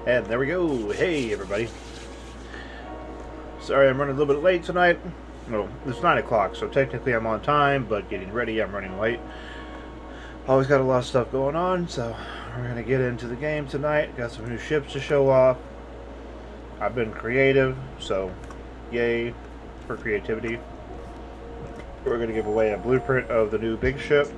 And there we go. Hey, everybody. Sorry I'm running a little bit late tonight. Well, it's 9 o'clock, so technically I'm on time, but getting ready, I'm running late. Always got a lot of stuff going on, so we're going to get into the game tonight. Got some new ships to show off. I've been creative, so yay for creativity. We're going to give away a blueprint of the new big ship.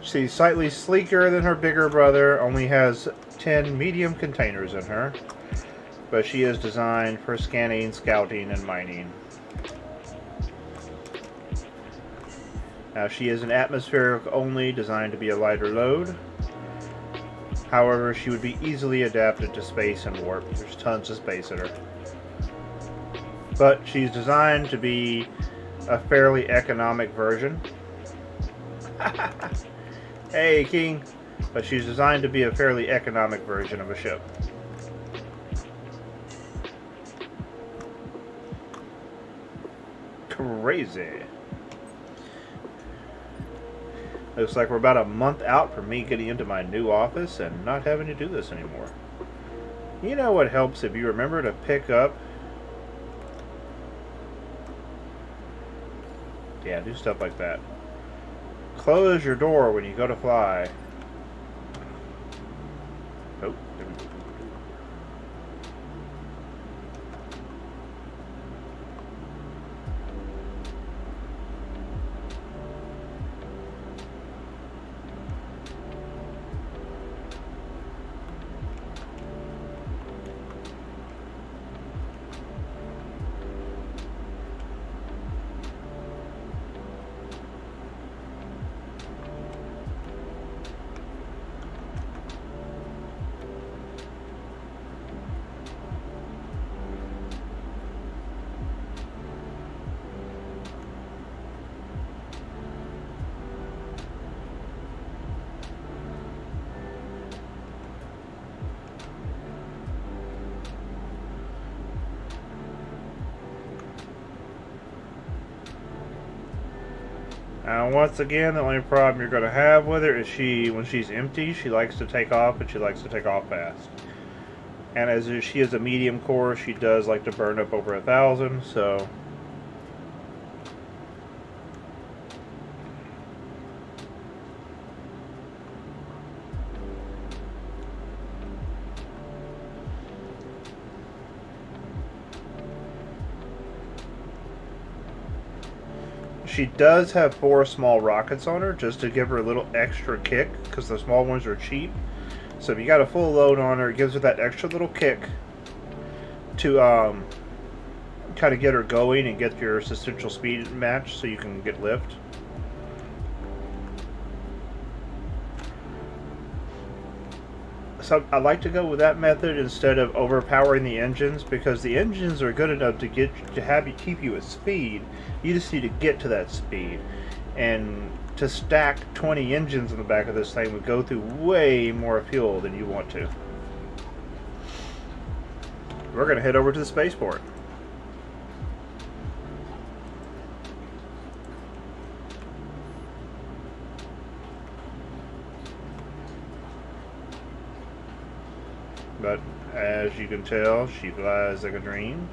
She's slightly sleeker than her bigger brother, only has 10 medium containers in her, but she is designed for scanning, scouting, and mining. Now she is an atmospheric only, designed to be a lighter load. However, she would be easily adapted to space and warp. There's tons of space in her. But she's designed to be a fairly economic version. Hey, King. But she's designed to be a fairly economic version of a ship. Crazy. Looks like we're about a month out from me getting into my new office and not having to do this anymore. You know what helps if you remember to pick up... Yeah, do stuff like that. Close your door when you go to fly. Oh, there we go. Now, once again, the only problem you're going to have with her is when she's empty, she likes to take off, and she likes to take off fast. And as she is a medium core, she does like to burn up over 1,000, so... She does have 4 small rockets on her, just to give her a little extra kick, because the small ones are cheap. So if you got a full load on her, it gives her that extra little kick to kind of get her going and get your substantial speed match so you can get lift. So I like to go with that method instead of overpowering the engines, because the engines are good enough to keep you at speed. You just need to get to that speed, and to stack 20 engines in the back of this thing would go through way more fuel than you want to. We're going to head over to the spaceport. But as you can tell, she flies like a dream.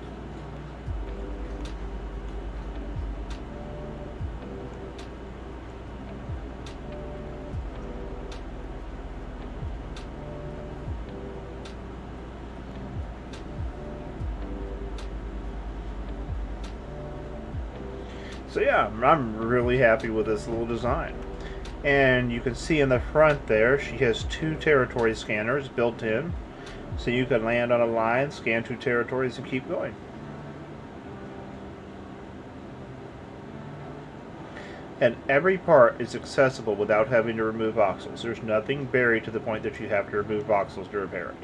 So yeah, I'm really happy with this little design. And you can see in the front there, she has 2 territory scanners built in. So you can land on a line, scan 2 territories, and keep going. And every part is accessible without having to remove voxels. There's nothing buried to the point that you have to remove voxels to repair it.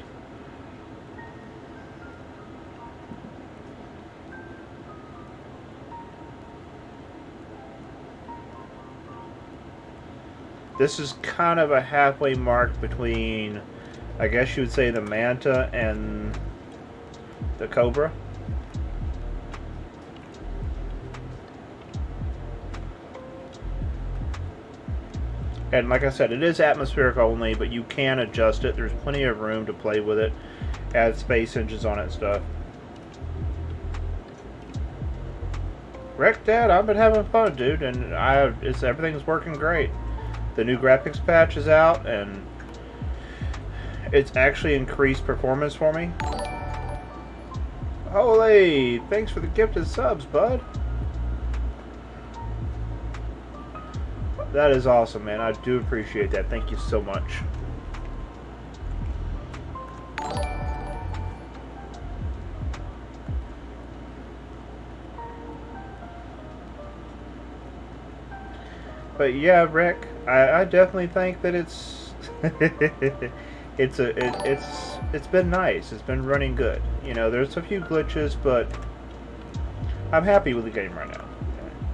This is kind of a halfway mark between, I guess you would say, the Manta and the Cobra. And like I said, it is atmospheric only, but you can adjust it. There's plenty of room to play with it. Add space engines on it and stuff. Wreck Dad, I've been having fun, dude, and everything's working great. The new graphics patch is out, and it's actually increased performance for me. Holy, thanks for the gifted subs, bud. That is awesome, man. I do appreciate that. Thank you so much. But yeah, Rick, I definitely think that it's it's been nice. It's been running good. You know, there's a few glitches, but I'm happy with the game right now.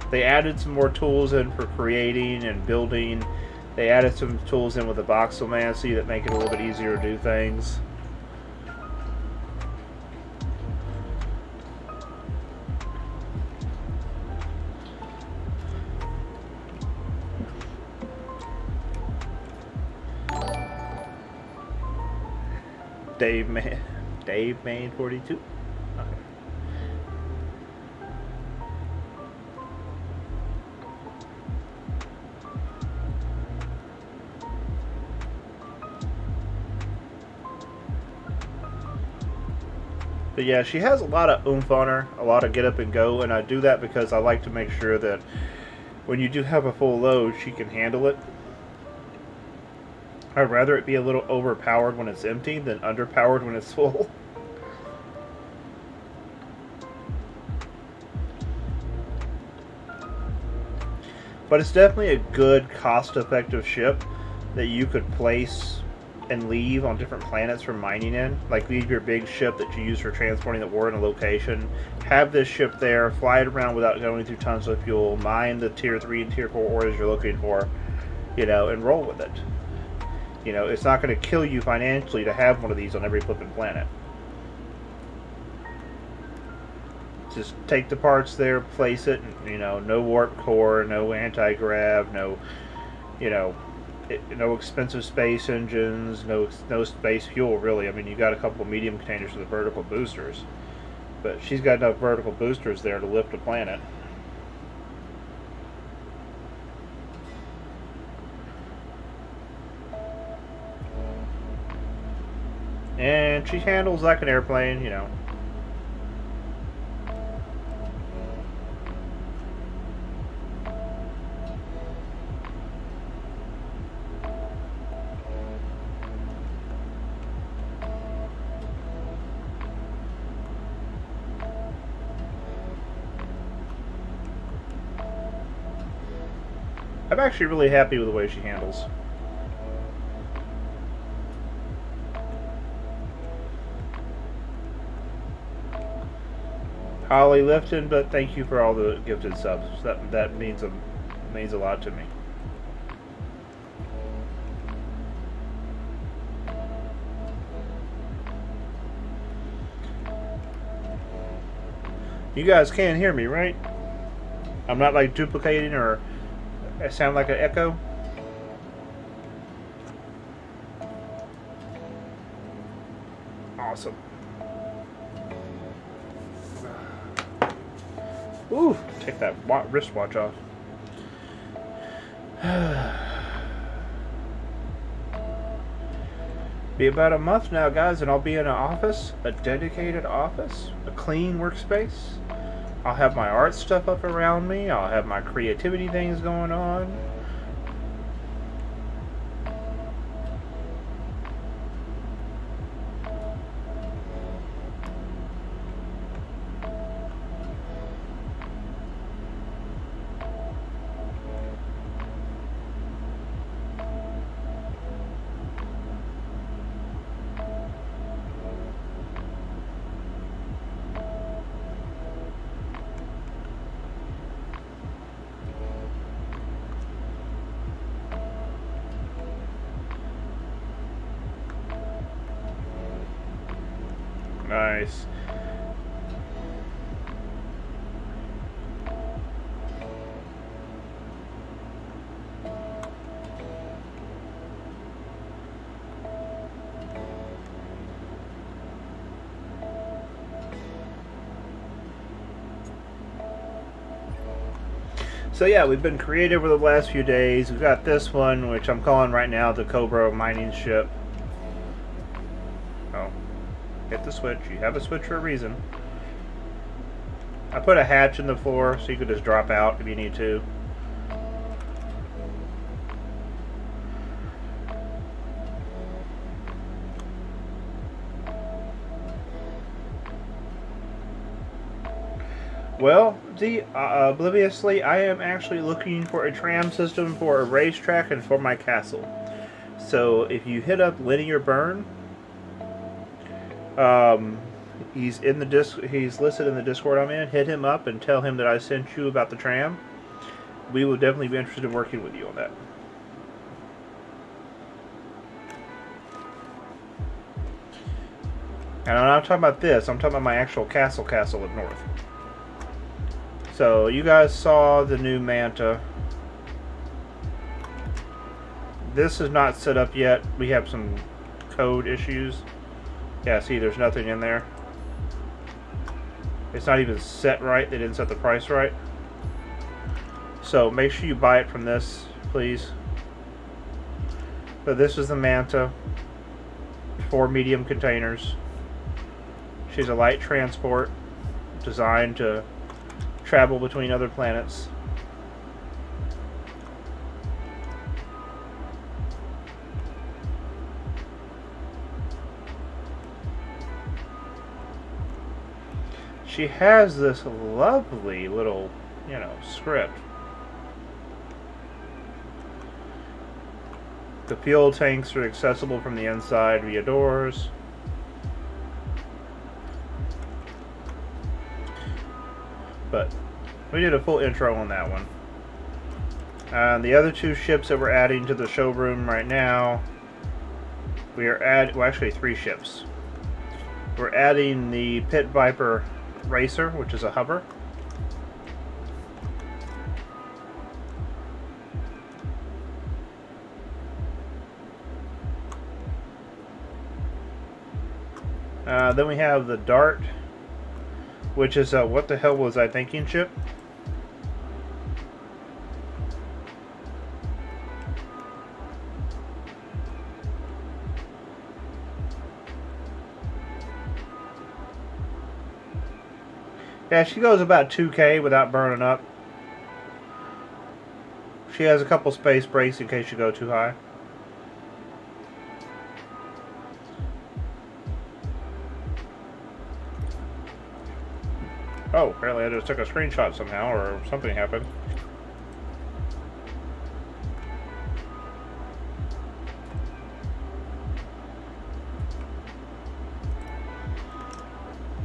They added some more tools in for creating and building. They added some tools in with the voxelmancy that make it a little bit easier to do things. Dave Main 42. Okay. But yeah, she has a lot of oomph on her, a lot of get up and go, and I do that because I like to make sure that when you do have a full load, she can handle it. I'd rather it be a little overpowered when it's empty than underpowered when it's full. But it's definitely a good, cost-effective ship that you could place and leave on different planets for mining in. Like, leave your big ship that you use for transporting the ore in a location. Have this ship there, fly it around without going through tons of fuel, mine the tier 3 and tier 4 ores you're looking for, you know, and roll with it. You know, it's not going to kill you financially to have one of these on every flipping planet. Just take the parts there, place it, you know, no warp core, no anti-grav, no, you know, no expensive space engines, no space fuel, really. I mean, you got a couple of medium containers for the vertical boosters, but she's got enough vertical boosters there to lift a planet. And she handles like an airplane, you know. I'm actually really happy with the way she handles. Holly Lifton, but thank you for all the gifted subs. That means a lot to me. You guys can hear me, right? I'm not like duplicating or I sound like an echo. Awesome. Ooh, take that wristwatch off. Be about a month now, guys, and I'll be in an office, a dedicated office, a clean workspace. I'll have my art stuff up around me. I'll have my creativity things going on. Nice. So yeah, we've been creative over the last few days. We've got this one, which I'm calling right now the Cobra mining ship. Oh, hit the switch. You have a switch for a reason. I put a hatch in the floor so you could just drop out if you need to. Well, obliviously, I am actually looking for a tram system for a racetrack and for my castle. So if you hit up Linear Burn, he's in the he's listed in the Discord I'm in. Hit him up and tell him that I sent you about the tram. We will definitely be interested in working with you on that. And I'm not talking about this. I'm talking about my actual castle up north. So you guys saw the new Manta. This is not set up yet. We have some code issues. Yeah, see, there's nothing in there. It's not even set right. They didn't set the price right. So make sure you buy it from this, please. So this is the Manta. 4 medium containers. She's a light transport designed to travel between other planets. She has this lovely little, script. The fuel tanks are accessible from the inside via doors. But we did a full intro on that one. The other 2 ships that we're adding to the showroom right now, we are actually 3 ships. We're adding the Pit Viper Racer, which is a hover. Then we have the Dart, which is a what the hell was I thinking ship. Yeah, she goes about 2K without burning up. She has a couple space brakes in case you go too high. Oh, apparently I just took a screenshot somehow, or something happened.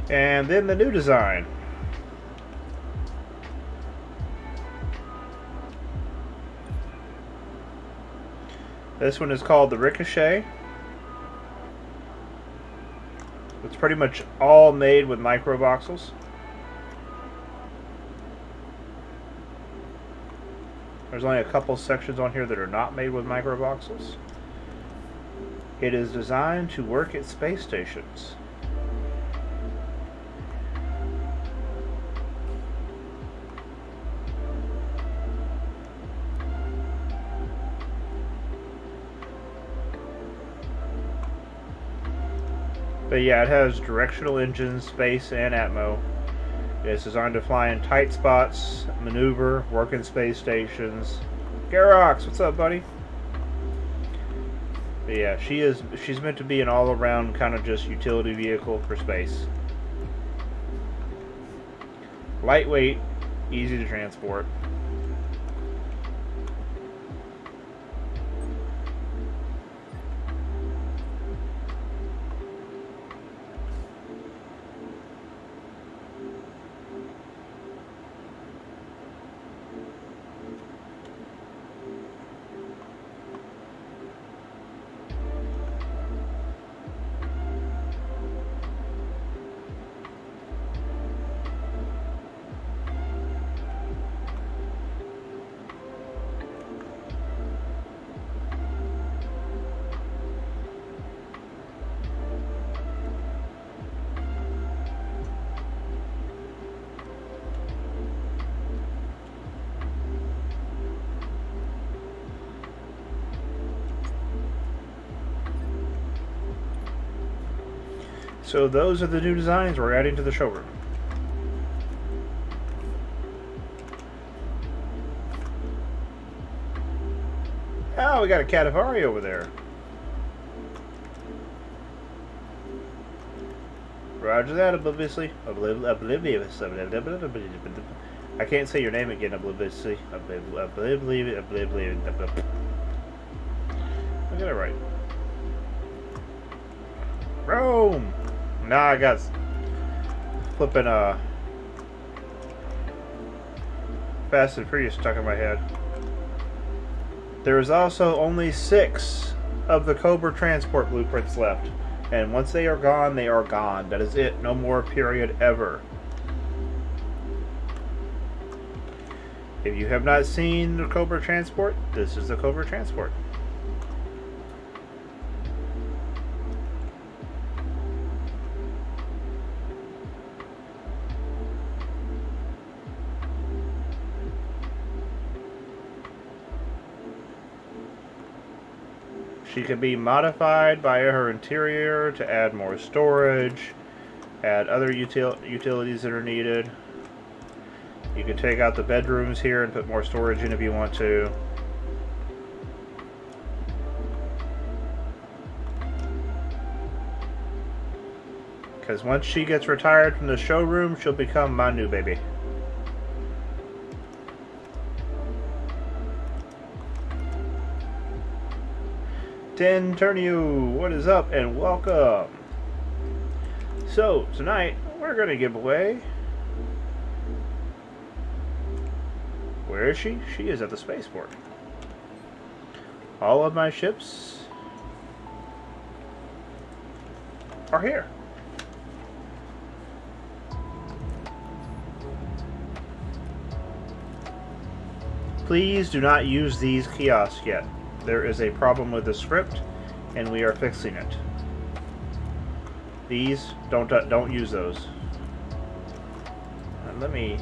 And then the new design. This one is called the Ricochet. It's pretty much all made with microvoxels. There's only a couple sections on here that are not made with microvoxels. It is designed to work at space stations. But yeah, it has directional engines, space, and atmo. It's designed to fly in tight spots, maneuver, work in space stations. Garox, what's up, buddy? But yeah, she's meant to be an all-around kind of just utility vehicle for space. Lightweight, easy to transport. So those are the new designs we're adding to the showroom. Oh, we got a Catavari over there. Roger that, obliviously. Oblivious. I can't say your name again, obliviously. Oblivious. I got it right. Rome! Nah, I got flipping Fast and Furious stuck in my head. There is also only 6 of the Cobra transport blueprints left. And once they are gone, they are gone. That is it. No more, period, ever. If you have not seen the Cobra transport, this is the Cobra transport. She can be modified by her interior to add more storage, add other utilities that are needed. You can take out the bedrooms here and put more storage in if you want to. Because once she gets retired from the showroom, she'll become my new baby. Turnio, what is up and welcome. So tonight we're going to give away. Where is she? She is at the spaceport. All of my ships are here. Please do not use these kiosks yet. There is a problem with the script, and we are fixing it. These, don't use those. And let me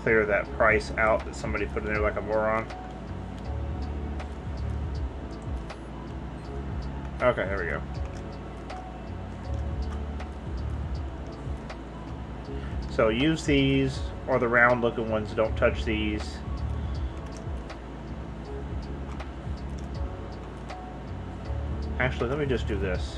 clear that price out that somebody put in there like a moron. Okay, there we go. So use these, or the round looking ones. Don't touch these. Actually, let me just do this.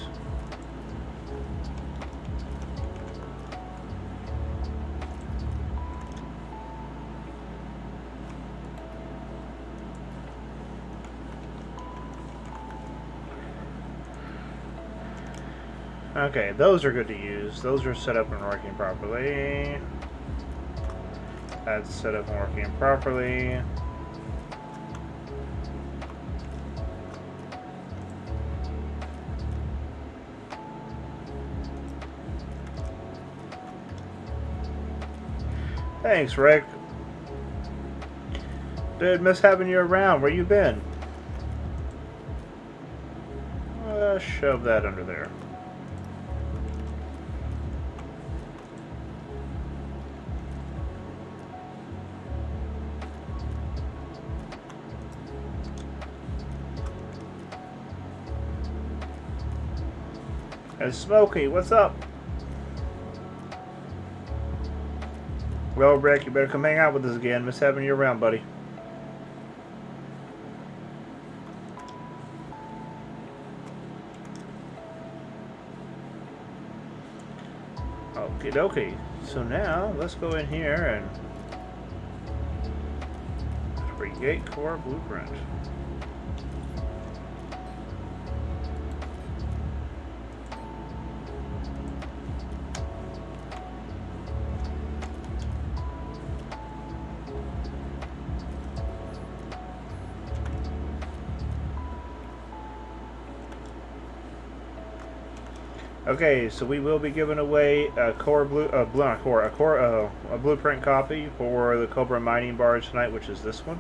Okay, those are good to use. Those are set up and working properly. That's set up and working properly. Thanks, Rick. Dude, miss having you around. Where you been? Shove that under there. And Smokey, what's up? Well, Rick, you better come hang out with us again. Miss having you around, buddy. Okie dokie. So now, let's go in here and create core blueprint. Okay, so we will be giving away a blueprint copy for the Cobra mining barge tonight, which is this one.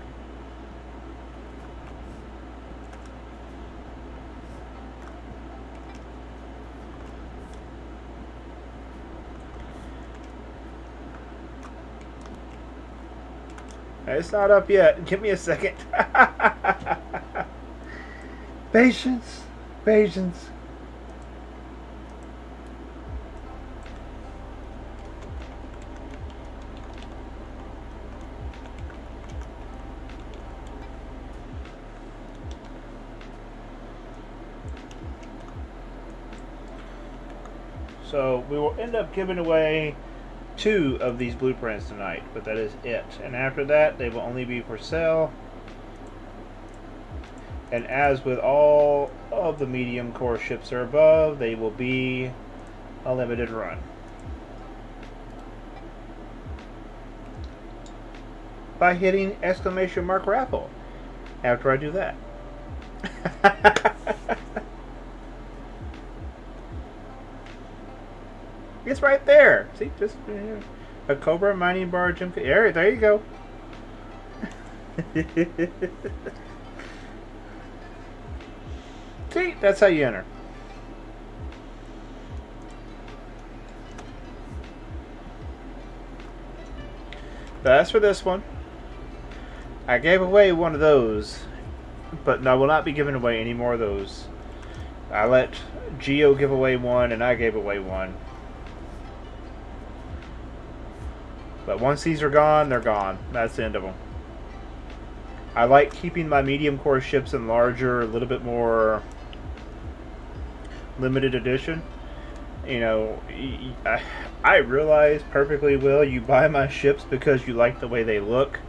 It's not up yet. Give me a second. Patience. Patience. So we will end up giving away 2 of these blueprints tonight, but that is it. And after that, they will only be for sale. And as with all of the medium core ships or above, they will be a limited run. By hitting exclamation mark raffle after I do that. It's right there. See, just a Cobra mining bar, Jim. There you go. See, that's how you enter. That's for this one. I gave away one of those, but I will not be giving away any more of those. I let Geo give away one, and I gave away one. But once these are gone, they're gone. That's the end of them. I like keeping my medium core ships in larger, a little bit more limited edition. You know, I realize perfectly well you buy my ships because you like the way they look.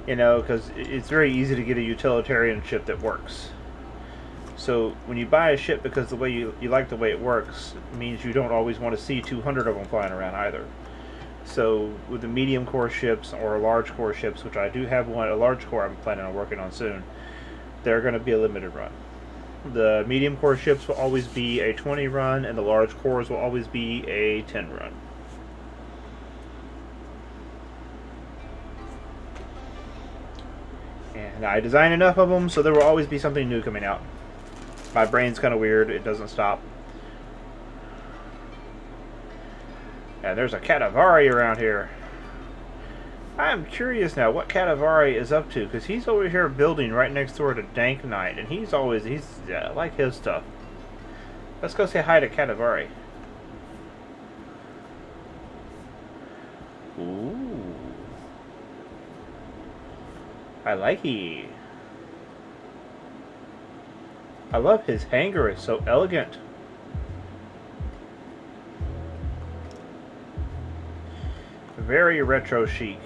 You know, because it's very easy to get a utilitarian ship that works. So when you buy a ship because the way you like the way it works, it means you don't always want to see 200 of them flying around either. So with the medium core ships or large core ships, which I do have one, a large core I'm planning on working on soon, they're going to be a limited run. The medium core ships will always be a 20 run, and the large cores will always be a 10 run. And I design enough of them so there will always be something new coming out. My brain's kind of weird, it doesn't stop. And there's a Catavari around here. I'm curious now what Catavari is up to, because he's over here building right next door to Dank Knight, and he's I like his stuff. Let's go say hi to Catavari. Ooh. I like it. I love his hangar, it's so elegant. Very retro chic.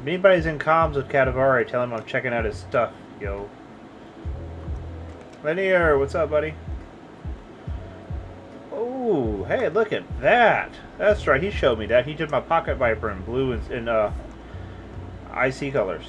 If anybody's in comms with Catavari, tell him I'm checking out his stuff, yo. Linear, what's up, buddy? Oh, hey, look at that. That's right, he showed me that. He did my Pocket Viper in blue and IC colors.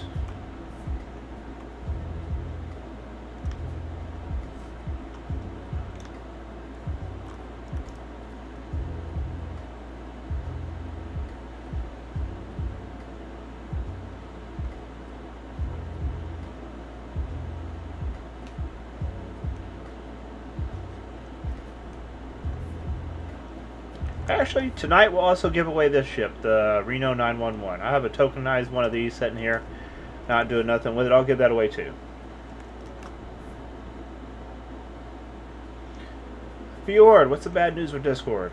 Actually, tonight we'll also give away this ship, the Reno 911. I have a tokenized one of these sitting here, not doing nothing with it. I'll give that away too. Fjord, what's the bad news with Discord?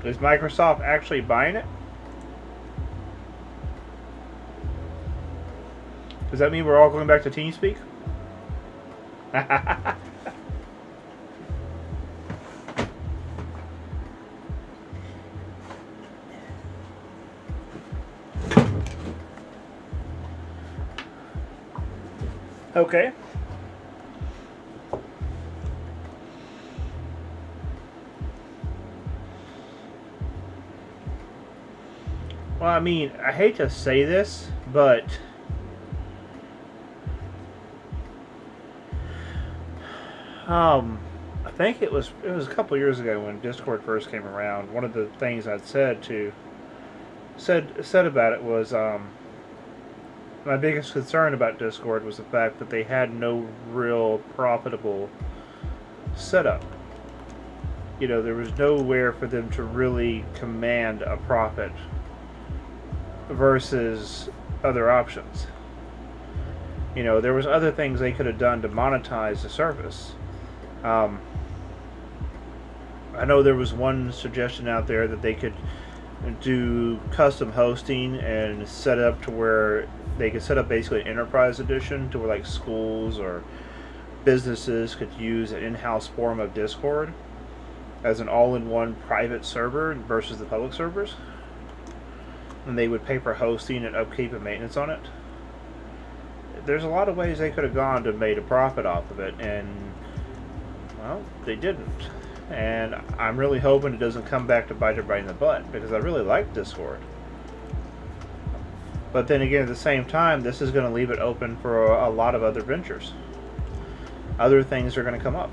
Is Microsoft actually buying it? Does that mean we're all going back to TeamSpeak? Okay. Well, I mean, I hate to say this, but I think it was a couple years ago when Discord first came around. One of the things I'd said about it was my biggest concern about Discord was the fact that they had no real profitable setup. You know, there was nowhere for them to really command a profit versus other options. You know, there was other things they could have done to monetize the service. I know there was one suggestion out there that they could do custom hosting and set up to where they could set up basically an enterprise edition to where like schools or businesses could use an in-house form of Discord as an all-in-one private server versus the public servers, and they would pay for hosting and upkeep and maintenance on it. There's a lot of ways they could have gone to made a profit off of it, and well, they didn't. And I'm really hoping it doesn't come back to bite everybody in the butt, because I really like Discord. But then again, at the same time, this is going to leave it open for a lot of other ventures. Other things are going to come up.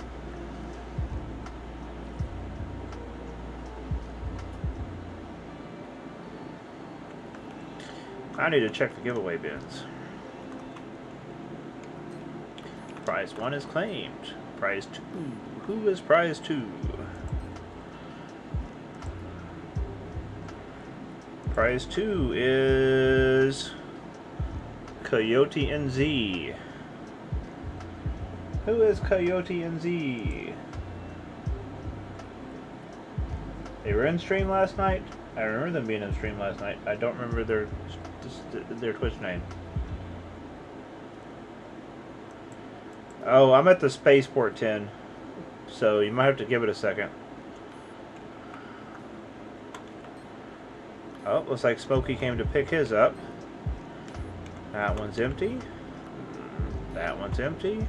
I need to check the giveaway bins. Prize 1 is claimed. Prize 2. Who is prize 2? Prize 2 is Coyote NZ. Who is Coyote NZ? They were in stream last night. I remember them being in stream last night. I don't remember their Twitch name. Oh, I'm at the Spaceport 10, so you might have to give it a second. Oh, looks like Smokey came to pick his up. That one's empty. That one's empty.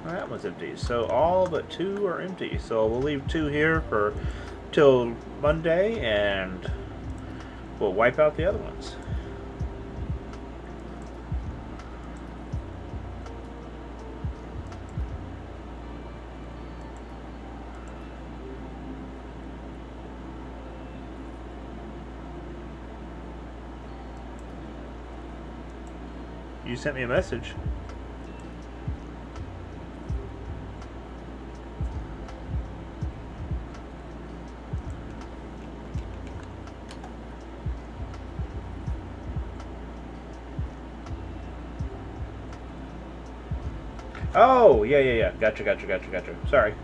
That one's empty. So all but 2 are empty. So we'll leave 2 here for till Monday, and we'll wipe out the other ones. You sent me a message. Oh, yeah. Gotcha. Sorry.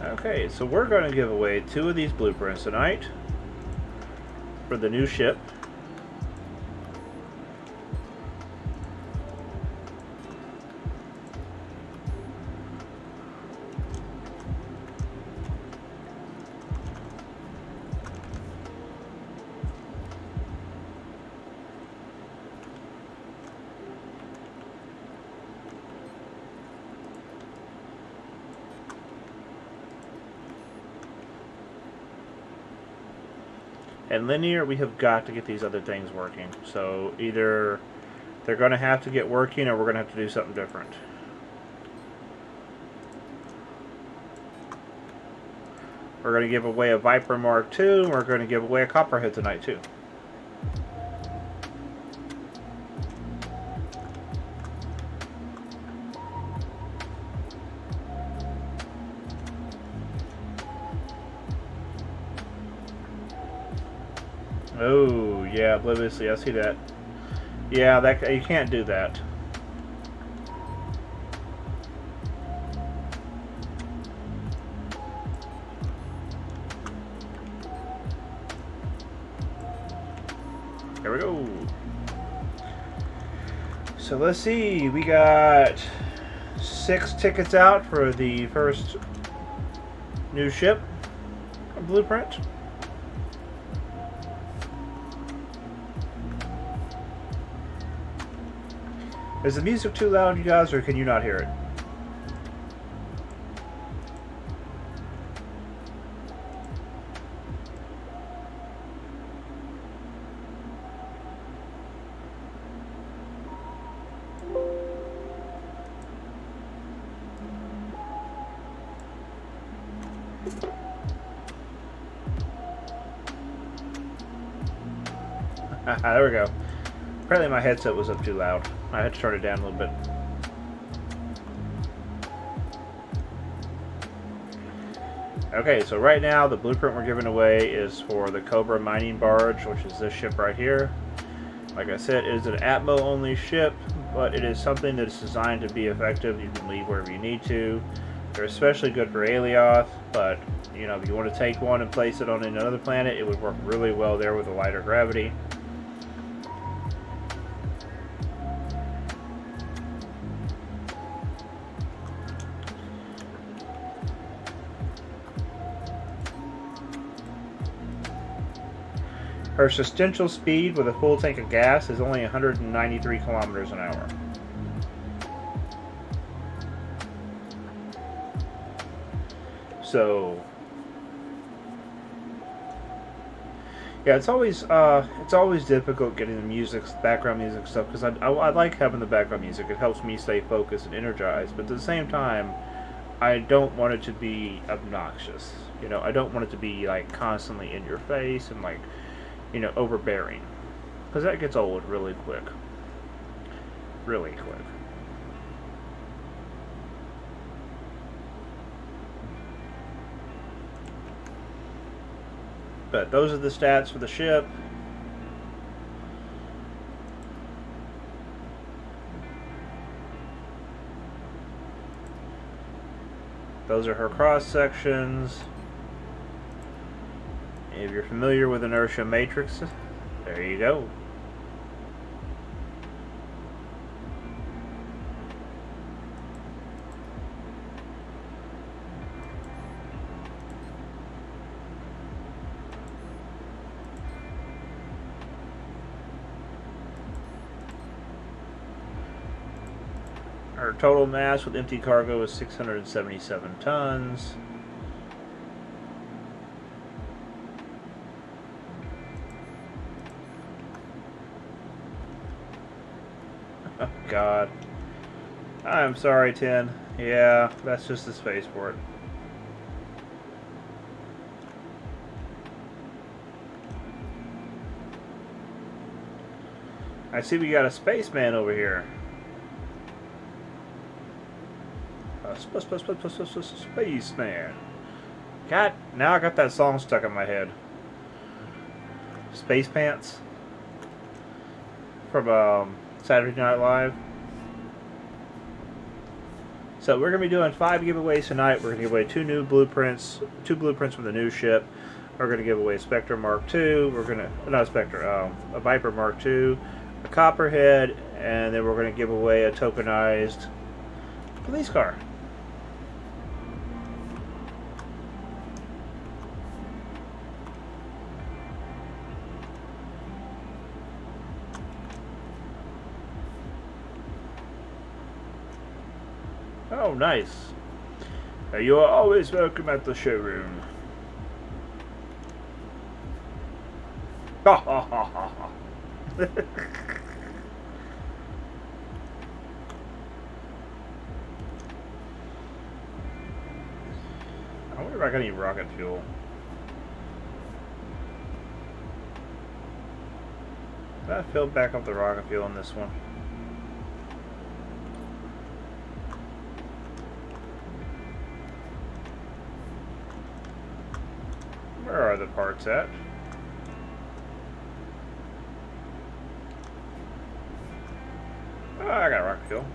Okay, so we're going to give away 2 of these blueprints tonight for the new ship. And linear, we have got to get these other things working. So either they're going to have to get working, or we're going to have to do something different. We're going to give away a Viper Mark II, and we're going to give away a Copperhead tonight too. Oh, yeah, obliviously, I see that. Yeah, that you can't do that. There we go. So let's see, we got 6 tickets out for the first new ship blueprint. Is the music too loud, you guys, or can you not hear it? There we go. Apparently my headset was up too loud. I had to turn it down a little bit. Okay, so right now the blueprint we're giving away is for the Cobra mining barge, which is this ship right here. Like I said, it is an Atmo only ship, but it is something that is designed to be effective. You can leave wherever you need to. They're especially good for Alioth, but you know, if you want to take one and place it on another planet, it would work really well there with a lighter gravity. Her substantial speed with a full tank of gas is only 193 kilometers an hour. So, yeah, it's always difficult getting the music, background music stuff, because I like having the background music. It helps me stay focused and energized. But at the same time, I don't want it to be obnoxious. You know, I don't want it to be like constantly in your face and like, you know, overbearing, because that gets old really quick. Really quick. But those are the stats for the ship. Those are her cross sections. If you're familiar with inertia matrix, there you go. Our total mass with empty cargo is 677 tons. Oh, God. I'm sorry, Tin. Yeah, that's just the spaceport. I see we got a spaceman over here. Spaceman. God, now I got that song stuck in my head. Space Pants from Saturday Night Live. So we're gonna be doing 5 giveaways tonight. We're gonna give away 2 blueprints from the new ship. We're gonna give away a Spectre Mark II. We're gonna not a Spectre, a Viper Mark II, a Copperhead, and then we're gonna give away a tokenized police car. Oh, nice. You are always welcome at the showroom. Ha ha ha ha ha. I wonder if I got any rocket fuel. Did I fill back up the rocket fuel in this one? Where are the parts at? Oh, I got rocket fuel.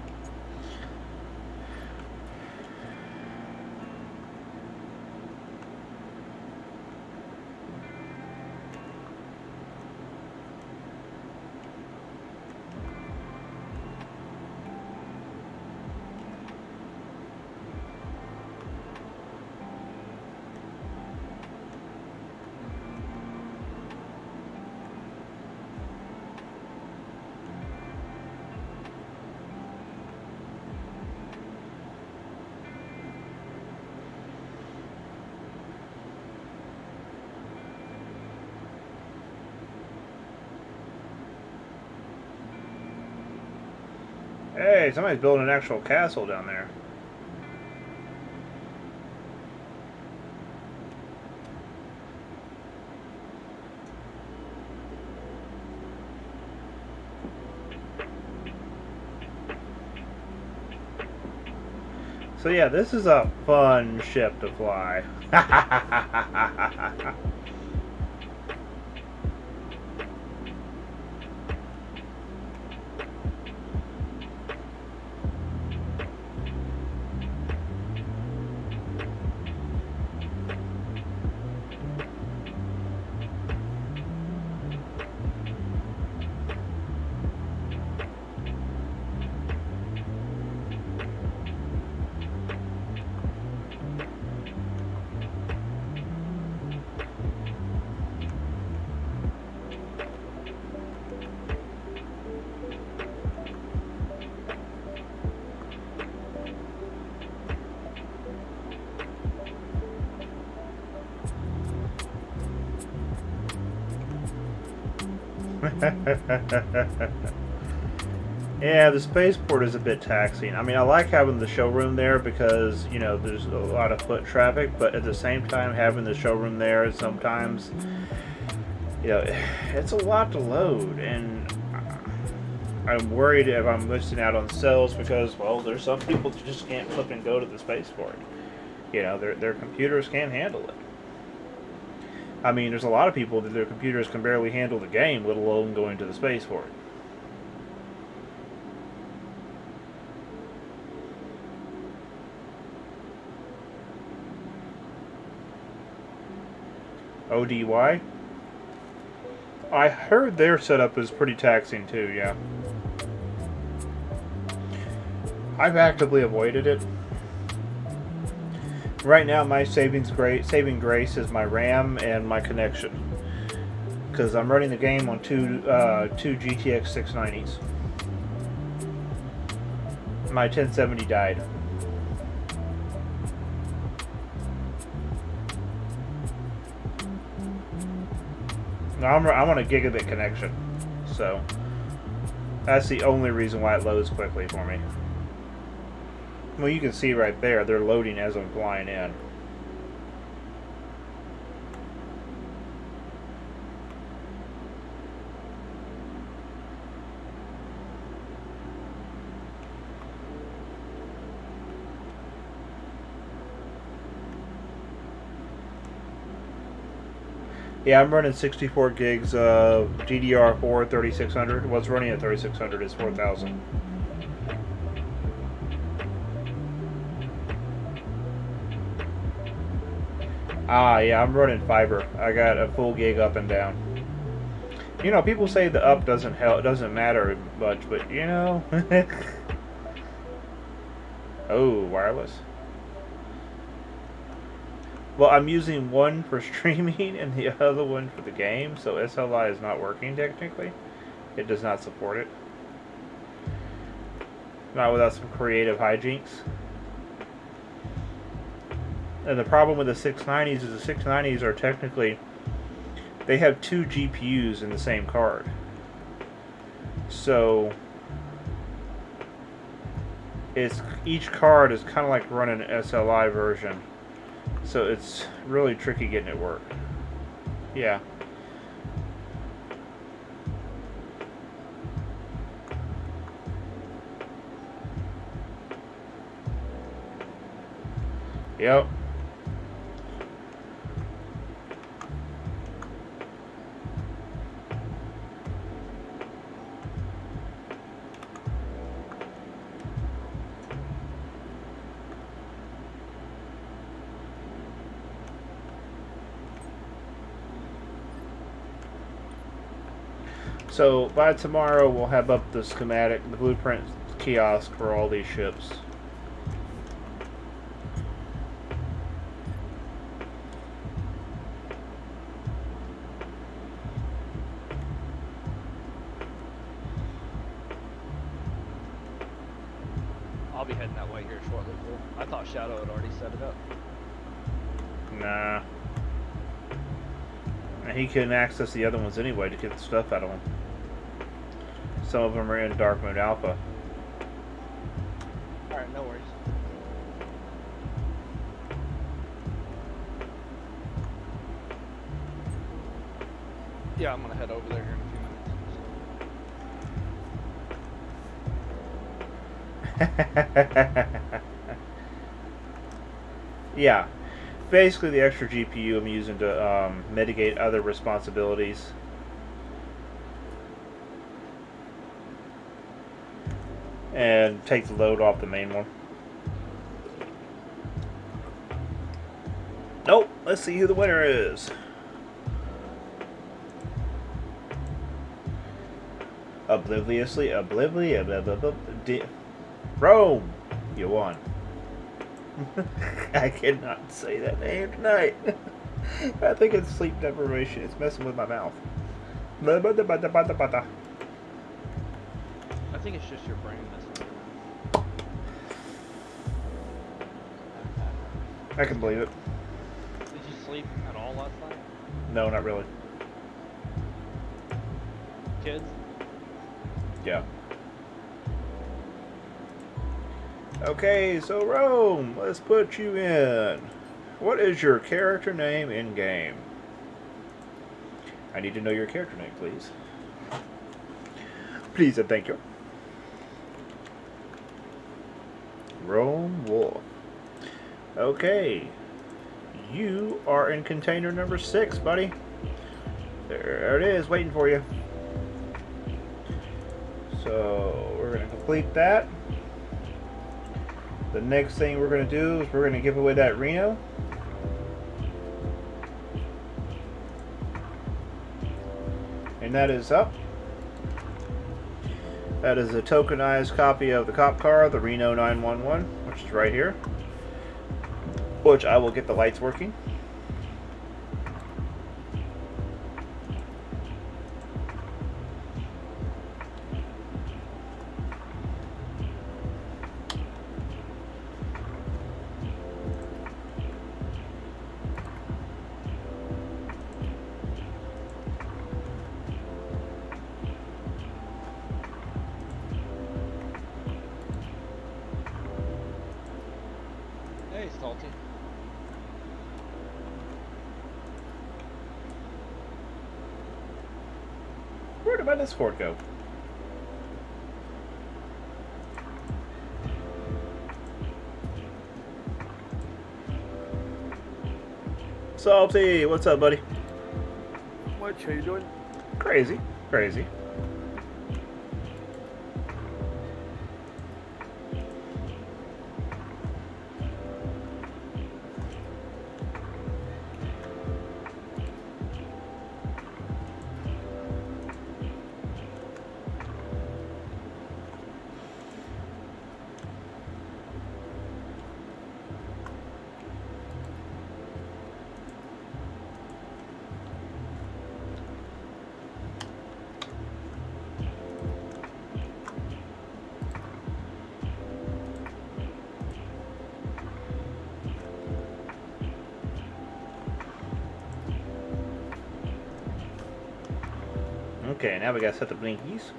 Hey, somebody's building an actual castle down there. So yeah, this is a fun ship to fly. Yeah, the spaceport is a bit taxing. I mean, I like having the showroom there because, you know, there's a lot of foot traffic, but at the same time, having the showroom there sometimes, you know, it's a lot to load, and I'm worried if I'm missing out on sales because, well, there's some people that just can't flip and go to the spaceport. You know, their computers can't handle it. I mean, there's a lot of people that their computers can barely handle the game, let alone going to the spaceport. ODY? I heard their setup is pretty taxing too, yeah. I've actively avoided it. Right now, my saving grace is my RAM and my connection, because I'm running the game on two GTX 690s. My 1070 died. Now I'm on a gigabit connection, so that's the only reason why it loads quickly for me. Well, you can see right there, they're loading as I'm flying in. Yeah, I'm running 64 gigs of DDR4 3600. What's running at 3600 is 4000. Ah, yeah, I'm running fiber. I got a full gig up and down. You know, people say the up doesn't help, doesn't matter much, but you know. Oh, wireless. Well, I'm using one for streaming and the other one for the game, so SLI is not working technically. It does not support it. Not without some creative hijinks. And the problem with the 690s is the 690s are technically, they have two GPUs in the same card. So it's each card is kind of like running an SLI version. So it's really tricky getting it work. Yeah. Yep. So by tomorrow we'll have up the schematic, the blueprint kiosk for all these ships. I'll be heading that way here shortly, Phil. I thought Shadow had already set it up. Nah. And he couldn't access the other ones anyway to get the stuff out of them. Some of them are in Dark Mode Alpha. Alright, no worries. Yeah, I'm gonna head over there here in a few minutes. Yeah. Basically, the extra GPU I'm using to mitigate other responsibilities. And take the load off the main one. Nope. Let's see who the winner is. Obliviously. Rome! You won. I cannot say that name tonight. I think it's sleep deprivation. It's messing with my mouth. I think it's just your brain messing with I can believe it. you. Did you sleep at all last night? No, not really. Kids? Yeah. Okay, so Rome, let's put you in. What is your character name in game? I need to know your character name, please. Please and thank you. Rome Wolf. Okay. You are in container number 6, buddy. There it is, waiting for you. So, we're going to complete that. The next thing we're going to do is we're going to give away that Reno. And that is up. That is a tokenized copy of the cop car, the Reno 911, which is right here. Which I will get the lights working. Hey, Salty. Where did my Discord go? Salty, what's up, buddy? What? How you doing? Crazy, crazy. Okay, now we gotta set the blinkies.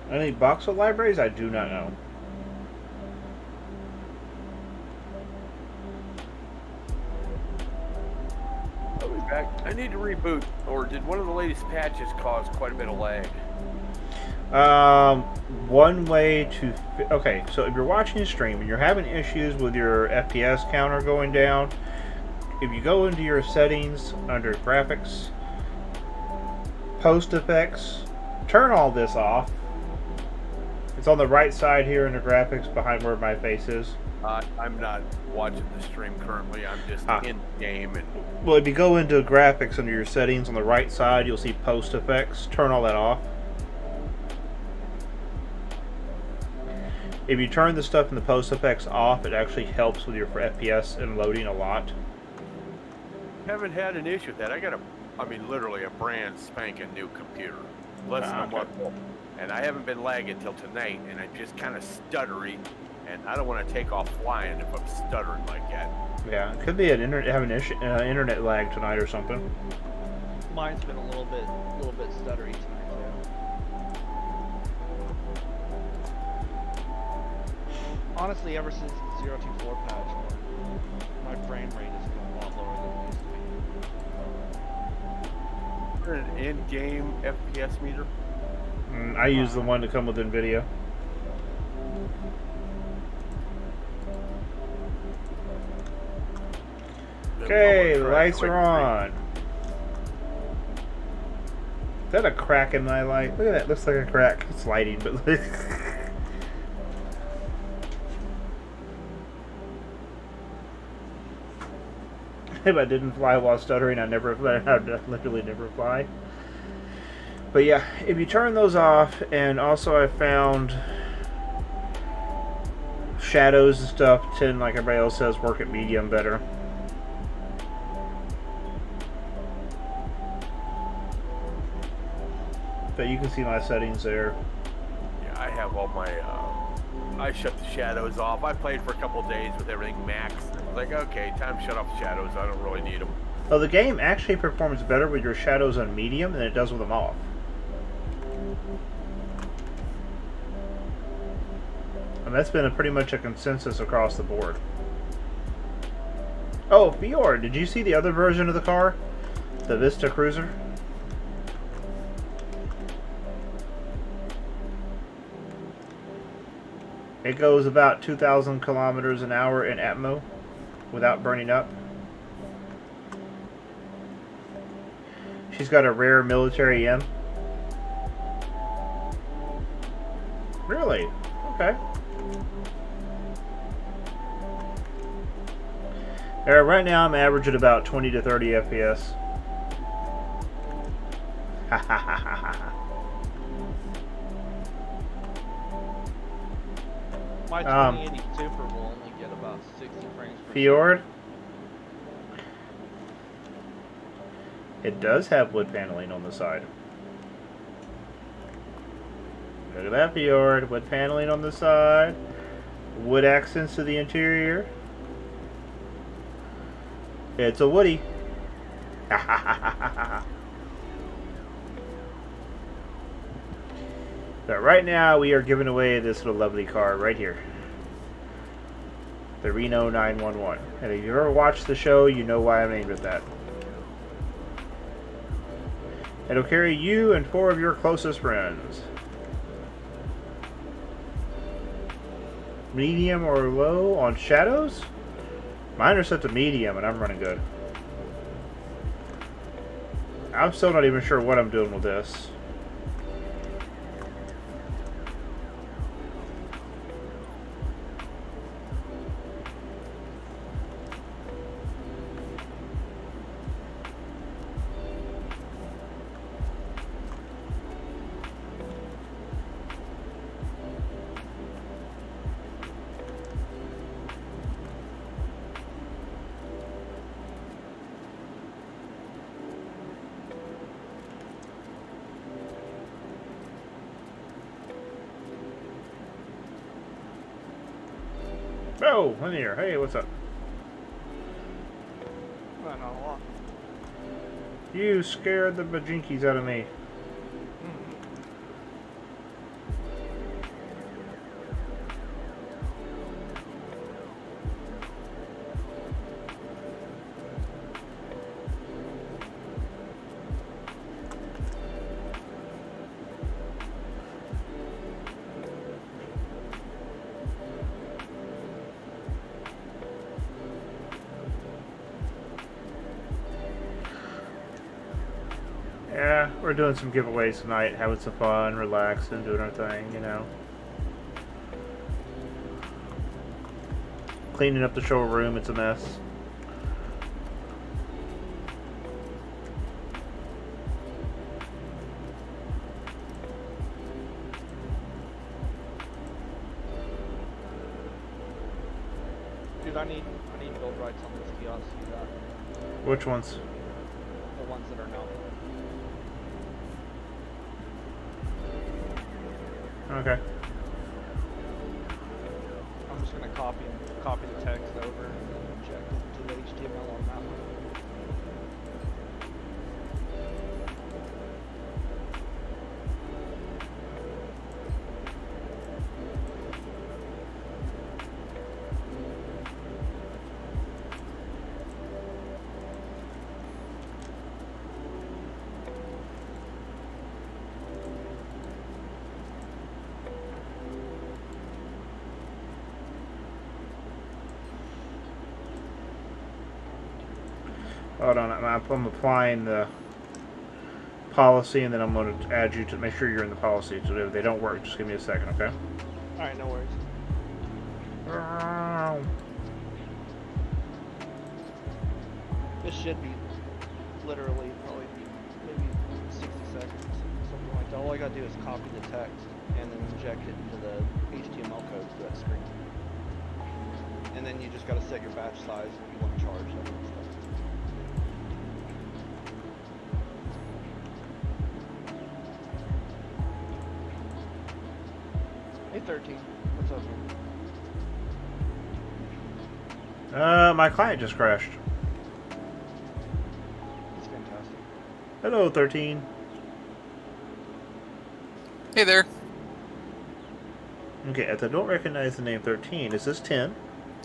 Any box of libraries? I do not know. I'll be back. I need to reboot. Or did one of the latest patches cause quite a bit of lag? One way to... Okay, so if you're watching a stream and you're having issues with your FPS counter going down, if you go into your settings under graphics, post effects, turn all this off. It's on the right side here in the graphics behind where my face is. I'm not watching the stream currently. I'm just Ah. in game and Well, if you go into graphics under your settings on the right side, you'll see post effects. Turn all that off. If you turn the stuff in the post effects off, it actually helps with your FPS and loading a lot. haven't had an issue with that. I mean, literally a brand spanking new computer, less than a Okay. month old, and I haven't been lagging till tonight, and I'm just kind of stuttery, and I don't want to take off flying if I'm stuttering like that. Yeah, it could be an having internet lag tonight or something. Mine's been a little bit stuttery tonight too. Honestly, ever since the 024 patch, my frame rate has been a lot lower than it used to be. Is there an in-game FPS meter? I use the one to come with NVIDIA. Okay, the lights are on. Is that a crack in my light? Look at that. Looks like a crack. It's lighting, but if I didn't fly while stuttering, I'd literally never fly. But yeah, if you turn those off, and also I found shadows and stuff tend, like everybody else says, work at medium better. But you can see my settings there. Yeah, I have all my. I shut the shadows off. I played for a couple days with everything maxed. It was like, okay, time to shut off the shadows. I don't really need them. Well, the game actually performs better with your shadows on medium than it does with them off. And that's been pretty much a consensus across the board. Oh, Fior, did you see the other version of the car? The Vista Cruiser? It goes about 2,000 kilometers an hour in Atmo without burning up. She's got a rare military M. Really? Okay. Right now I'm averaging about 20 to 30 FPS. Ha ha ha ha ha. My 2080 Super will only get about 60 frames per Fjord? It does have wood paneling on the side. Look at that, Fjord. Wood paneling on the side. Wood accents to the interior. It's a Woody. Ha ha ha ha ha. So right now we are giving away this little lovely car right here. The Reno 911. And if you've ever watched the show, you know why I named it that. It'll carry you and 4 of your closest friends. Medium or low on shadows? Mine are set to medium and I'm running good. I'm still not even sure what I'm doing with this. Oh, in here. Hey, what's up? Not a lot. You scared the bajinkies out of me. Yeah, we're doing some giveaways tonight, having some fun, relaxing, doing our thing, you know. cleaning up the showroom. It's a mess. Dude, I need build rights on this kiosk. You got Which ones? the ones that are now. Okay. I'm just gonna copy the text over and then inject it into the HTML on that one. Hold on, I'm applying the policy, and then I'm going to add you to make sure you're in the policy. So if they don't work, just give me a second, okay? Alright, no worries. This should be literally probably maybe 60 seconds, something like that. All I gotta do is copy the text and then inject it into the HTML code for that screen. And then you just gotta set your batch size if you want to charge that and stuff. Hey 13, what's up, man? My client just crashed. That's fantastic. Hello, 13. Hey there. Okay, if I don't recognize the name 13, is this 10?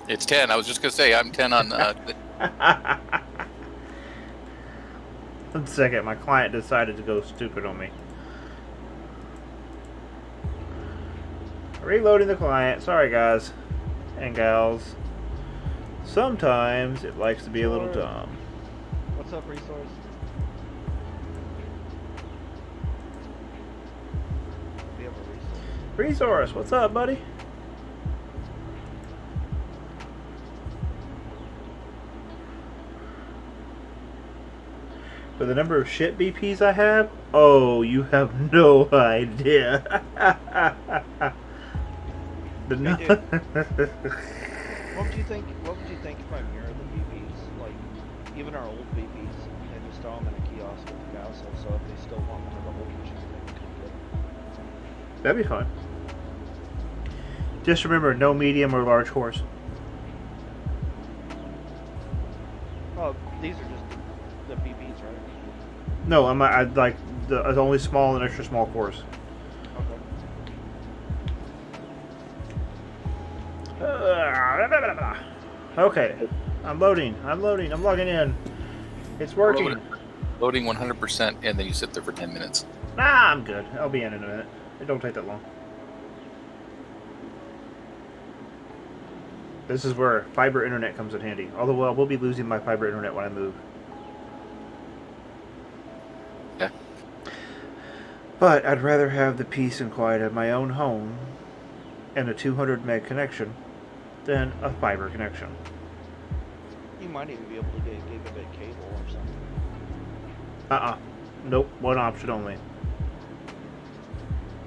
It's 10. I was just going to say, I'm 10 on... 1 second, my client decided to go stupid on me. Reloading the client. Sorry, guys and gals. Sometimes it likes to be a little dumb. What's up, Resource? We have a resource. Resource, what's up, buddy? For the number of shit BPs I have, oh, you have no idea. The no- Hey, dude. What would you think? What would you think if I mirror the BBs, like even our old BBs, and just throw them in a kiosk with the gas? So if they still want one of the whole machine, they can come get it. That'd be fun. Just remember, no medium or large cores. Oh, these are just the BBs, right? No, I'd like the only small and extra small cores. Okay, I'm loading, I'm logging in. It's working. Loading 100%, and then you sit there for 10 minutes. Nah, I'm good. I'll be in a minute. It don't take that long. This is where fiber internet comes in handy. Although, I will be losing my fiber internet when I move. Yeah. But I'd rather have the peace and quiet of my own home and a 200 meg connection than a fiber connection. You might even be able to get gigabit cable or something. Nope, one option only.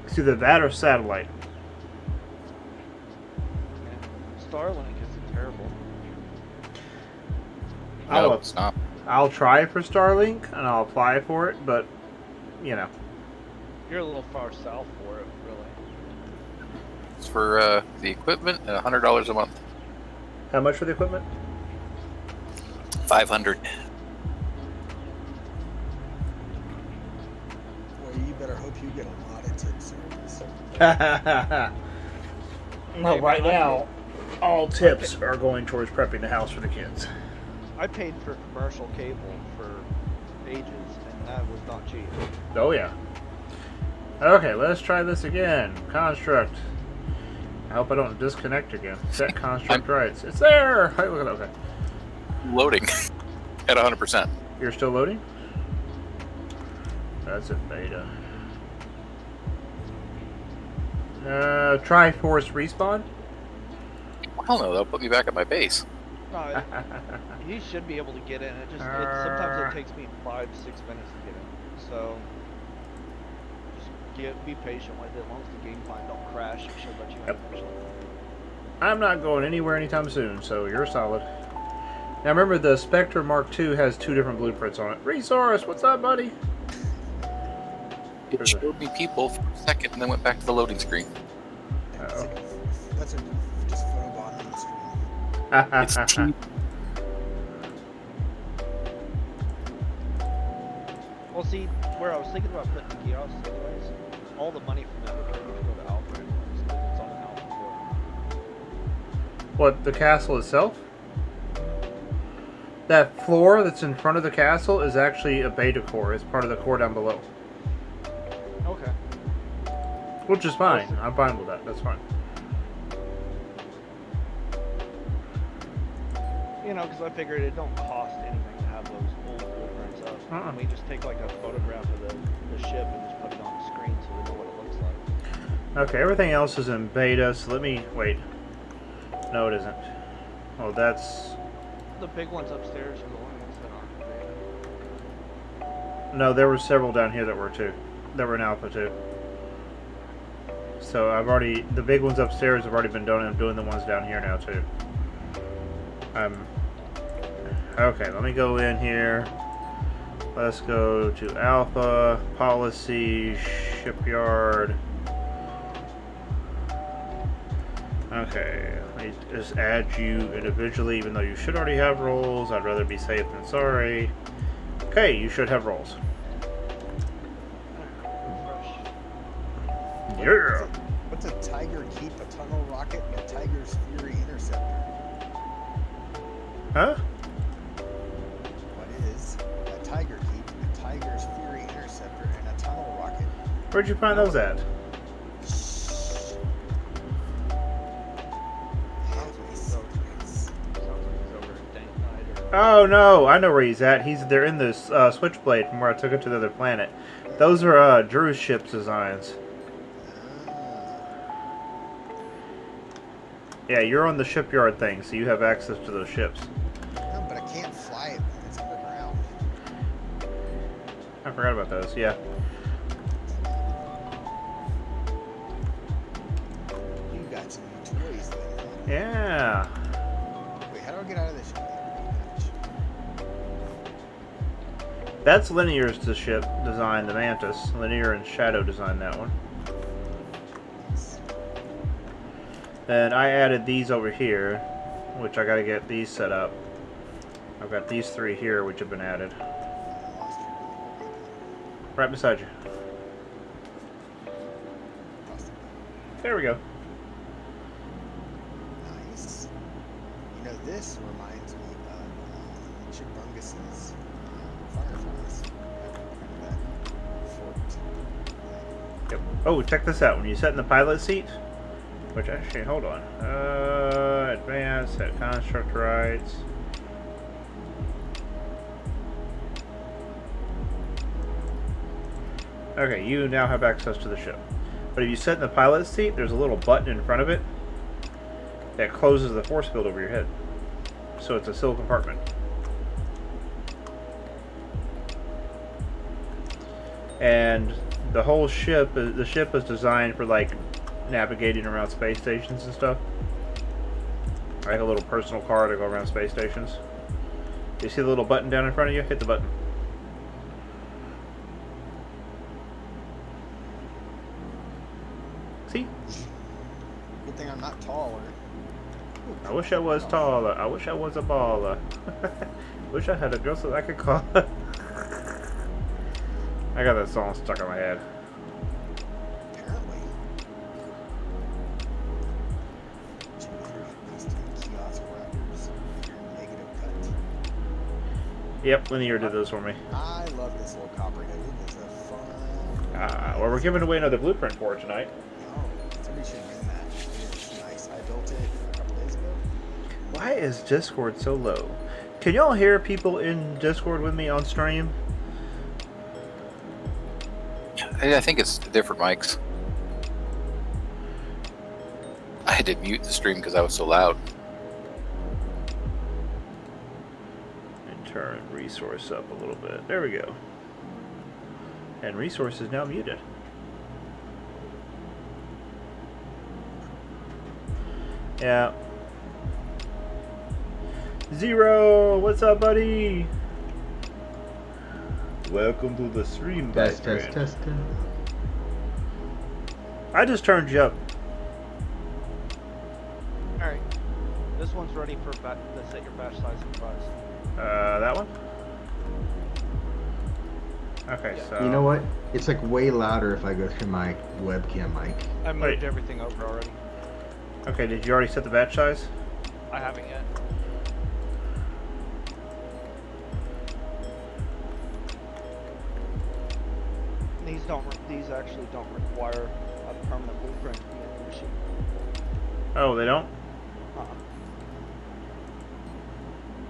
It's either that or satellite. Yeah. Starlink is terrible. No, it's not. I'll try for Starlink and I'll apply for it, but you know. You're a little far south for it, really. It's for the equipment and $100 a month. How much for the equipment? 500. Well, you better hope you get a lot of tip service. Well, right now, all tips are going towards prepping the house for the kids. I paid for commercial cable for ages, and that was not cheap. Oh yeah. Okay, let's try this again. Construct. I hope I don't disconnect again. Set construct rights. It's there! Hey, look at that. Okay. Loading at 100%. You're still loading? That's in beta. Triforce respawn? Hell no, they'll put me back at my base. No, he should be able to get in. Sometimes it takes me 5-6 minutes to get in. So just be patient with it. As long as the game file don't crash, it should let you in eventually. I'm not going anywhere anytime soon, so you're solid. Now remember, the Spectre Mark II has 2 different blueprints on it. Resource, what's up, buddy? It showed me people for a second and then went back to the loading screen. Uh-oh. That's a just photobomb on the screen. It's cheap. Well, see, where I was thinking about putting the kiosks anyways, all the money from that would pretty much go to Alpha anyways, because it's on an Alpha floor. What, the castle itself? That floor that's in front of the castle is actually a beta core. It's part of the core down below. Okay. Which is fine. I'm fine with that. That's fine. You know, because I figured it don't cost anything to have those old blueprints up. And we just take like a photograph of the ship and just put it on the screen so we know what it looks like. Okay, everything else is in beta, so let me... Wait. No, it isn't. Oh, that's... The big ones upstairs are the only ones that aren't big. No, there were several down here that were too. That were in Alpha too. So I've already... The big ones upstairs have already been done, and I'm doing the ones down here now too. Okay, let me go in here. Let's go to Alpha, Policy, Shipyard. Okay, let me just add you individually, even though you should already have roles. I'd rather be safe than sorry. Okay, you should have roles. Yeah! What's a Tiger Keep, a tunnel rocket, and a Tiger's Fury interceptor? Huh? What is a Tiger Keep, a Tiger's Fury interceptor, and a tunnel rocket? Where'd you find those at? Oh no, I know where he's at. They're in this switchblade from where I took it to the other planet. Those are Drew's ship's designs. Yeah, you're on the shipyard thing, so you have access to those ships. No, but I can't fly it when it's underground. I forgot about those, yeah. You got some new toys then. Yeah. Wait, how do I get out of this ship? That's Linear's the ship design, the Mantis. Linear and Shadow designed that one. Then I added these over here, which I gotta get these set up. I've got these 3 here, which have been added. Right beside you. There we go. Nice. You know, this reminds me of Chibungus's Fireflies. Fort. Yep. Oh, check this out. When you sit in the pilot seat, which actually, hold on. Advanced, set construct rights. Okay, you now have access to the ship. But if you sit in the pilot seat, there's a little button in front of it that closes the force field over your head. So it's a sealed compartment. And the whole ship, the ship is designed for like navigating around space stations and stuff. Like a little personal car to go around space stations. You see the little button down in front of you? Hit the button. See? Good thing I'm not taller. I wish I was taller. I wish I was a baller. Wish I had a girl so I could call. I got that song stuck in my head. Apparently. Kiosk wrappers, negative cut. Yep, Linear did those for me. I love this little copperhead. It is a fun. Well, we're giving away another blueprint for it tonight. Oh, somebody should win that. It is nice. I built it a couple days ago. Why is Discord so low? Can y'all hear people in Discord with me on stream? I think it's different mics. I did mute the stream because I was so loud. And turn resource up a little bit. There we go. And resource is now muted. Yeah. Zero, what's up, buddy? Welcome to the stream, Test, my test, friend. test, test. I just turned you up. Alright. This one's ready for to set your batch size and price. That one? Okay, Yeah. so... You know what? It's like way louder if I go through my webcam mic. I moved Wait. everything over already. Okay, did you already set the batch size? I haven't yet. These actually don't require a permanent blueprint to be in the machine. Oh, they don't?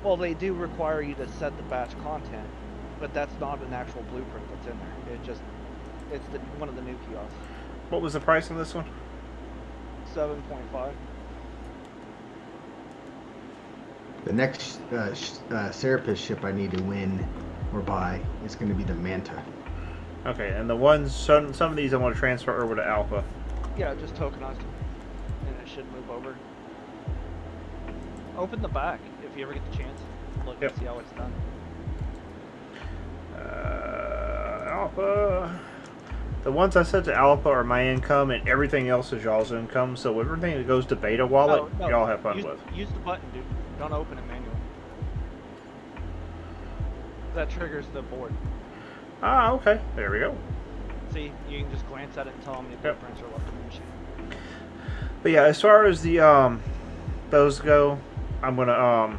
Well, they do require you to set the batch content, but that's not an actual blueprint that's in there. It's one of the new kiosks. What was the price on this one? 7.5. The next Serapis ship I need to win or buy is going to be the Manta. Okay, and the ones, some of these I want to transfer over to Alpha. Yeah, just tokenize them, and it should move over. Open the back if you ever get the chance. Look Yep. and see how it's done. Alpha. The ones I set to Alpha are my income, and everything else is y'all's income. So everything that goes to Beta Wallet, No, y'all have fun use, with. Use the button, dude. Don't open it manually. That triggers the board. Ah, okay. There we go. See, you can just glance at it and tell how many Yep. blueprints are left in the machine. But yeah, as far as the those go, I'm gonna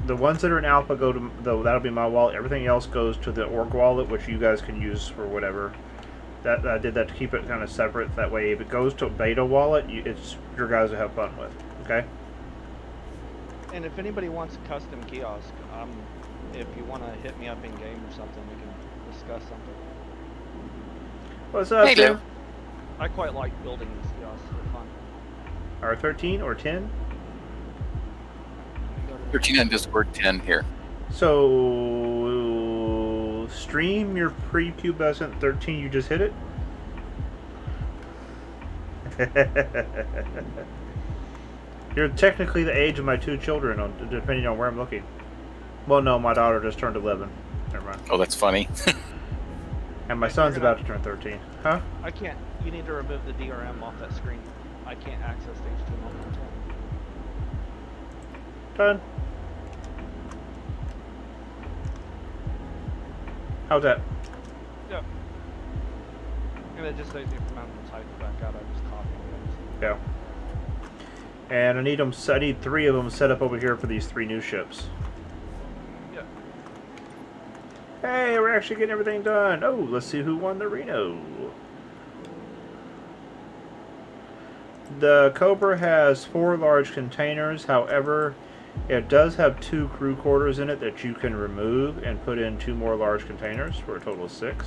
the ones that are in Alpha go to that'll be my wallet. Everything else goes to the org wallet, which you guys can use for whatever. That I did that to keep it kind of separate. That way, if it goes to a Beta wallet, it's your guys to have fun with. Okay. And if anybody wants a custom kiosk, if you want to hit me up in game or something, we can discuss something. What's up, Hey, Tim? Lou. I quite like building these kiosks. They're fun. R13 or 10? You go to the- 13 on Discord, 10 here. So stream your prepubescent 13. You just hit it. You're technically the age of my two children, depending on where I'm looking. Well, no, my daughter just turned 11. Never mind. Oh, that's funny. And my son's about to turn 13. Huh? I can't. You need to remove the DRM off that screen. I can't access the HTML content. Done. How's that? Yeah. And it just saves me from having to type it back out. I just copy it. Yeah. And I need them. I need 3 of them set up over here for these 3 new ships. Yeah. Hey, we're actually getting everything done. Oh, let's see who won the Reno. The Cobra has 4 large containers. However, it does have 2 crew quarters in it that you can remove and put in 2 more large containers for a total of 6.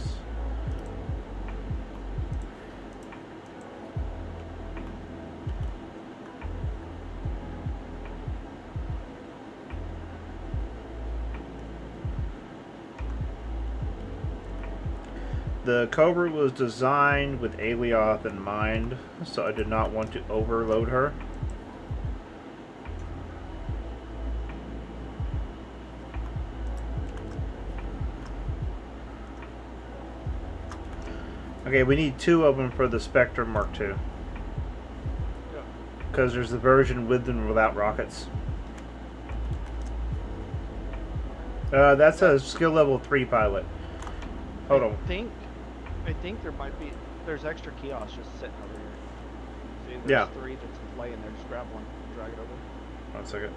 The Cobra was designed with Alioth in mind, so I did not want to overload her. Okay, we need 2 of them for the Spectre Mark II. Yeah. Because there's the version with and without rockets. That's a skill level 3 pilot. Hold on. I think there might be. There's extra kiosks just sitting over here. See, there's Yeah. 3 that's laying there. Just grab one, drag it over. 1 second.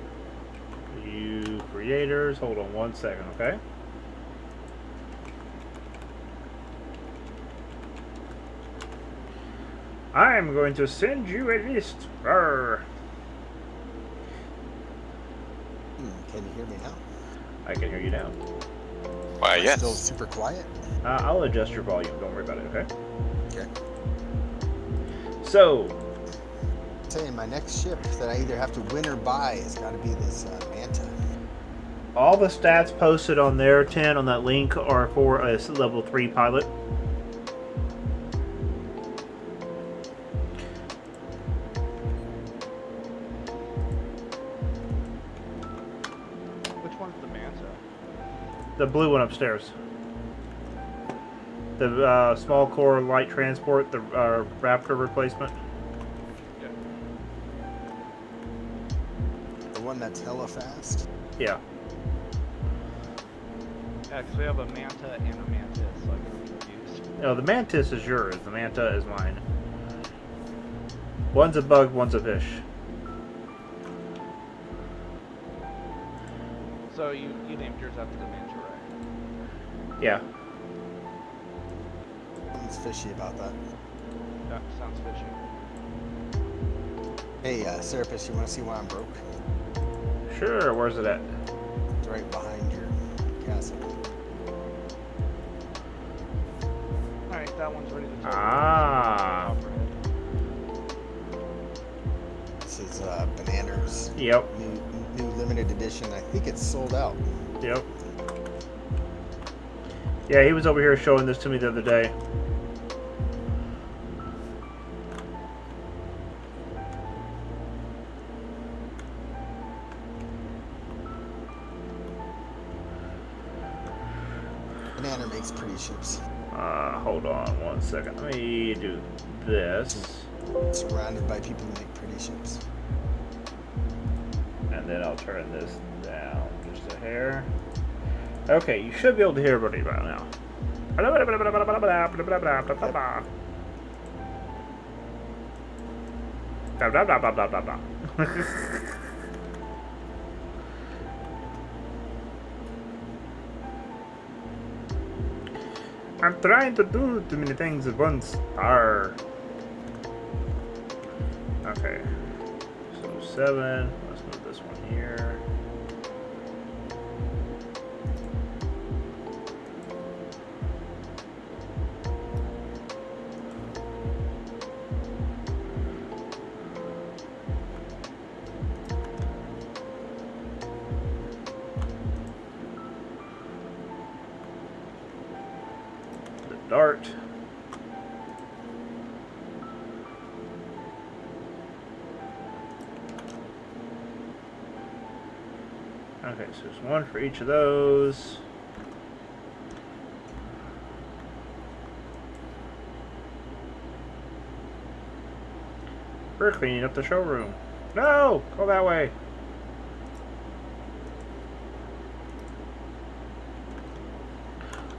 You creators, hold on 1 second, okay? I'm going to send you a list. Arr. Can you hear me now? I can hear you now. Why, Am I yes. Still super quiet. I'll adjust your volume. Don't worry about it, okay? Okay. So, saying, my next ship that I either have to win or buy has got to be this Manta. All the stats posted on there, 10 on that link, are for a level 3 pilot. Which one's the Manta? The blue one upstairs. The small core light transport, the Raptor replacement. Yeah. The one that's hella fast. Yeah. Yeah, because we have a Manta and a Mantis, so I get confused. No, the Mantis is yours. The Manta is mine. One's a bug, one's a fish. So you named yours after the Manta, right? Yeah. Something's fishy about that. That sounds fishy. Hey, Serapis, you want to see why I'm broke? Sure, where's it at? It's right behind your castle. Alright, that one's ready to take. Ah. This is Bananas Yep. new limited edition. I think it's sold out. Yep. Yeah, he was over here showing this to me the other day. Banana makes pretty ships. Hold on one second. Let me do this. Surrounded by people who make pretty ships. And then I'll turn this down just a hair. Okay, you should be able to hear everybody by now. I'm trying to do too many things at once. Arr. Okay. So 7. Let's move this one here. The dart. Okay, so there's one for each of those. We're cleaning up the showroom. No! Go that way.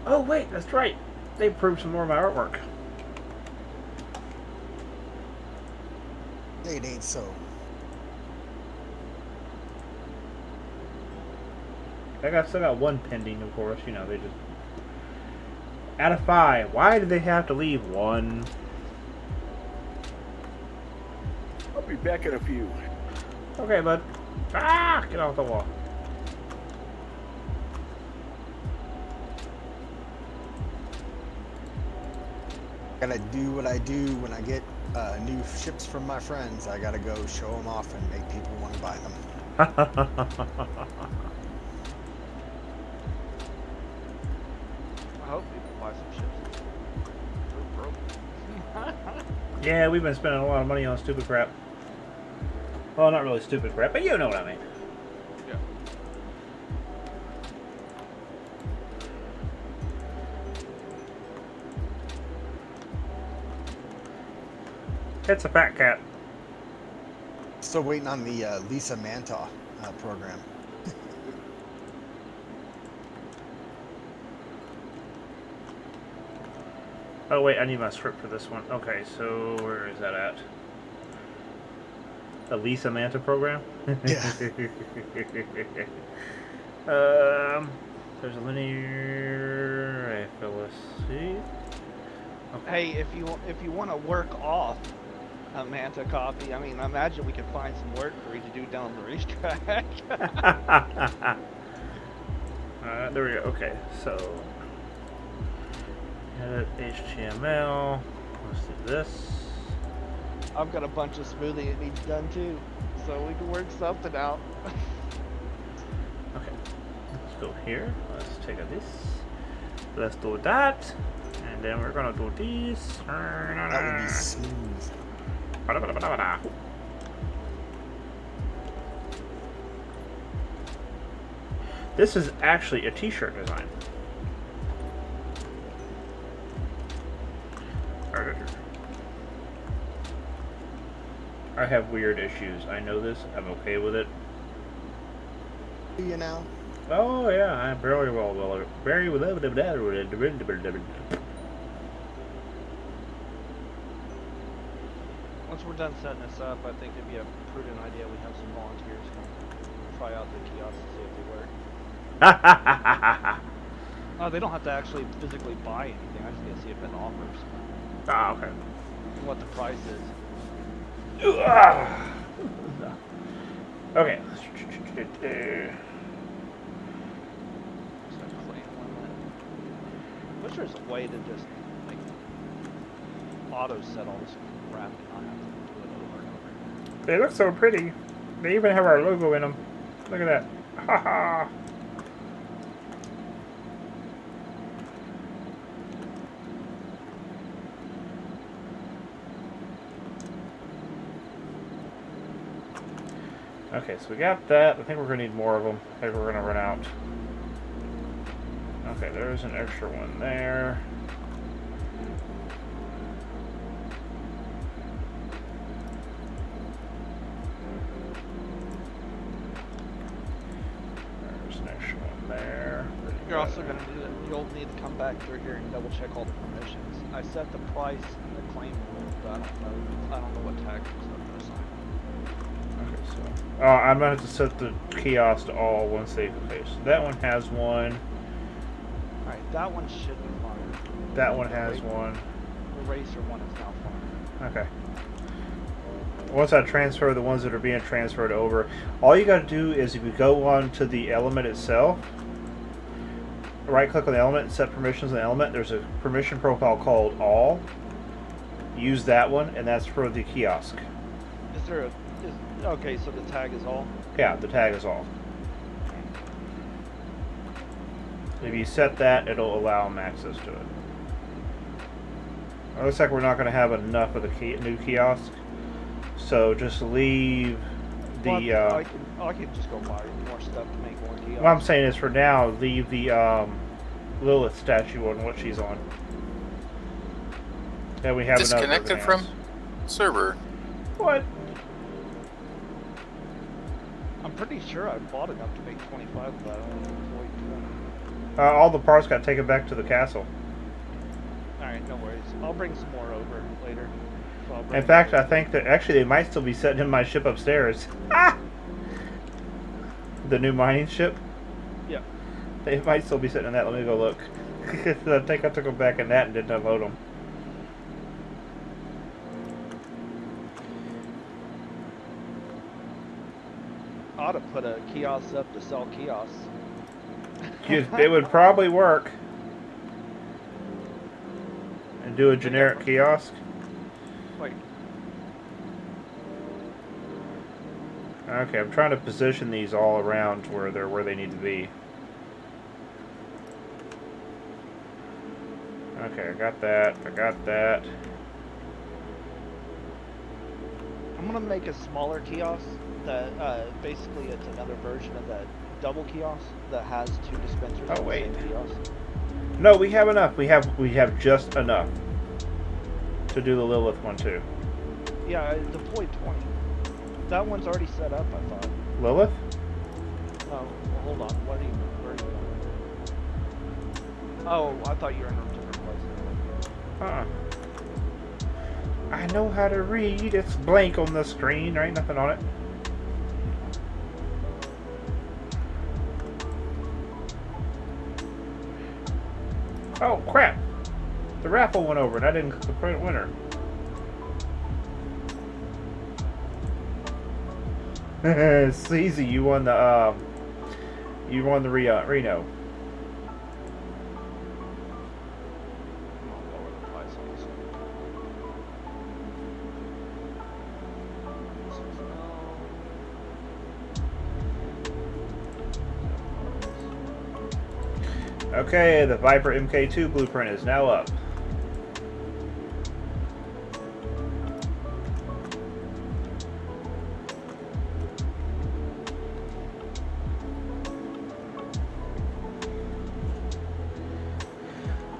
Oh, wait, that's right. They improved some more of my artwork. It ain't so. Still got one pending, of course. You know, they just... Out of 5. Why did they have to leave one? I'll be back in a few. Okay, bud. Ah! Get off the wall. Gotta do what I do when I get new ships from my friends. I gotta go show them off and make people want to buy them. I hope people buy some ships. We're broke. Yeah, we've been spending a lot of money on stupid crap. Well, not really stupid crap, but you know what I mean. Yeah. It's a fat cat. Still waiting on the Lisa Manta program. Oh wait, I need my script for this one. Okay, so where is that at? The Lisa Manta program? Yeah. There's a linear FLSC. Hey, if you want to work off a Manta copy, I mean, I imagine we could find some work for you to do down the racetrack. There we go. Okay, so edit HTML. Let's do this. I've got a bunch of smoothing that needs done too, so we can work something out. Okay, let's go here. Let's take a this. Let's do that, and then we're gonna do this. That would be smooth. This is actually a t-shirt design. I have weird issues. I know this. I'm okay with it. You know. Oh yeah, I'm very well. Once we're done setting this up, I think it'd be a prudent idea we have some volunteers come try out the kiosks to see if they work. Oh, they don't have to actually physically buy anything. I just need to see if it offers Ah, okay. and what the price is. Okay. So claim limit. Wish there's a way to just like auto set all this crap and not have to do it over and over. They look so pretty. They even have our logo in them. Look at that. Haha. Okay, so we got that. I think we're going to need more of them. I think we're going to run out. Okay, there's an extra one there. There's an extra one there. You're also gonna need it. You'll need to come back through here and double check all the permissions. I set the price and the claim rule, but I don't know what tax and stuff to assign. Okay, so I'm gonna have to set the kiosk to all once they. Okay, so that one has one. All right, that one should be fine. That one has one. The racer one is now fine. Okay. Once I transfer the ones that are being transferred over, all you got to do is if you go on to the element itself, right click on the element and set permissions on the element. There's a permission profile called all. Use that one, and that's for the kiosk. Is there a okay? So the tag is all. Yeah, the tag is all. If you set that, it'll allow them access to it. It looks like we're not going to have enough of the new kiosk, so just leave the. Well, I can just go buy more stuff to make more kiosks. What I'm saying is, for now, leave the Lilith statue on what she's on. Yeah, we have enough. Disconnected from server. What? I'm pretty sure I bought enough to make 25 of that. I only employed 20. All the parts got taken back to the castle. Alright, no worries. I'll bring some more over later. So I'll bring In fact, I think that actually they might still be sitting in my ship upstairs. Ah! The new mining ship. Yeah. They might still be sitting in that. Let me go look. I think I took them back in that and didn't unload them. I ought to put a kiosk up to sell kiosks. It would probably work. And do a generic kiosk. Wait. Okay, I'm trying to position these all around to where they're where they need to be. Okay, I got that. I got that. I'm gonna make a smaller kiosk that basically it's another version of that double kiosk that has two dispensers. Oh, on wait. The same kiosk. No, we have enough. We have just enough to do the Lilith one too. Yeah, I deployed 20. That one's already set up, I thought. Lilith? Oh, well, hold on. Where are you going? Oh, I thought you were in a different place. I know how to read. It's blank on the screen. There ain't nothing on it. Oh, crap. The raffle went over and I didn't click the print winner. Sleazy, you won the Reno. I'm gonna lower the price on this one. Okay, the Viper MK2 blueprint is now up.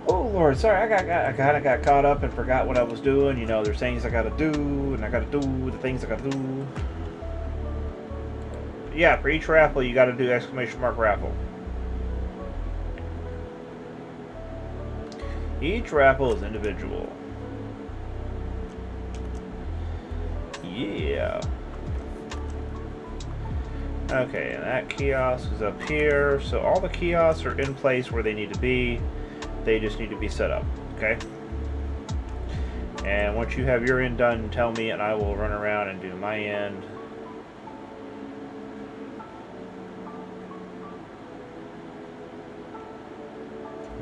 Oh Lord, sorry, I kind of got caught up and forgot what I was doing. You know, there's things I gotta do, and I gotta do the things I gotta do. Yeah, for each raffle, you gotta do exclamation mark raffle. Each raffle is individual. Yeah. Okay, and that kiosk is up here. So all the kiosks are in place where they need to be. They just need to be set up, okay? And once you have your end done, tell me and I will run around and do my end.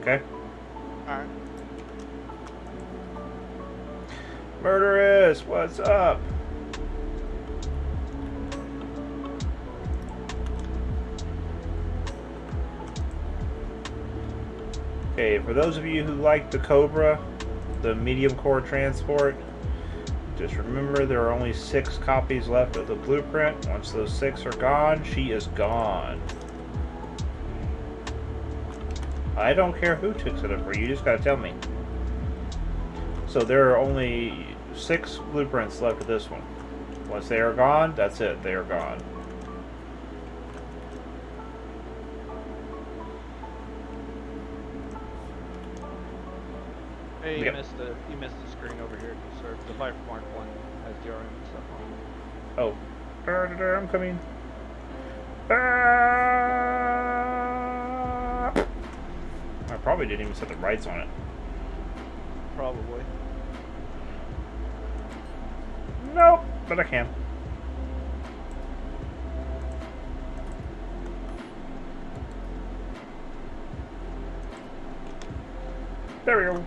Okay? Alright. Murderous, what's up? Okay, for those of you who like the Cobra, the medium core transport, just remember there are only 6 copies left of the blueprint. Once those 6 are gone, she is gone. I don't care who took it up for you, just gotta tell me. So there are only 6 blueprints left of this one. Once they are gone, that's it, they are gone. Hey, Yep. you missed the screen over here, sir. The Viper Mark 1 has DRM and stuff on it. Oh. I'm coming. I probably didn't even set the rights on it. Probably. Nope, but I can. There we go.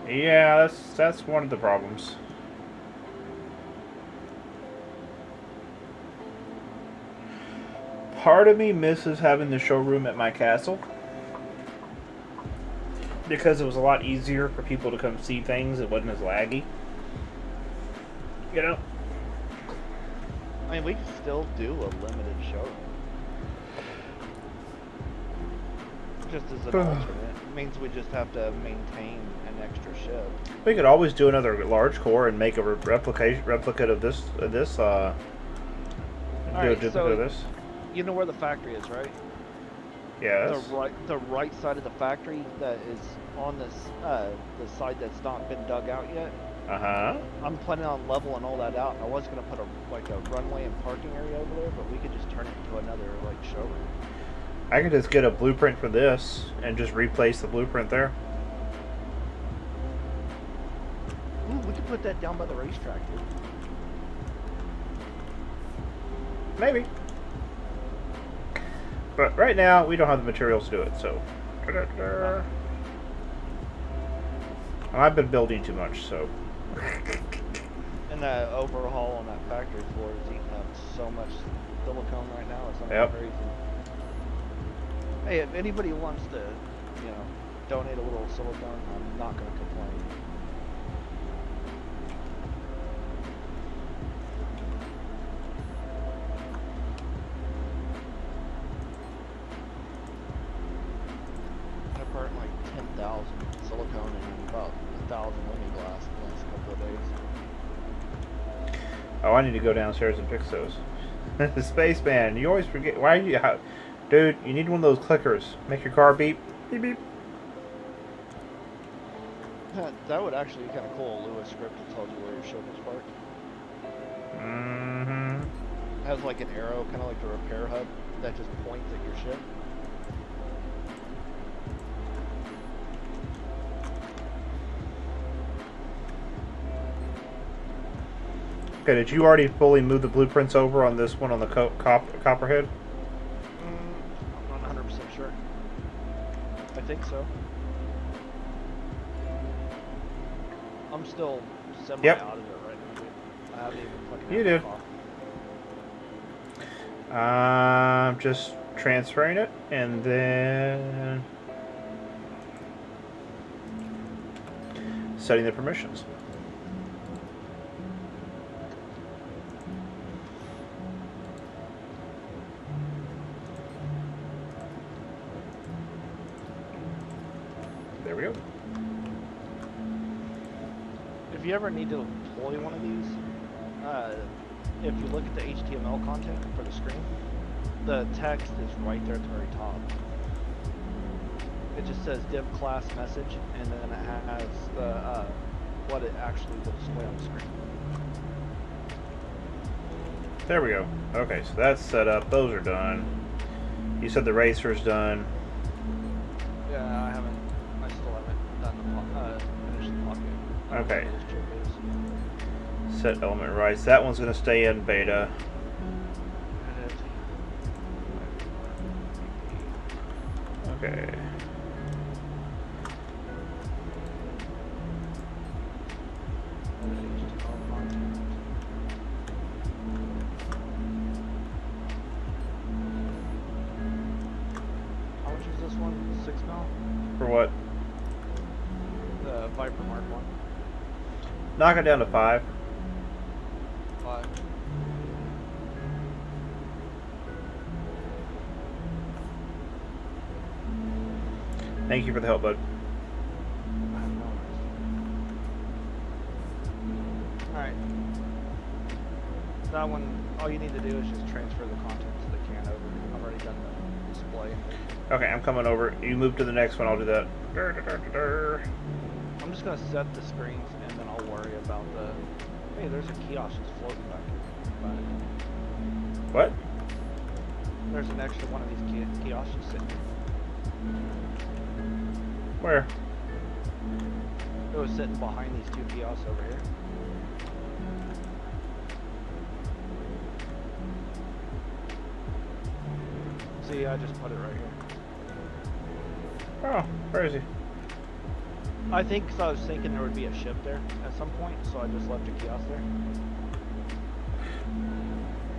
Yeah, that's one of the problems. Part of me misses having the showroom at my castle, because it was a lot easier for people to come see things. It wasn't as laggy. You know? I mean, we can still do a limited show. Just as an alternate. It means we just have to maintain an extra ship. We could always do another large core and make a replicate of this. Alright, duplicate so of this. you know where the factory is, right? Yes. The right side of the factory that is on this the side that's not been dug out yet. I'm planning on leveling all that out. I was gonna put a runway and parking area over there, but we could just turn it into another showroom. I could just get a blueprint for this and just replace the blueprint there. Ooh, we could put that down by the racetrack, dude. Maybe. But right now, we don't have the materials to do it, so. I've been building too much, so. And that overhaul on that factory floor is eating up so much silicone right now. It's crazy. Hey, if anybody wants to, donate a little silicone, I'm not going to complain. I burnt like 10,000 silicone and about 1,000 lemon glass the last couple of days. Oh, I need to go downstairs and fix those. The Spaceman, you always forget. Why are you. Dude, you need one of those clickers. Make your car beep. Beep beep. That would actually be kind of cool. A Lewis script that tells you where your ship is parked. Mm-hmm. It has like an arrow, kind of like the repair hub, that just points at your ship. Okay, did you already fully move the blueprints over on this one on the Copperhead? I'm not 100% sure. I think so. I'm still semi out of it right now, dude. I haven't even fucking You had did. my coffee. I'm just transferring it and then setting the permissions. There we go. If you ever need to deploy one of these, if you look at the HTML content for the screen, the text is right there at the very top. It just says div class message, and then it has the what it actually will display on the screen. There we go. Okay, so that's set up. Those are done. You said the racer's done. Yeah, I still haven't done the finished the pocket. Okay. This chip is. Set element rights. That one's going to stay in beta. Edit. Okay. HTML content. How much is this one? 6 mil? For what? The Viper Mark 1. Knock it down to 5. 5. Thank you for the help, bud. Alright. That one, all you need to do is just transfer the contents of the can over. I've already done the display. Okay, I'm coming over. You move to the next one, I'll do that. I'm just going to set the screens and then I'll worry about the... Hey, there's a kiosk just floating back here. What? There's an extra one of these kiosks just sitting here. Where? It was sitting behind these 2 kiosks over here. See, I just put it right here. Oh, where is he? I think, because I was thinking there would be a ship there at some point, so I just left a kiosk there.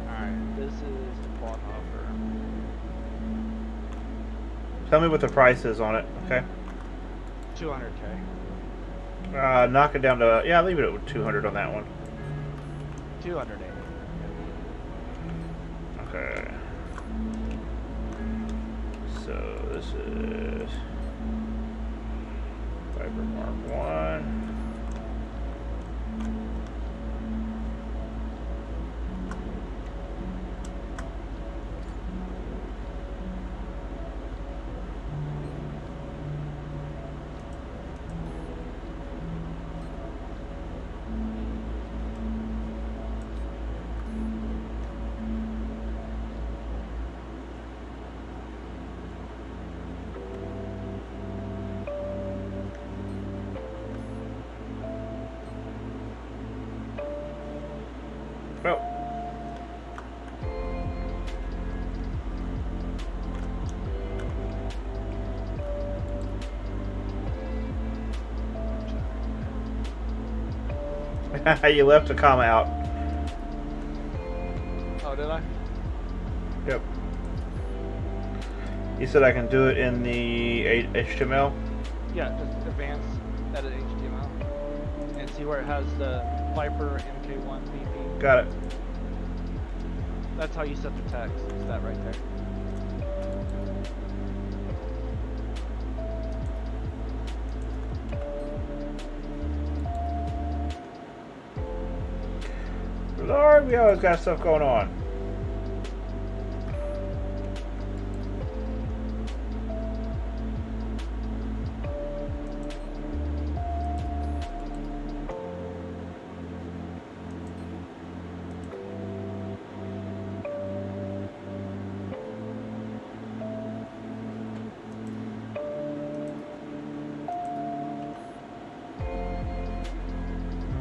Alright, this is the quad offer. Tell me what the price is on it, okay? 200K. Knock it down to... Yeah, leave it at 200 on that one. 280. Okay. So this is Viper Mark 1. Well, you left a comma out. Oh, did I? Yep. You said I can do it in the HTML? Yeah, just advance, edit HTML. And see where it has the Viper MK1 BP. Got it. That's how you set the text, is that right there. Lord, we always got stuff going on.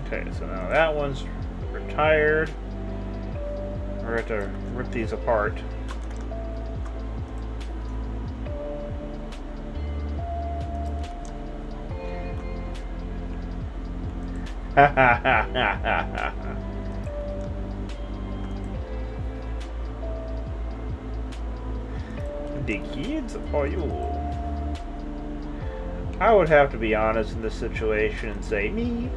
Okay, so now that one's retired. We're going to rip these apart. Ha ha ha ha ha ha. The kids or you? I would have to be honest in this situation and say me.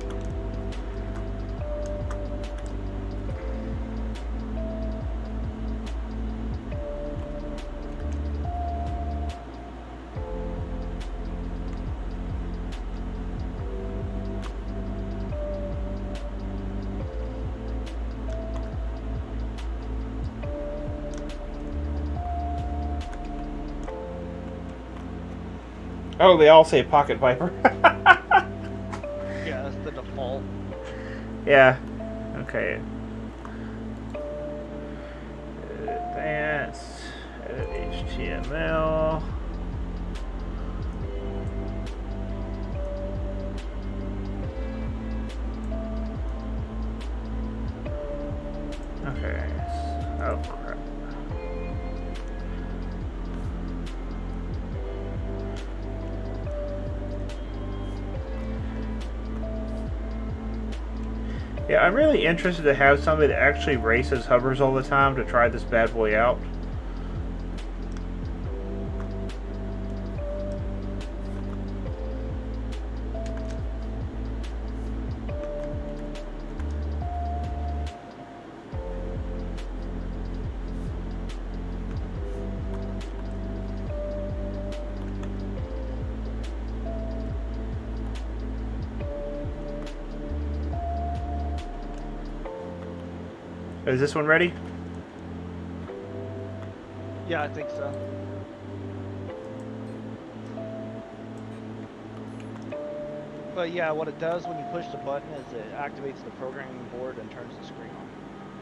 Oh, they all say Pocket Viper. Yeah, that's the default. Yeah. Okay. Advanced. HTML. Okay. Oh crap. Yeah, I'm really interested to have somebody that actually races hovers all the time to try this bad boy out. Is this one ready? Yeah, I think so. But yeah, what it does when you push the button is it activates the programming board and turns the screen on.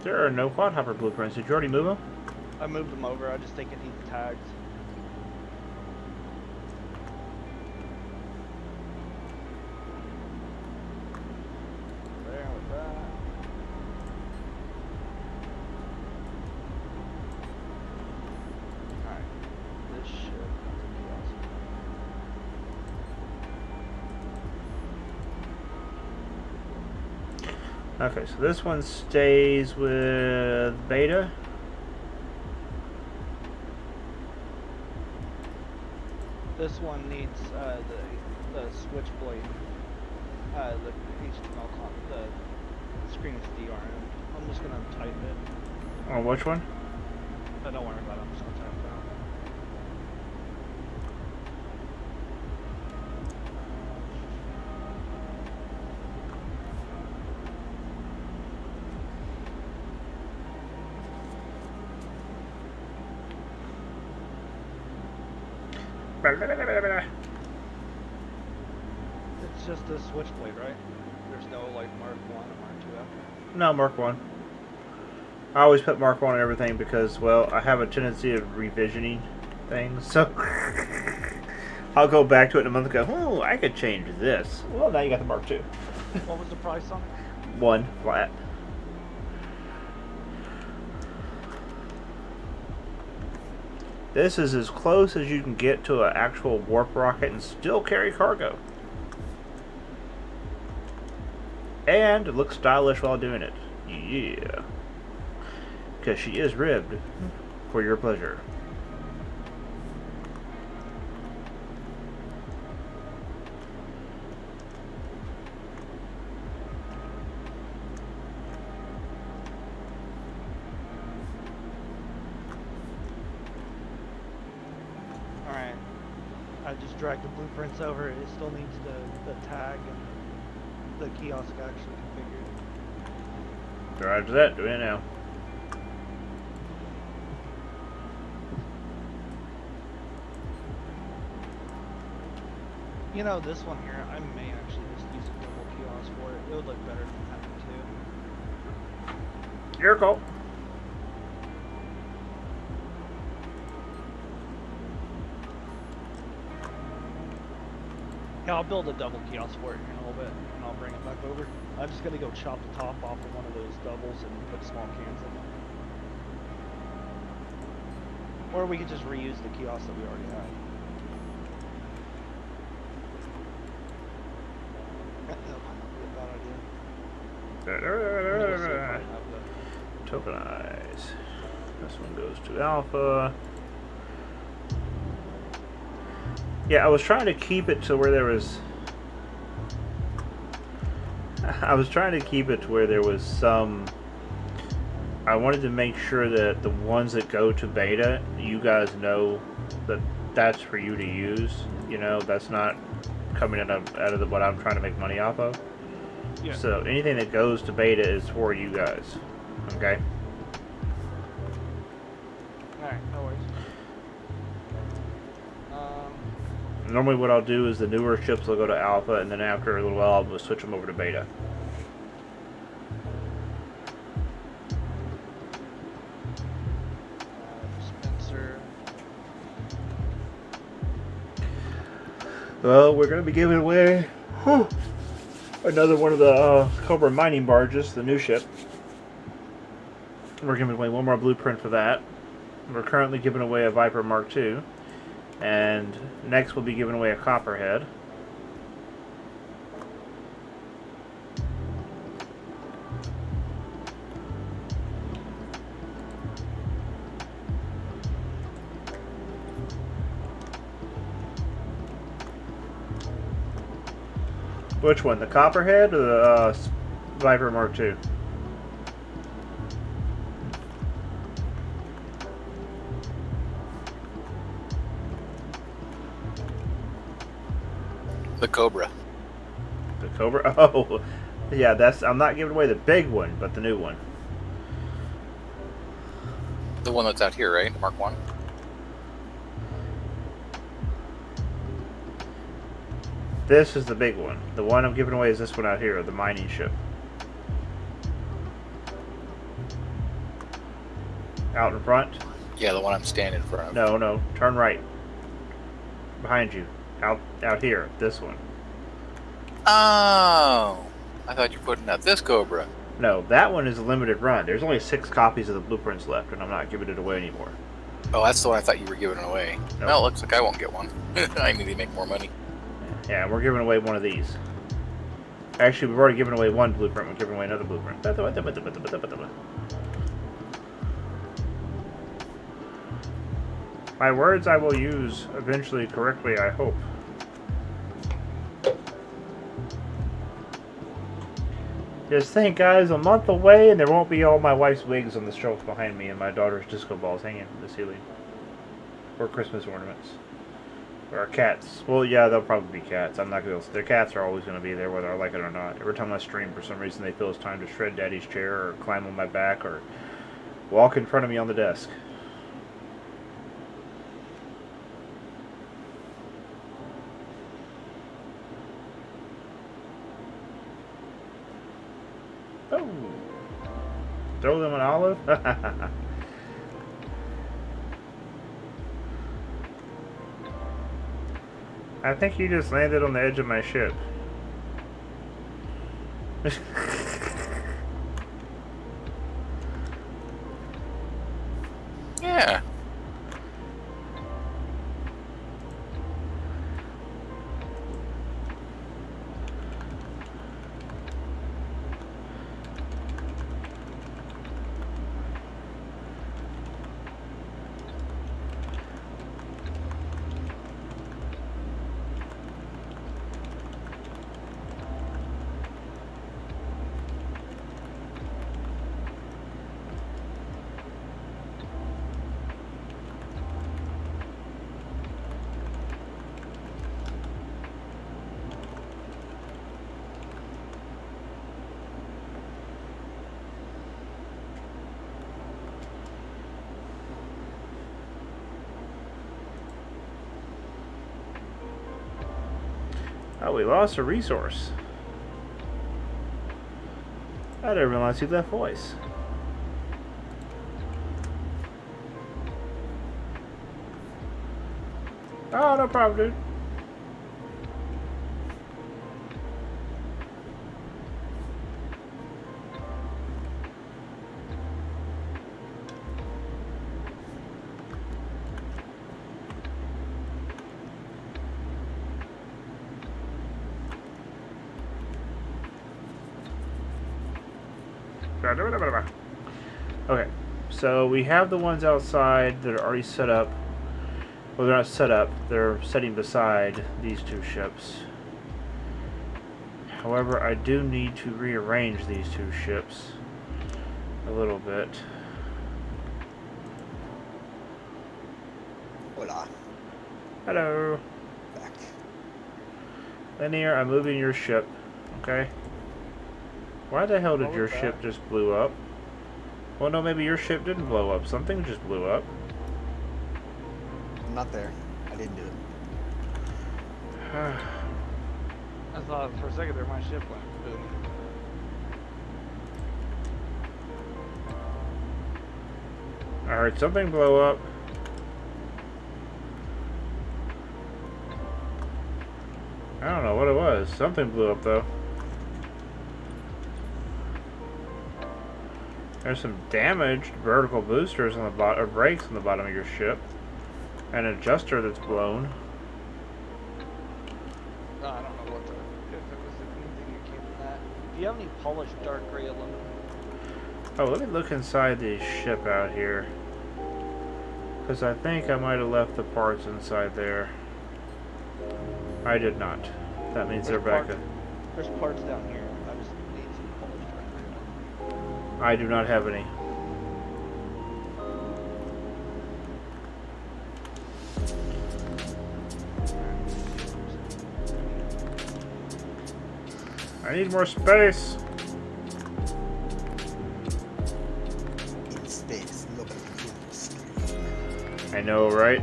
There are no quad hopper blueprints. Did you already move them? I moved them over, I just think it needs tags. There with that. Alright, this should be awesome. Okay, so this one stays with beta. This one needs the switchblade, the HTML the screen is DRM. I'm just gonna type it. Oh, which one? But don't worry about it. I'm just gonna type it out. It's just a switchblade, right? There's no like Mark 1 or Mark 2 after. No, Mark 1. I always put Mark 1 on everything because, well, I have a tendency of revisioning things, so I'll go back to it in a month and go, oh, I could change this. Well, now you got the Mark 2. What was the price on it? 1 flat. This is as close as you can get to an actual warp rocket and still carry cargo. And it looks stylish while doing it. Yeah. Because she is ribbed for your pleasure. Alright. I just dragged the blueprints over. It still needs the tag and the kiosk actually configured. Roger that. Do it now. You know, this one here, I may actually just use a double kiosk for it. It would look better than having two. Your call. Yeah, I'll build a double kiosk for it here in a little bit, and I'll bring it back over. I'm just gonna go chop the top off of one of those doubles and put small cans in it. Or we could just reuse the kiosk that we already have. That might not be a bad idea. Tokenize. This one goes to alpha. Yeah, I was trying to keep it to where there was. I was trying to keep it to where there was some. I wanted to make sure that the ones that go to beta, you guys know that that's for you to use. You know, that's not coming out of what I'm trying to make money off of. Yeah. So anything that goes to beta is for you guys. Okay. Alright, no worries. Normally, what I'll do is the newer ships will go to alpha, and then after a little while, I'll switch them over to beta. Dispenser. Well, we're going to be giving away another one of the Cobra mining barges, the new ship. We're giving away one more blueprint for that. We're currently giving away a Viper Mark II. And next we'll be giving away a Copperhead. Which one? The Copperhead or the Viper Mark II? The Cobra. The Cobra? Oh, yeah, that's... I'm not giving away the big one, but the new one. The one that's out here, right? Mark 1. This is the big one. The one I'm giving away is this one out here, the mining ship. Out in front? Yeah, the one I'm standing in front of. No, turn right. Behind you. Out here, this one. Oh! I thought you were putting out this Cobra. No, that one is a limited run. There's only 6 copies of the blueprints left, and I'm not giving it away anymore. Oh, that's the one I thought you were giving away. Nope. Well, it looks like I won't get one. I need to make more money. Yeah, we're giving away one of these. Actually, we've already given away one blueprint. We're giving away another blueprint. My words I will use eventually correctly, I hope. Just think, guys, a month away and there won't be all my wife's wigs on the shelf behind me and my daughter's disco balls hanging from the ceiling. Or Christmas ornaments. Or our cats. Well, yeah, they'll probably be cats. I'm not going to... Their cats are always going to be there whether I like it or not. Every time I stream, for some reason, they feel it's time to shred Daddy's chair or climb on my back or walk in front of me on the desk. Oh! Throw them an olive? I think you just landed on the edge of my ship. Yeah. Oh, we lost a resource. I didn't realize he left voice. Oh, no problem, dude. Okay, so we have the ones outside that are already set up. Well, they're not set up. They're sitting beside these two ships. However, I do need to rearrange these two ships a little bit. Hola. Hello. Back. Linear, I'm moving your ship. Okay. Why the hell did What your was ship that? just blew up? Well, no, maybe your ship didn't blow up. Something just blew up. I'm not there. I didn't do it. I thought for a second there my ship went boom. I heard something blow up. I don't know what it was. Something blew up though. There's some damaged vertical boosters on the bottom, or brakes on the bottom of your ship. An adjuster that's blown. I don't know what if it was anything that came from that. Do you have any polished dark gray aluminum? Oh, let me look inside the ship out here. Because I think I might have left the parts inside there. I did not. That means they're back. There's parts down here. I just need some polished dark gray aluminum. I do not have any. I need more space. In space, nobody can scream. I know, right?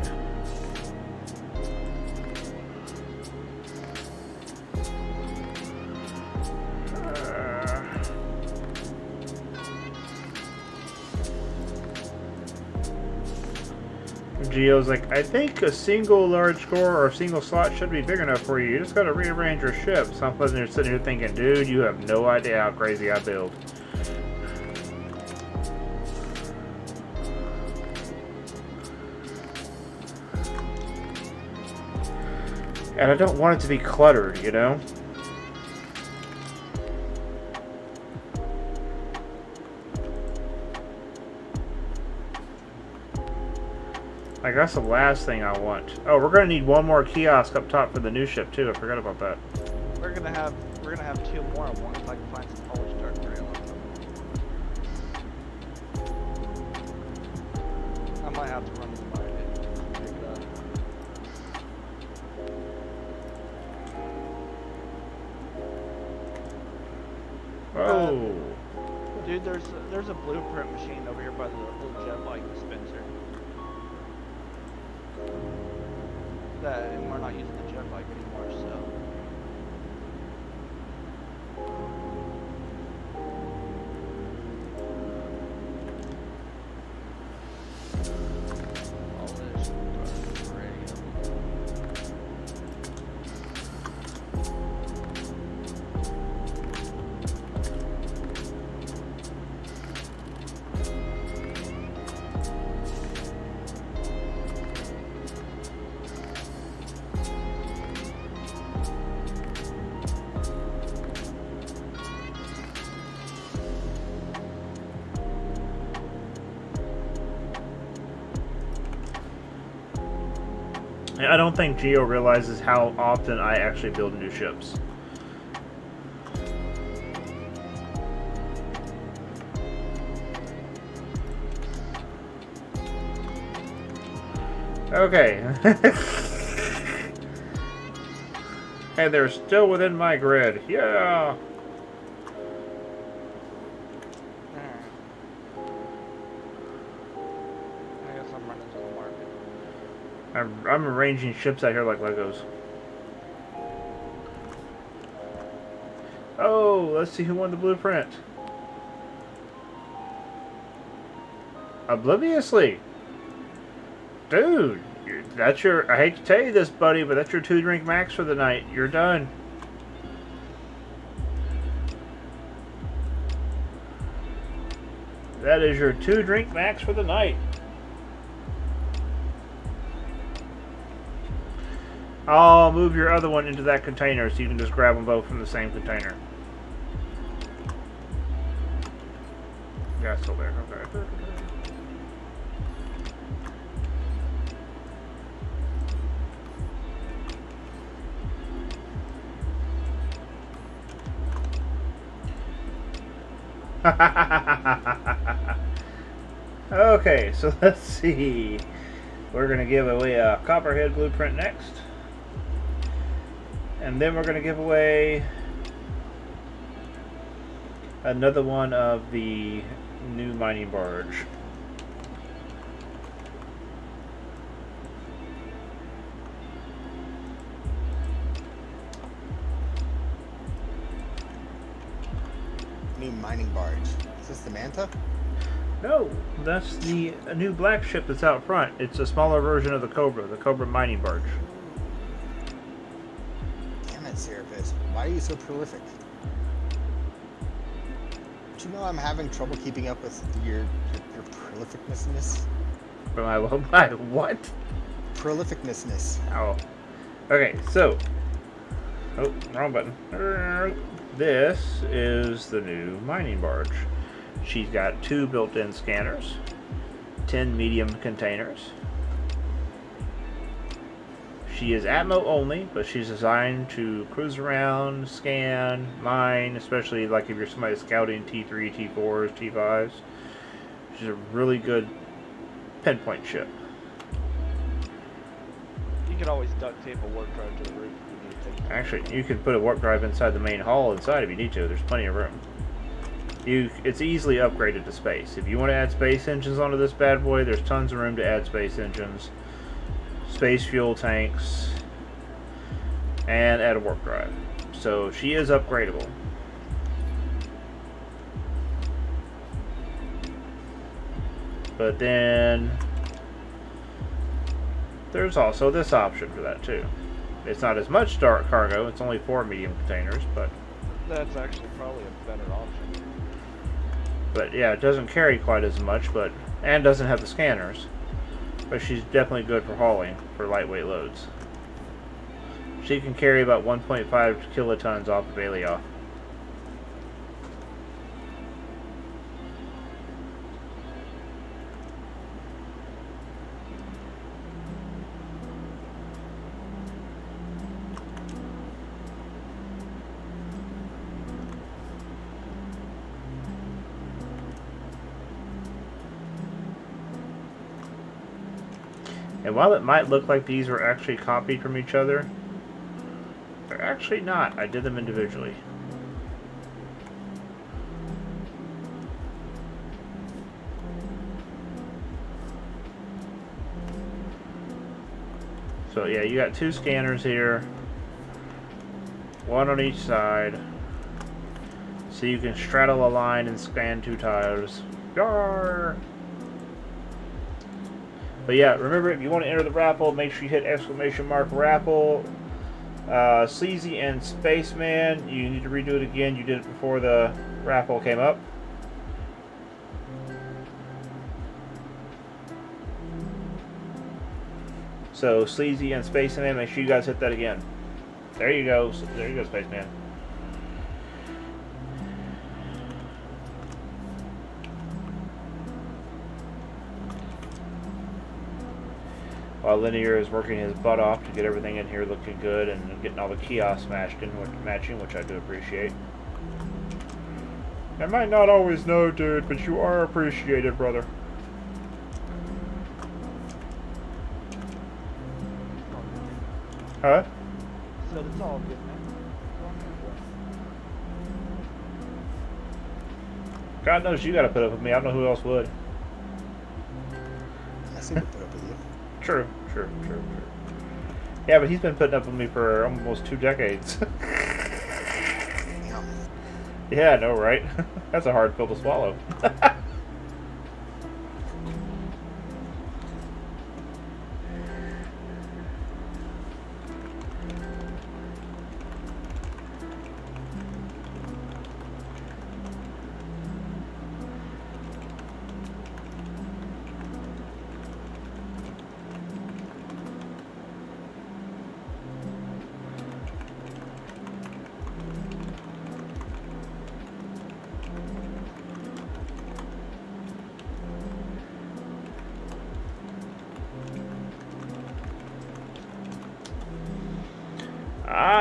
Geo's like, I think a single large core or a single slot should be big enough for you. You just gotta rearrange your ship. So I'm sitting here thinking, dude, you have no idea how crazy I build. And I don't want it to be cluttered, you know? Like, that's the last thing I want. Oh, we're gonna need one more kiosk up top for the new ship too. I forgot about that. We're gonna have two more at once if I can find some polished dark gray aluminum. I might have to run to the market and pick it up. Oh. Dude, there's a blueprint machine over here by the little jet bike dispenser. And we're not using the jet bike anymore, so. All this dark gray aluminum. I don't think Geo realizes how often I actually build new ships. Okay. Hey, they're still within my grid. Yeah. I guess I'm running to the market. I'm arranging ships out here like Legos. Oh, let's see who won the blueprint. Obliviously. Dude, that's your... I hate to tell you this, buddy, but that's your 2-drink max for the night. You're done. That is your 2-drink max for the night. I'll move your other one into that container so you can just grab them both from the same container. Yeah, it's still there. Okay. Okay, so let's see. We're going to give away a Copperhead blueprint next. And then we're going to give away another one of the new mining barge. New mining barge. Is this the Manta? No, that's the new black ship that's out front. It's a smaller version of the Cobra mining barge. Damn it, Serapis. Why are you so prolific? Do you know I'm having trouble keeping up with your prolificness? My what? Prolificness. Oh. Okay, so. Oh, wrong button. This is the new mining barge. She's got 2 built-in scanners, 10 medium containers. She is Atmo only, but she's designed to cruise around, scan, mine, especially like if you're somebody scouting T3, T4s, T5s. She's a really good pinpoint ship. You can always duct tape a warp drive to the roof if you need to take it. Actually, you can put a warp drive inside the main hull inside if you need to. There's plenty of room. It's easily upgraded to space. If you want to add space engines onto this bad boy, there's tons of room to add space engines, space fuel tanks, and add a warp drive. So she is upgradable. But then there's also this option for that too. It's not as much dark cargo. It's only 4 medium containers, but That's actually probably a better option. But yeah, it doesn't carry quite as much, and doesn't have the scanners. But she's definitely good for hauling for lightweight loads. She can carry about 1.5 kilotons off of Alioth. And while it might look like these were actually copied from each other, they're actually not. I did them individually. So yeah, you got 2 scanners here, 1 on each side, so you can straddle a line and scan 2 tiles. Yarr! But yeah, remember, if you want to enter the raffle, make sure you hit !raffle. Sleazy and Spaceman, you need to redo it again. You did it before the raffle came up. So Sleazy and Spaceman, make sure you guys hit that again. There you go. There you go, Spaceman. While Linear is working his butt off to get everything in here looking good and getting all the kiosks matching, which I do appreciate. I might not always know, dude, but you are appreciated, brother. Huh? So it's all good, man. God knows you gotta put up with me. I don't know who else would. I see what put up with you. True. Yeah, but he's been putting up with me for almost 2 decades. Damn. Yeah, I know, right? That's a hard pill to swallow.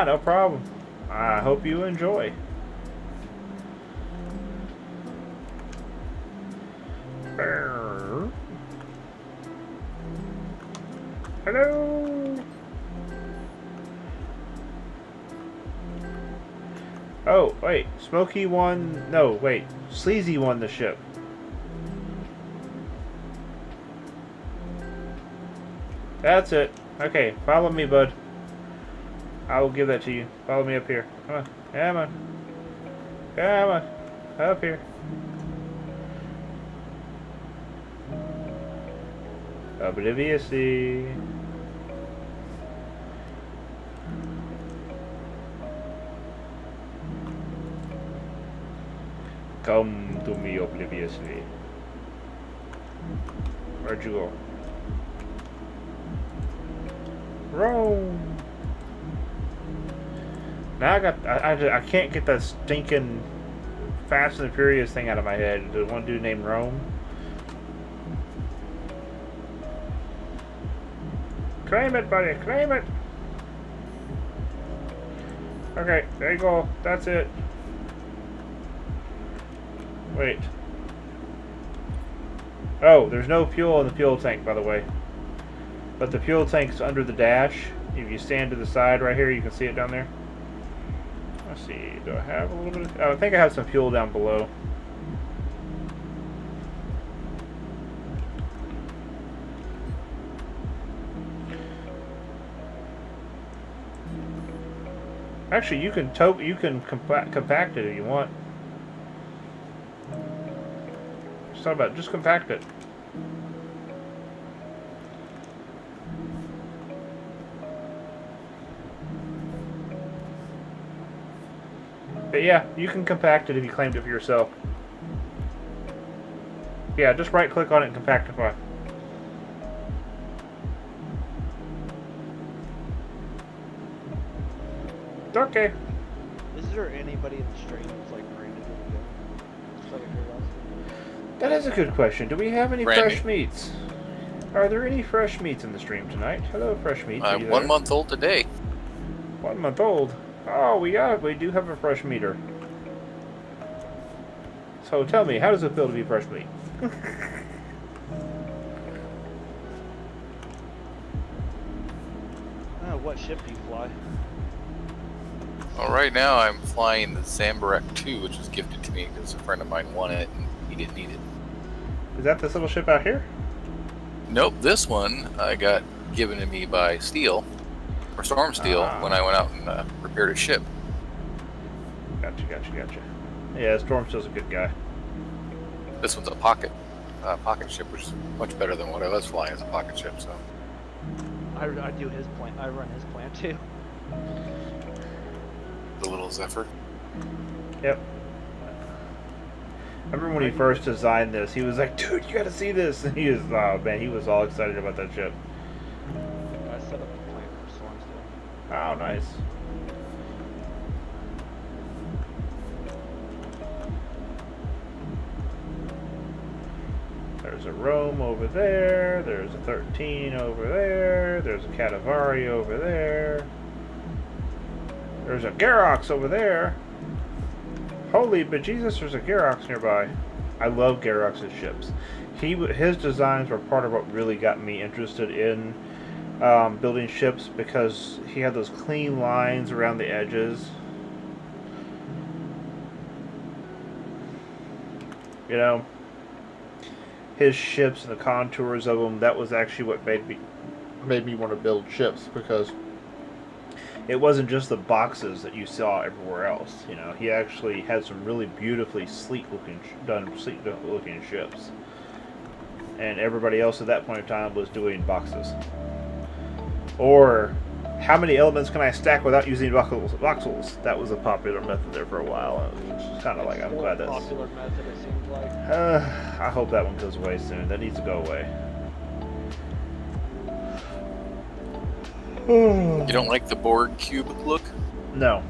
No problem. I hope you enjoy. Hello. Oh, wait. Smokey won. No, wait. Sleazy won the ship. That's it. Okay, follow me, bud. I will give that to you. Follow me up here. Come on. Come on. Come on. Up here. Obliviously. Come to me obliviously. Where'd you go? Rome. Now I can't get that stinking Fast and the Furious thing out of my head. The one dude named Rome. Claim it, buddy. Claim it. Okay, there you go. That's it. Wait. Oh, there's no fuel in the fuel tank, by the way. But the fuel tank's under the dash. If you stand to the side right here, you can see it down there. Let's see. Do I have a little bit of... Oh, I think I have some fuel down below. Actually, you can compact it if you want. Just thought about it. Just compact it. But yeah, you can compact it if you claimed it for yourself. Yeah, just right click on it and compactify. Okay. Is there anybody in the stream that's like branded with the just out of curiosity? That is a good question. Do we have any Brand fresh new. meats? Are there any fresh meats in the stream tonight? Hello, fresh meats. Are you there? 1 month old today. 1 month old. Oh, we do have a fresh meter. So tell me, how does it feel to be fresh meat? What ship do you fly? Well, right now I'm flying the Zambarak 2, which was gifted to me because a friend of mine won it and he didn't need it. Is that this little ship out here? Nope, this one I got given to me by Steel, or Storm Steel, when I went out and repaired a ship. Gotcha. Yeah, Stormsteel's a good guy. This one's a pocket ship, which is much better than what I was flying as a pocket ship. So I do his plan. I run his plan too. the little Zephyr. Yep. I remember when he first designed this, he was like, dude, you gotta see this. And he was, oh man, he was all excited about that ship. I set up the plan for Stormsteel. Oh, nice. There's a Rome over there. There's a 13 over there. There's a Catavari over there. There's a Garox over there. Holy bejesus, there's a Garox nearby. I love Garox's ships. His designs were part of what really got me interested in building ships, because he had those clean lines around the edges. You know, his ships and the contours of them, that was actually what made me want to build ships, because it wasn't just the boxes that you saw everywhere else. You know, he actually had some really beautifully sleek looking ships, and everybody else at that point in time was doing boxes. Or how many elements can I stack without using voxels? That was a popular method there for a while. Which is kind of like, I'm glad that's popular method. It seems like. I hope that one goes away soon. That needs to go away. Hmm. You don't like the Borg cube look? No,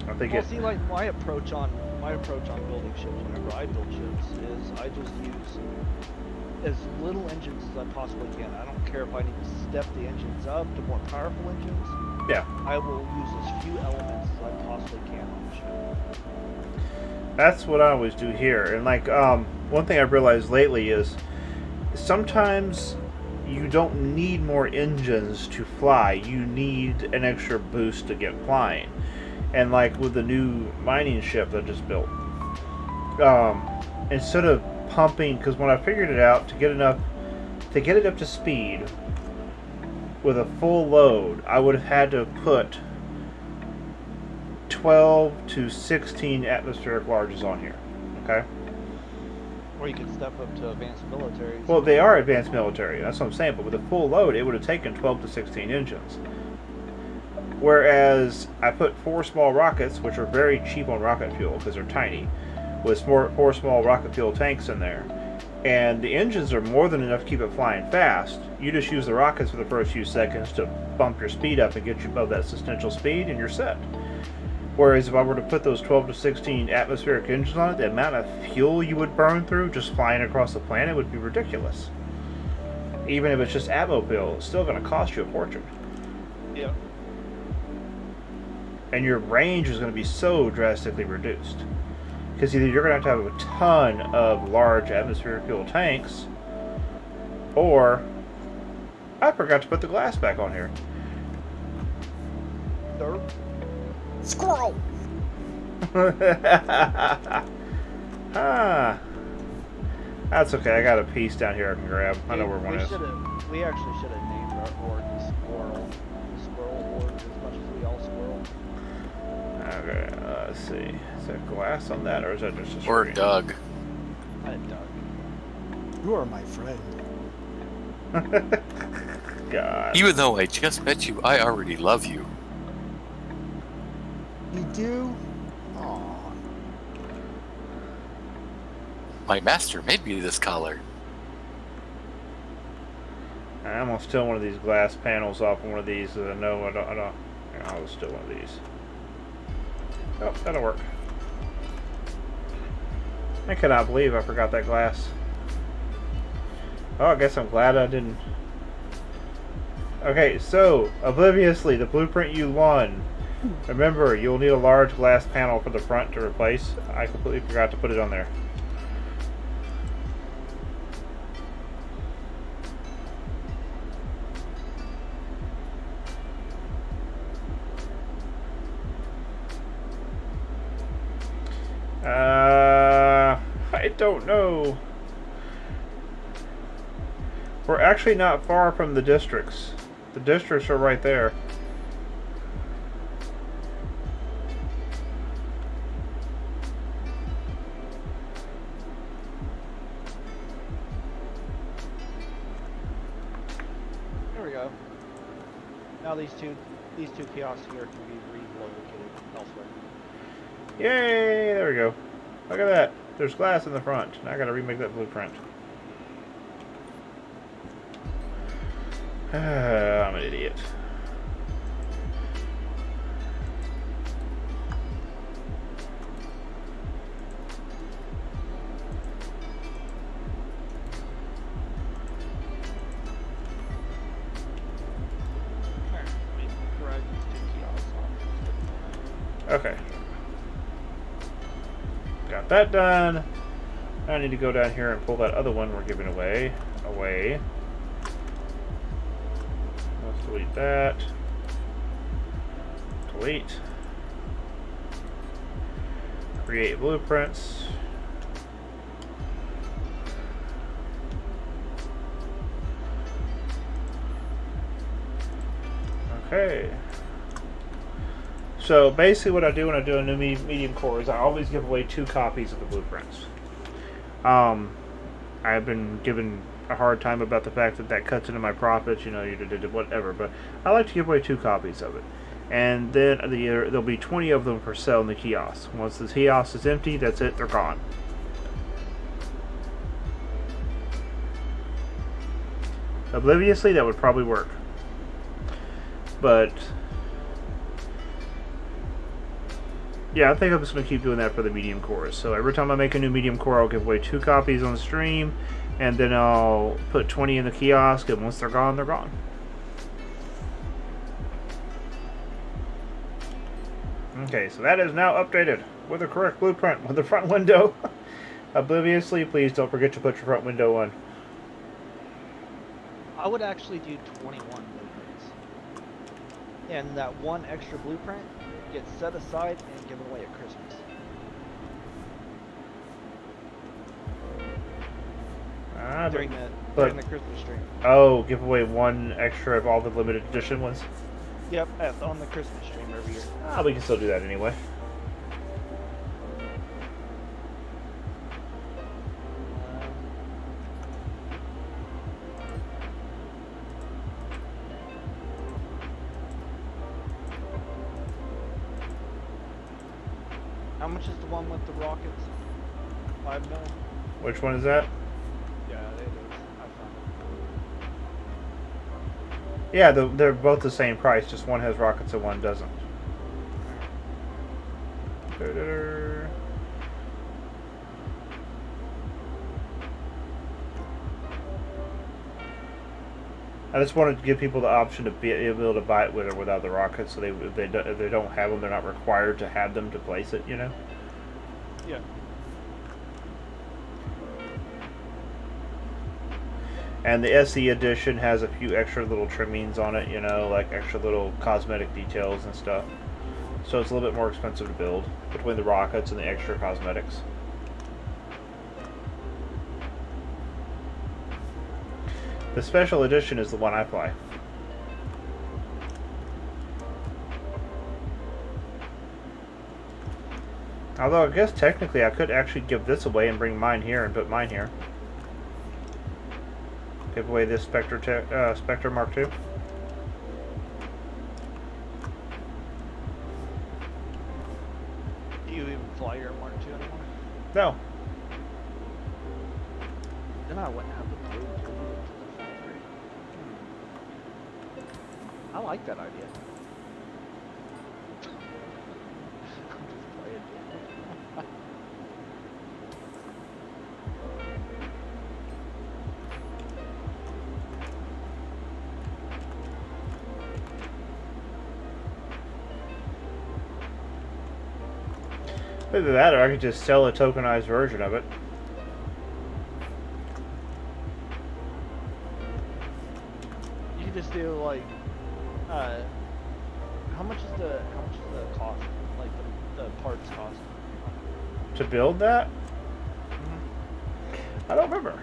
I think Well, it. see, like my approach on building ships whenever I build ships is I just use as little engines as I possibly can. I don't care if I need to step the engines up to more powerful engines. Yeah. I will use as few elements as I possibly can on the ship. That's what I always do here. And like, one thing I've realized lately is sometimes you don't need more engines to fly. You need an extra boost to get flying. And like with the new mining ship that I just built, instead of pumping, because when I figured it out, to get it up to speed with a full load, I would have had to put 12 to 16 atmospheric larges on here. Okay. Or you could step up to advanced military. Well, they are advanced military. That's what I'm saying. But with a full load, it would have taken 12 to 16 engines. Whereas I put 4 small rockets, which are very cheap on rocket fuel because they're tiny, with 4 small rocket fuel tanks in there. And the engines are more than enough to keep it flying fast. You just use the rockets for the first few seconds to bump your speed up and get you above that substantial speed, and you're set. Whereas if I were to put those 12 to 16 atmospheric engines on it, the amount of fuel you would burn through just flying across the planet would be ridiculous. Even if it's just atmo fuel, it's still going to cost you a fortune. Yeah. And your range is going to be so drastically reduced. Because either you're going to have a ton of large atmospheric fuel tanks, or I forgot to put the glass back on here. Derp. Squirrel! Ah, that's okay. I got a piece down here I can grab. I know where one is. We actually should have named our horde the Squirrel. The Squirrel Horde, as much as we all squirrel. Okay, let's see. Is there glass on that, or is that just a Or screen? Doug. I had Doug. You are my friend. God. Even though I just met you, I already love you. You do? Aw. My master made me this collar. I'm gonna steal one of these glass panels off one of these. That I know I don't. Yeah, I'll steal one of these. Oh, that'll work. I cannot believe I forgot that glass. Oh, I guess I'm glad I didn't. Okay, so obliviously, the blueprint you won. Remember, you'll need a large glass panel for the front to replace. I completely forgot to put it on there. I don't know. We're actually not far from the districts. The districts are right there. There we go. Now these two kiosks here can be relocated elsewhere. Yay! There we go. Look at that. There's glass in the front. Now I gotta remake that blueprint. I'm an idiot. Alright, let me drag these two kiosks off. Okay. Got that done. I need to go down here and pull that other one we're giving away. Let's delete that. Delete. Create blueprints. Okay. So basically what I do when I do a new medium core is I always give away 2 copies of the blueprints. I've been given a hard time about the fact that cuts into my profits, you know, you did whatever, but I like to give away 2 copies of it. And then there'll be 20 of them for sale in the kiosk. Once the kiosk is empty, that's it, they're gone. Obliviously, that would probably work. But yeah, I think I'm just going to keep doing that for the medium cores. So every time I make a new medium core, I'll give away 2 copies on the stream, and then I'll put 20 in the kiosk, and once they're gone, they're gone. Okay, so that is now updated with the correct blueprint with the front window. Obliviously, please don't forget to put your front window on. I would actually do 21 blueprints. And that one extra blueprint gets set aside and given away at Christmas. During the Christmas stream. Oh, give away one extra of all the limited edition ones? Yep, on the Christmas stream every year. Ah, we can still do that anyway. How much is the one with the rockets? 5 mil? Which one is that? Yeah, it is. I found it. Yeah, they're both the same price, just one has rockets and one doesn't. I just wanted to give people the option to be able to buy it with or without the rockets, so if they don't have them, they're not required to have them to place it, you know? Yeah. And the SE edition has a few extra little trimmings on it, you know, like extra little cosmetic details and stuff. So it's a little bit more expensive to build between the rockets and the extra cosmetics. The special edition is the one I fly. Although I guess technically I could actually give this away and bring mine here and put mine here. Give away this Spectre Mark II. Do you even fly your Mark II anymore? No. Then I wouldn't have the blue to the factory. I like that idea. I'm just playing. Either that or I could just sell a tokenized version of it. You could just do like, how much is the cost? Like the parts cost? To build that? I don't remember.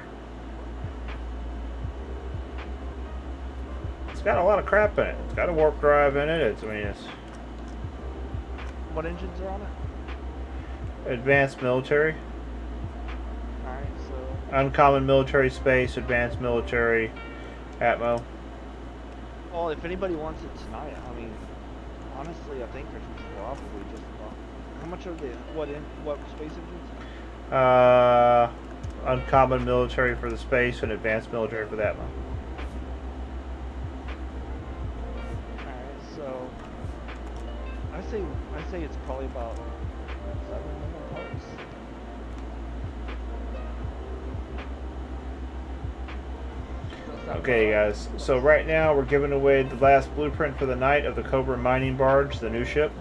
It's got a lot of crap in it. It's got a warp drive in it. It's What engines are on it? advanced military, Alright, so uncommon military space, advanced military, Atmo. well, if anybody wants it tonight, I mean, honestly, I think there's probably just about how much are the what space engines? Uncommon military for the space and advanced military for the Atmo. Alright, so I say it's probably about 7 million parts. Okay, guys. So right now we're giving away the last blueprint for the night of the Cobra mining barge, the new ship.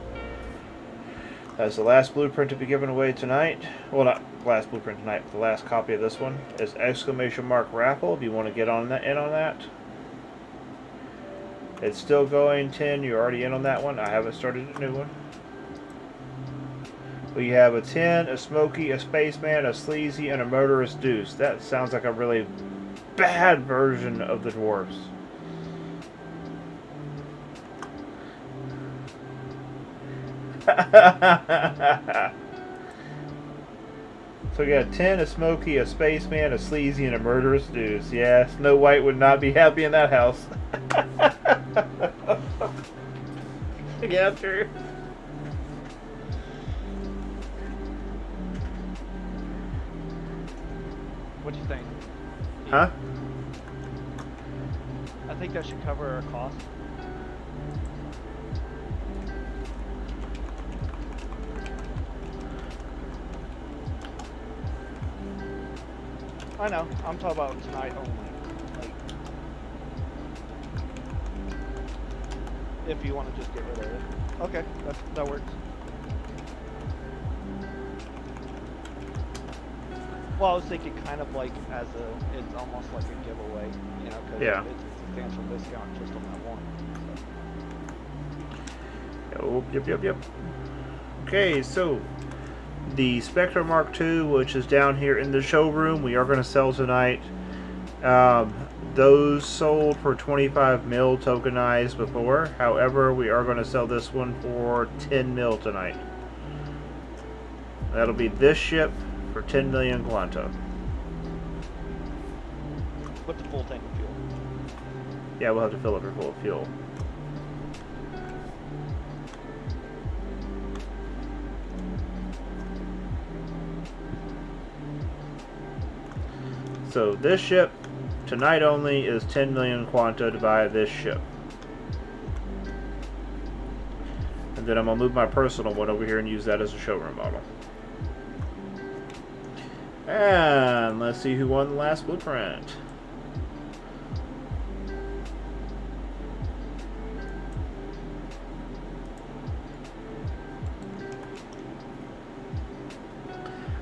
That's the last blueprint to be given away tonight. Well, not last blueprint tonight, but the last copy of this one is exclamation mark raffle. If you want to get on that, in on that. It's still going. 10. You're already in on that one. I haven't started a new one. We have a 10, a Smoky, a Spaceman, a Sleazy, and a Motorist Deuce. That sounds like a really bad version of the dwarves. So we got a 10, a Smoky, a Spaceman, a Sleazy, and a Murderous Deuce. Yeah, Snow White would not be happy in that house. Yeah, true. What do you think? Huh? I think that should cover our cost. I know. I'm talking about tonight only. Like, if you want to just get rid of it. Okay, that works. Well, I was thinking kind of like as a, it's almost like a giveaway, you know, because Yeah. it's a substantial discount just on that one. Oh, yep. Okay, so the Spectre Mark II, which is down here in the showroom, we are going to sell tonight. Those sold for 25 mil tokenized before. However, we are going to sell this one for 10 mil tonight. That'll be this ship for 10 million Quanta. With the full tank of fuel. Yeah, we'll have to fill up her full of fuel. So this ship, tonight only, is 10 million Quanta to buy this ship. And then I'm going to move my personal one over here and use that as a showroom model. And let's see who won the last blueprint.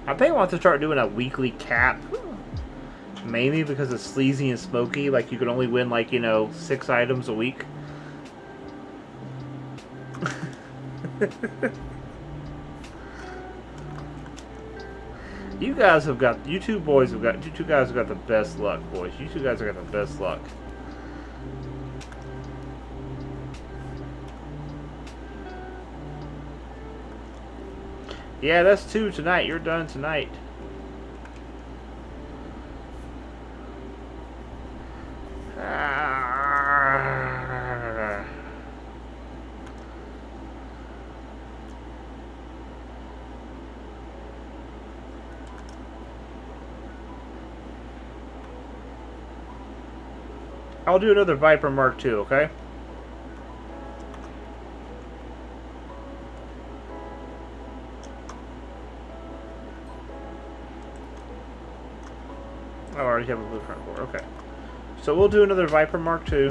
I think I want to start doing a weekly cap. Mainly because it's sleazy and smoky. Like, you can only win, like, 6 items a week. You guys have got, you two guys have got the best luck, boys. You two guys have got the best luck. Yeah, that's 2 tonight. You're done tonight. I'll do another Viper Mark II, okay? I already have a blueprint for it, okay. So we'll do another Viper Mark II.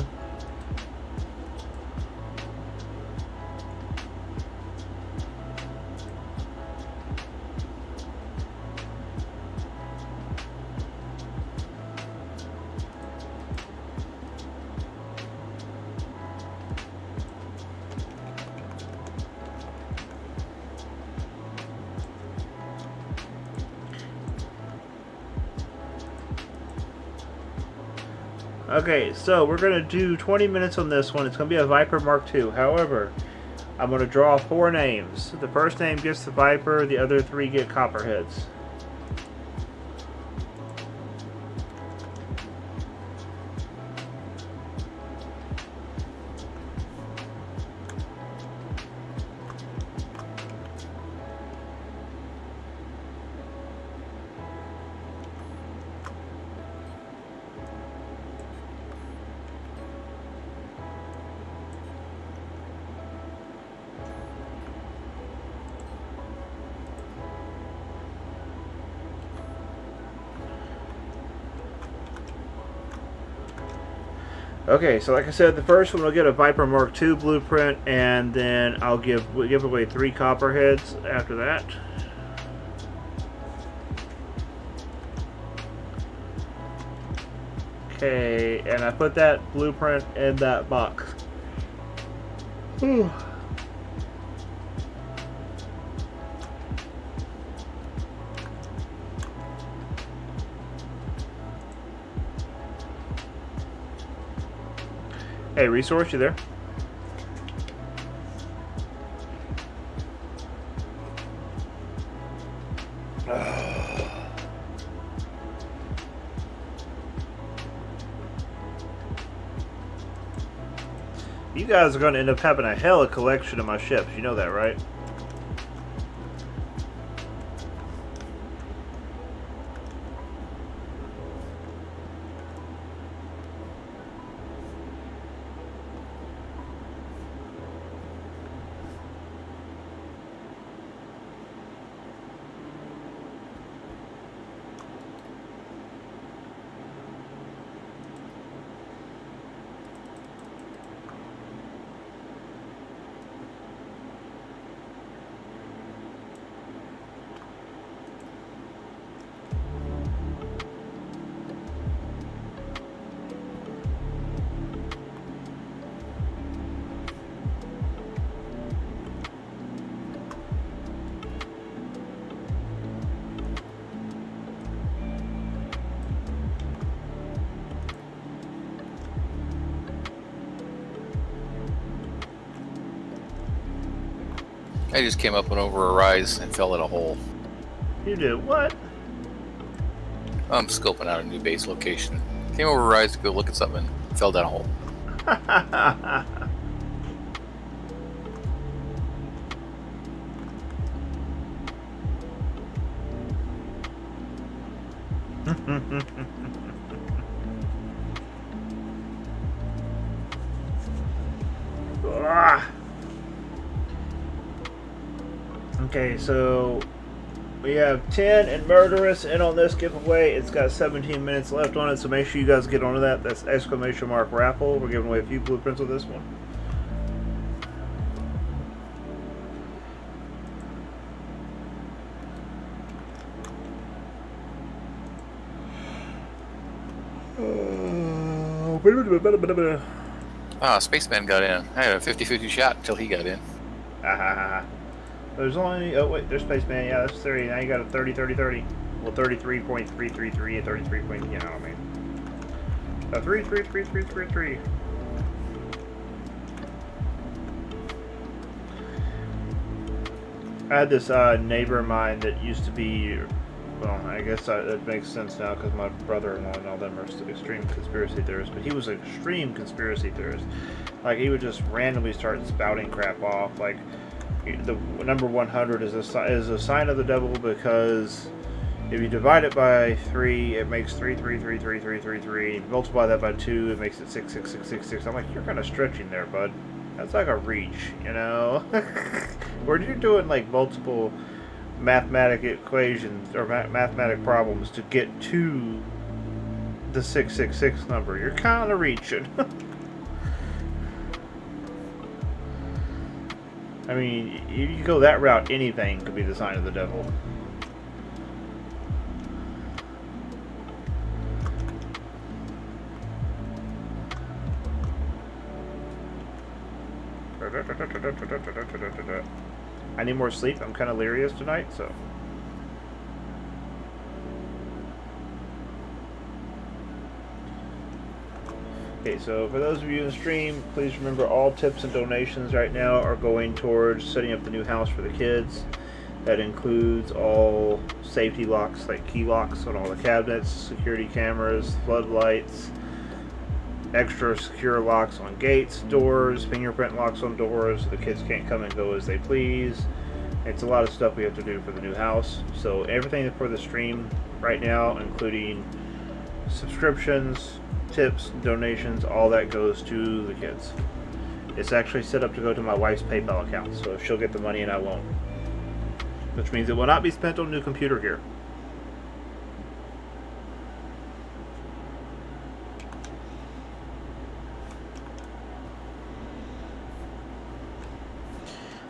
Okay, so we're going to do 20 minutes on this one. It's going to be a Viper Mark II. However, I'm going to draw 4 names. The first name gets the Viper, the other 3 get Copperheads. Okay, so like I said, the first one will get a Viper Mark II blueprint, and then we'll give away 3 Copperheads after that. Okay, and I put that blueprint in that box. Whew. Hey, Resource, you there? You guys are going to end up having a hell of a collection of my ships. You know that, right? I just came up and over a rise and fell in a hole. You did what? I'm scoping out a new base location. Came over a rise to go look at something and fell down a hole. Ah. Okay, so we have 10 and Murderous in on this giveaway. It's got 17 minutes left on it, so make sure you guys get onto that. That's exclamation mark raffle. We're giving away a few blueprints with this one. Spaceman got in. I had a 50-50 shot until he got in. There's only, oh wait, there's Spaceman, yeah, that's 30. Now you got a 30-30-30. Well, 33.333 and 33 point, you know what I mean. 33333. I had this neighbor of mine that used to be, well, I guess it makes sense now because my brother-in-law and all them are extreme conspiracy theorists, but he was an extreme conspiracy theorist. Like, he would just randomly start spouting crap off, like, the number 100 is a sign of the devil because if you divide it by 3, it makes 3333333. If you multiply that by 2, it makes it 66666. I'm like, you're kind of stretching there, bud. That's like a reach, you know? Where you're doing like multiple mathematical equations or mathematical problems to get to the 666 number, you're kind of reaching. I mean, if you go that route, anything could be the sign of the devil. I need more sleep. I'm kind of delirious tonight, so. Okay, so for those of you in the stream, please remember all tips and donations right now are going towards setting up the new house for the kids. That includes all safety locks, like key locks on all the cabinets, security cameras, floodlights, extra secure locks on gates, doors, fingerprint locks on doors so the kids can't come and go as they please. It's a lot of stuff we have to do for the new house. So everything for the stream right now, including subscriptions, tips, donations, all that goes to the kids. It's actually set up to go to my wife's PayPal account, so she'll get the money and I won't. Which means it will not be spent on new computer gear.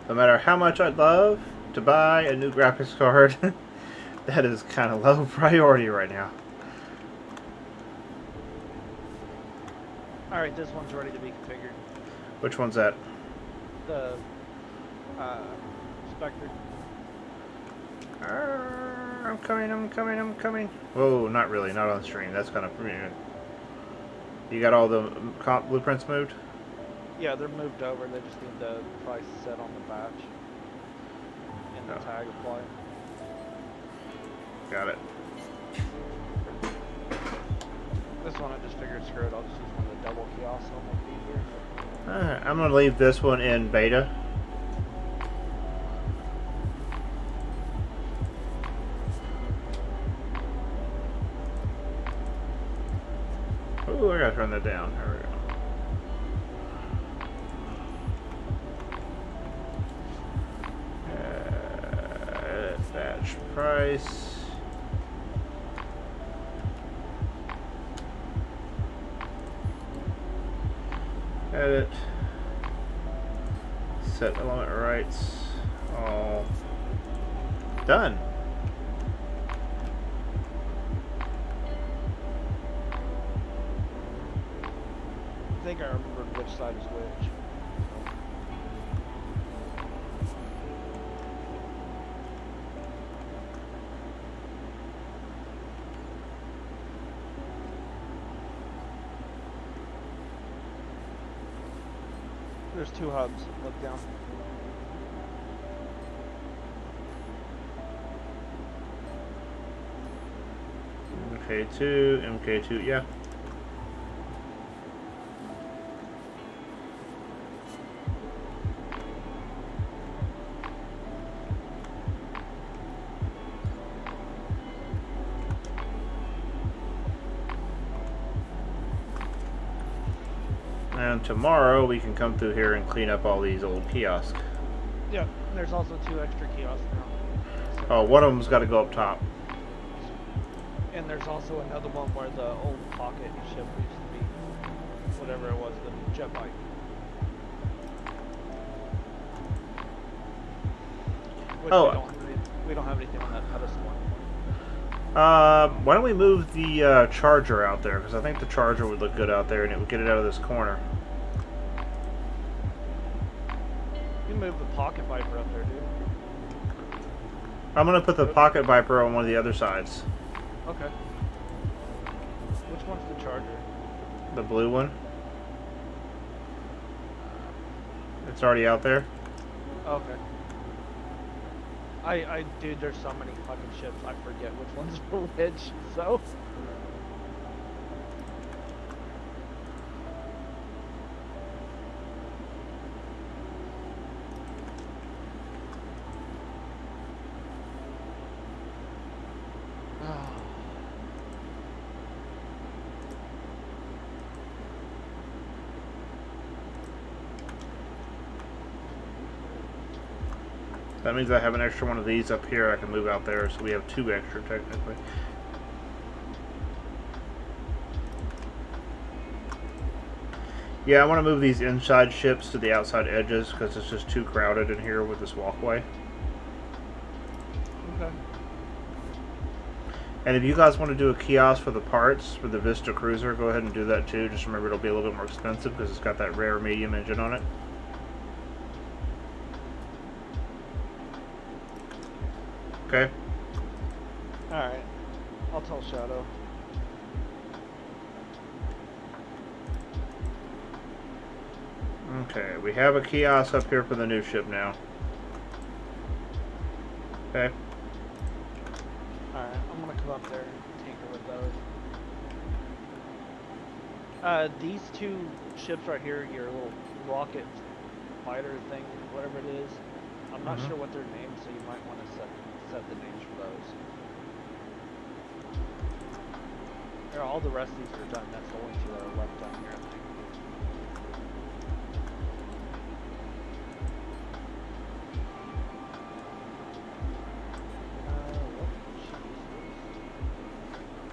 No matter how much I'd love to buy a new graphics card, that is kind of low priority right now. Alright, this one's ready to be configured. Which one's that? The Spectre. I'm coming. Whoa, not really, not on stream. That's kind of... You got all the comp blueprints moved? Yeah, they're moved over. They just need the price set on the batch. And the tag applied. Got it. This one I just figured, screw it, I'll just use one of the double kiosks, it'll make it easier. I'm going to leave this one in beta. Ooh, I gotta turn that down. There we go. Batch price. Edit. Set element rights. All done. I think I remembered which side is which. There's two hubs. Look down. MK2, MK2, yeah. And tomorrow we can come through here and clean up all these old kiosks. Yeah, and there's also 2 extra kiosks now. Oh, one of them's got to go up top. And there's also another one where the old pocket ship used to be, whatever it was, the jet bike. Which Oh. we don't have anything on that pedestal anymore. Why don't we move the charger out there? Because I think the charger would look good out there, and it would get it out of this corner. You can move the pocket viper up there, dude. I'm gonna put the pocket viper on one of the other sides. Okay. Which one's the charger? The blue one. It's already out there. Okay. Dude, there's so many fucking ships, I forget which ones are which, so. That means I have an extra one of these up here I can move out there, so we have 2 extra technically. Yeah, I want to move these inside ships to the outside edges because it's just too crowded in here with this walkway. Okay. And if you guys want to do a kiosk for the parts for the Vista Cruiser, go ahead and do that too. Just remember it'll be a little bit more expensive because it's got that rare medium engine on it. Okay. Alright. I'll tell Shadow. Okay, we have a kiosk up here for the new ship now. Okay. Alright, I'm gonna come up there and tinker with those. These 2 ships right here, your little rocket fighter thing, whatever it is, I'm not sure what they're named, so you might want to set the names for those. There, all the rest of these are done. That's the only 2 that are left down here, I think.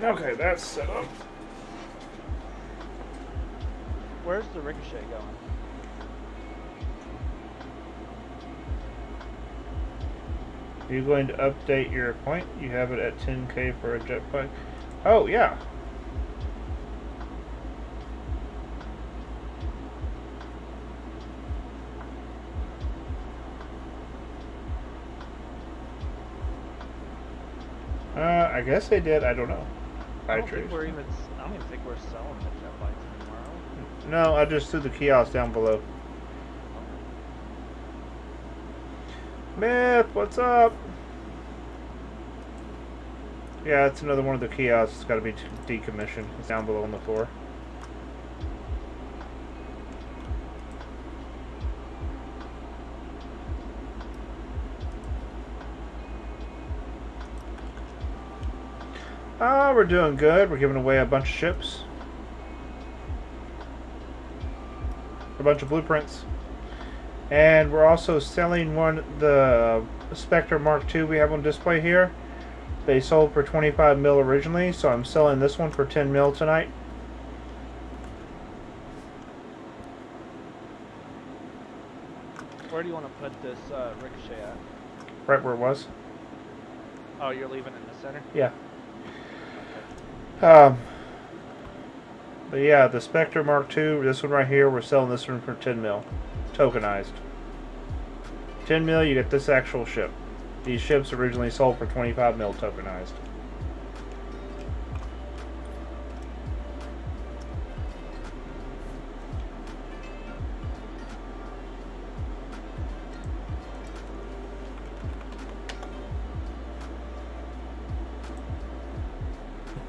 Okay, that's set up. Where's the ricochet going? Are you going to update your point? You have it at 10K for a jetpack. Oh, yeah. I guess they did. I don't know. I don't think we're even selling the jet bikes anymore. No, I just threw the kiosk down below. Myth, what's up? Yeah, it's another one of the kiosks. It's got to be decommissioned. It's down below on the floor. We're doing good. We're giving away a bunch of ships. A bunch of blueprints. And we're also selling the Spectre Mark II we have on display here. They sold for 25 mil originally, so I'm selling this one for 10 mil tonight. Where do you want to put this ricochet at? Right where it was. Oh, you're leaving it in the center? Yeah. But yeah, the Spectre Mark II, this one right here, we're selling this one for 10 mil. Tokenized. 10 mil, you get this actual ship. These ships originally sold for 25 mil tokenized.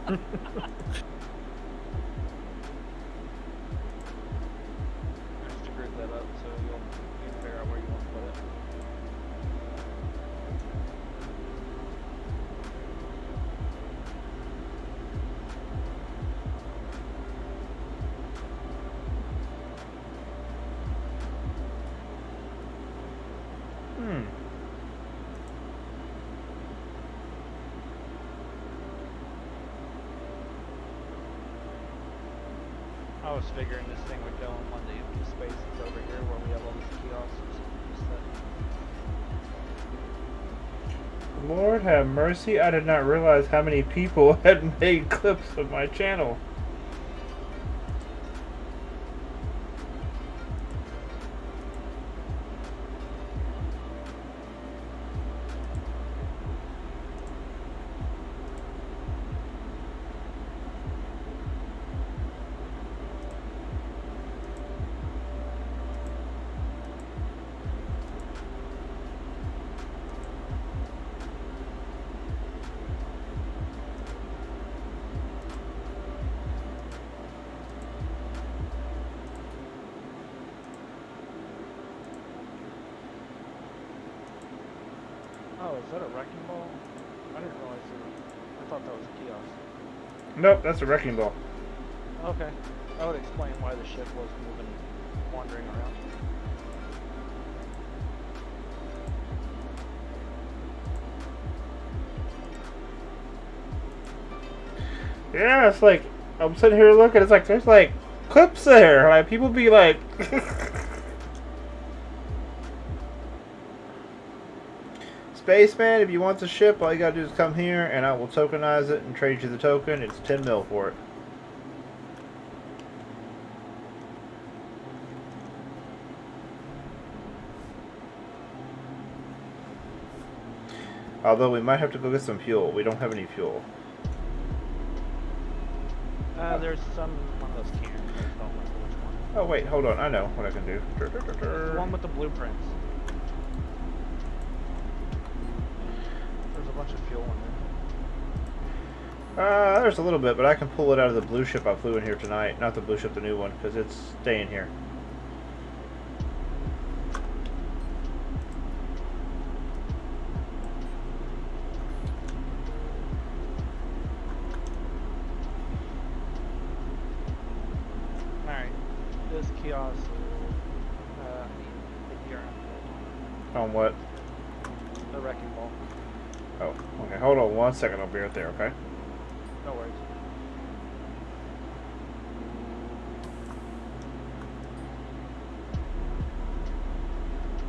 Just screwed that up, so you can figure out where you want to put it. Hmm. I was figuring this thing would go in one of the empty spaces over here where we have all these kiosks. Lord have mercy, I did not realize how many people had made clips of my channel. Oh, is that a wrecking ball? I didn't realize I thought that was a kiosk. Nope, that's a wrecking ball. Okay. That would explain why the ship was moving, wandering around. Yeah, it's like, I'm sitting here looking, it's like, there's like clips there. Like, people be like... Spaceman, if you want the ship, all you gotta do is come here and I will tokenize it and trade you the token. It's 10 mil for it. Although we might have to go get some fuel. We don't have any fuel. There's some one of those cans. I just don't remember which one. Oh wait, hold on. I know what I can do. The one with the blueprints. There's a bunch of fuel in there. There's a little bit, but I can pull it out of the blue ship I flew in here tonight. Not the blue ship, the new one, because it's staying here. Alright. This kiosk. I need the DRM. On what? The wrecking ball. Oh, okay. Hold on 1 second. I'll be right there, okay? No worries.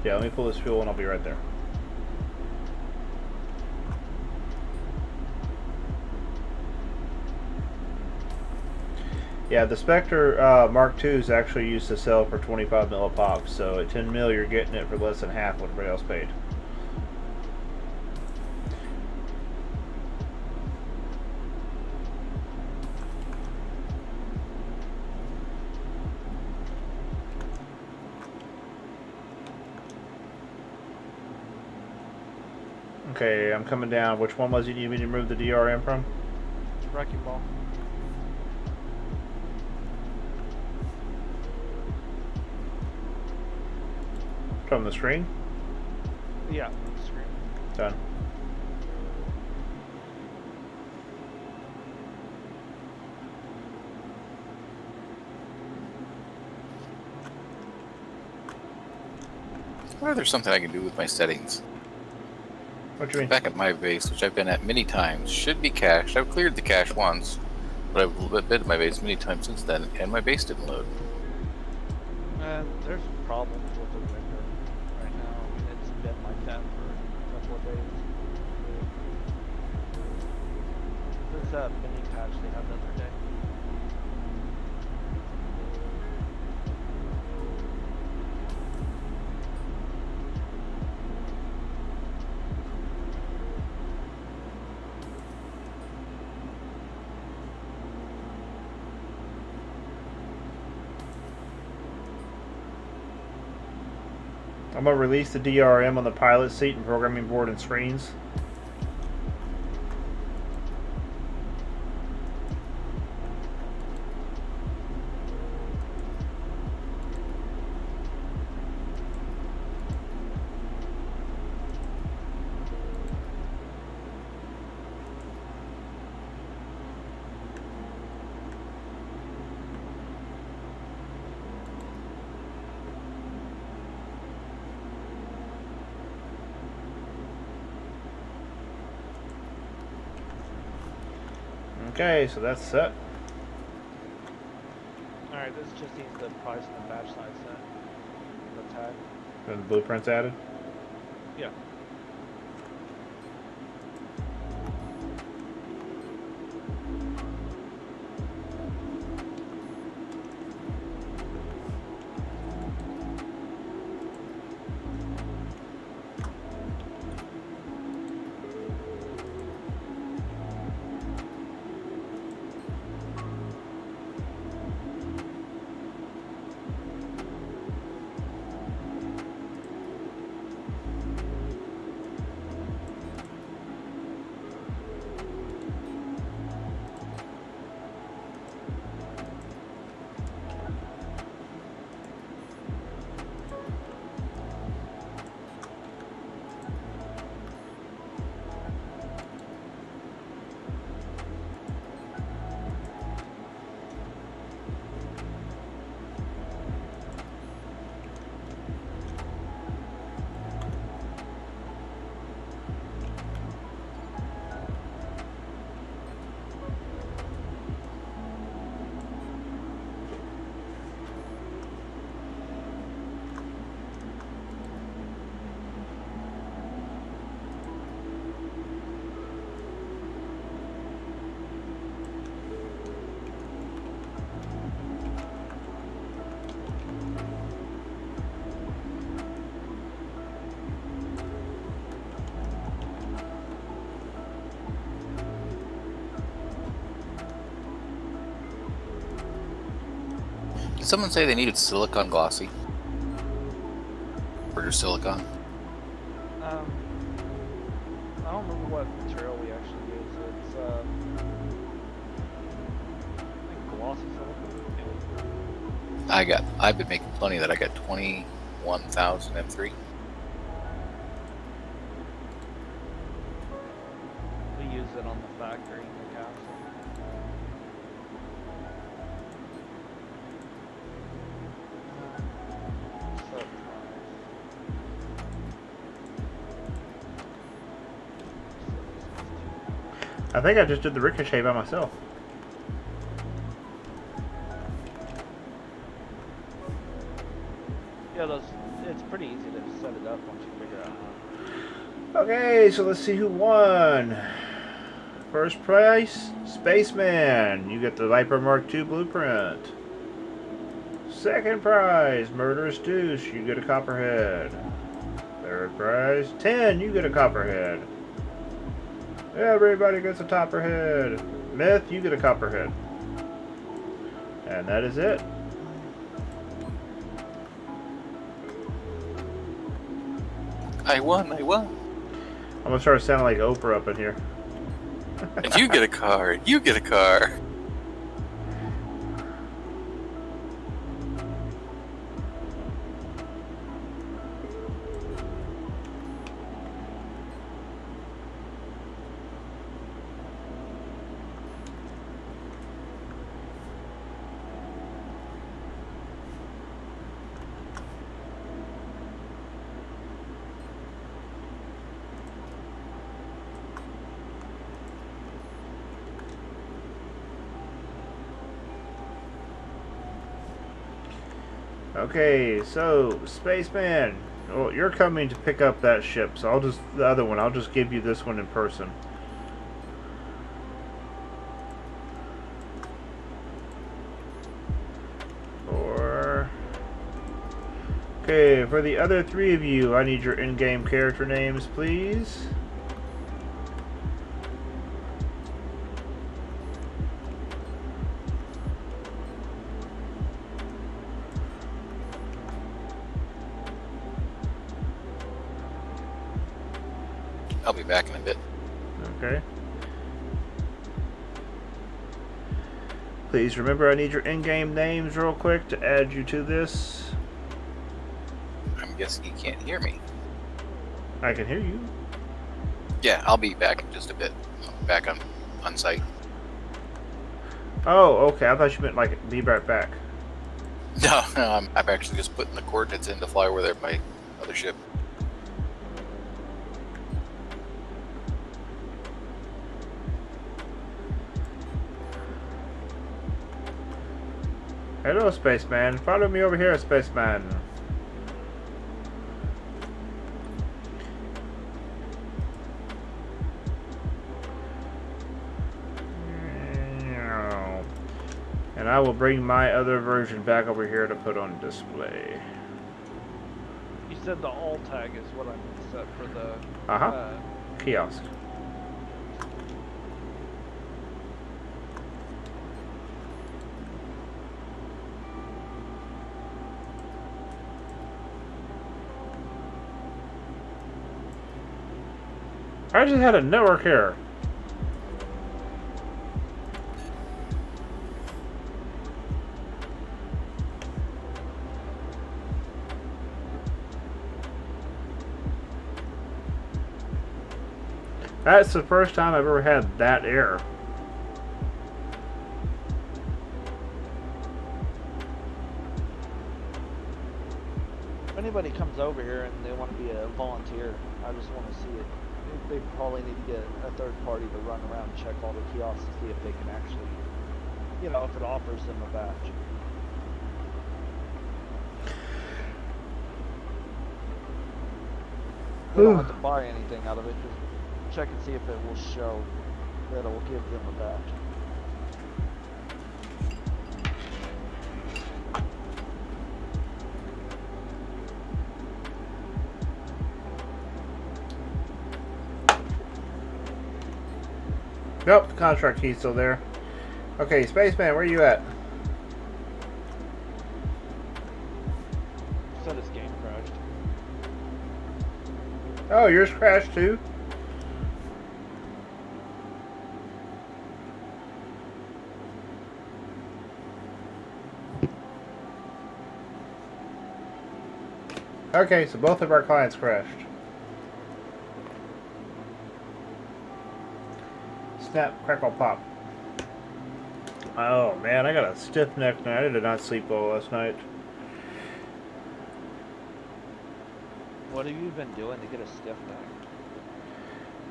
Yeah, let me pull this fuel and I'll be right there. Yeah, the Spectre Mark II is actually used to sell for 25 mil a pop, so at 10 mil you're getting it for less than half what everybody else paid. Okay, I'm coming down. Which one was it you need me to remove the DRM from? Wrecking ball. From the screen? Yeah, on the screen. Done. Or there's something I can do with my settings. What do you mean? Back at my base, which I've been at many times, should be cached. I've cleared the cache once, but I've been at my base many times since then, and my base didn't load. There's problems with the window right now. I mean, it's been like that for a couple of days. This mini patch they had the other day. I'm going to release the DRM on the pilot seat and programming board and screens. Okay, so that's set. Alright, this just needs the price and the batch size set. The tag. And the blueprints added. Yeah. Did someone say they needed silicon glossy? Or just silicon? I don't remember what material we actually use. It's I think glossy silicone. I've been making plenty that I got 21,003. We use it on the factory in the castle. So I think I just did the ricochet by myself. yeah, it's pretty easy to set it up once you figure out how. Okay, so let's see who won. First prize, Spaceman. You get the Viper Mark II blueprint. Second prize, Murderous Deuce. You get a Copperhead. Third prize, 10. You get a Copperhead. Everybody gets a Copperhead. Myth, you get a Copperhead. And that is it. I won. I'm gonna start sounding like Oprah up in here. And you get a car. You get a car. Okay, so Spaceman, well, you're coming to pick up that ship, so I'll just give you this one in person. Okay, for the other three of you, I need your in-game character names, please. I'll be back in a bit. Okay. Please remember I need your in-game names real quick to add you to this. I'm guessing you can't hear me. I can hear you. Yeah, I'll be back in just a bit. Back on site. Oh, okay. I thought you meant like be right back. No, I'm actually just putting the coordinates in to fly over there by other ship. Hello, spaceman. Follow me over here, spaceman. And I will bring my other version back over here to put on display. You said the all tag is what I'm set for the Kiosk. I just had a network error. That's the first time I've ever had that error. If anybody comes over here and they want to be a volunteer, I just want to see it. They probably need to get a third party to run around and check all the kiosks to see if they can actually, you know, if it offers them a badge. They don't have to buy anything out of it, just check and see if it will show that it will give them a badge. Nope, the contract key's still there. Okay, spaceman, where you at? Said his game crashed. Oh, yours crashed too? Okay, so both of our clients crashed. Snap, crackle, pop. Oh man, I got a stiff neck tonight. I did not sleep well last night. What have you been doing to get a stiff neck?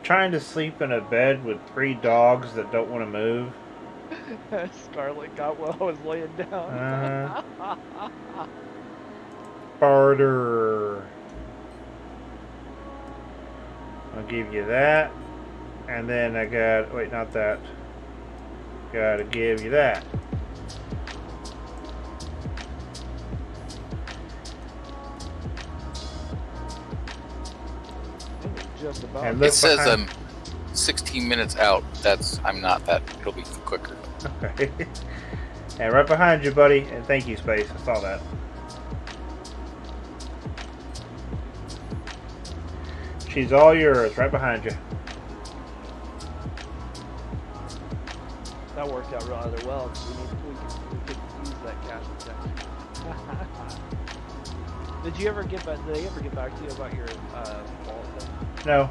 Trying to sleep in a bed with 3 dogs that don't want to move. Scarlet got while I was laying down. Barter. I'll give you that. And then I got, wait, not that. Gotta give you that. Just about. And look It says behind- 16 minutes out. I'm not that. It'll be quicker. Okay. And right behind you, buddy. And thank you, Space. I saw that. She's all yours, right behind you. That worked out rather well because we could use that cash protection. Did they ever get back to you about your wallet thing? No.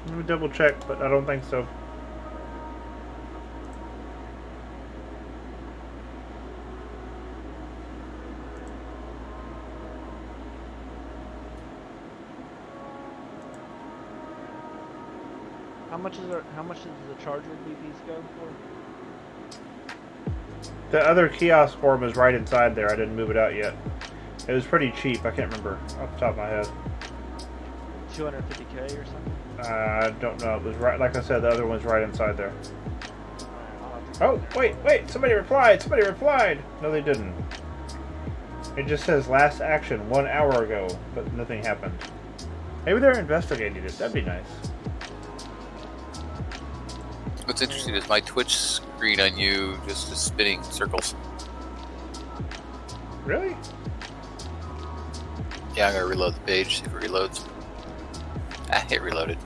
Let me double check, but I don't think so. How much does the charger BBs go for? The other kiosk form is right inside there. I didn't move it out yet. It was pretty cheap. I can't remember off the top of my head. 250K or something? I don't know. It was right, like I said, the other one's right inside there. Alright, Oh, wait! Somebody replied! No, they didn't. It just says last action 1 hour ago, but nothing happened. Maybe they're investigating it. That'd be nice. What's interesting is my Twitch screen on you just is spinning circles. Really? Yeah, I'm gonna reload the page, see if it reloads. Ah, it reloaded.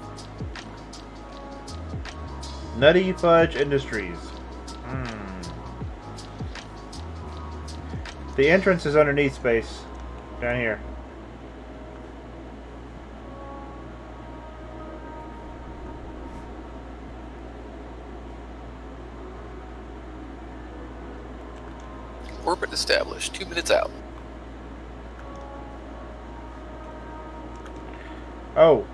Nutty Fudge Industries. The entrance is underneath, Space. Down here. Orbit established. 2 minutes out. Oh,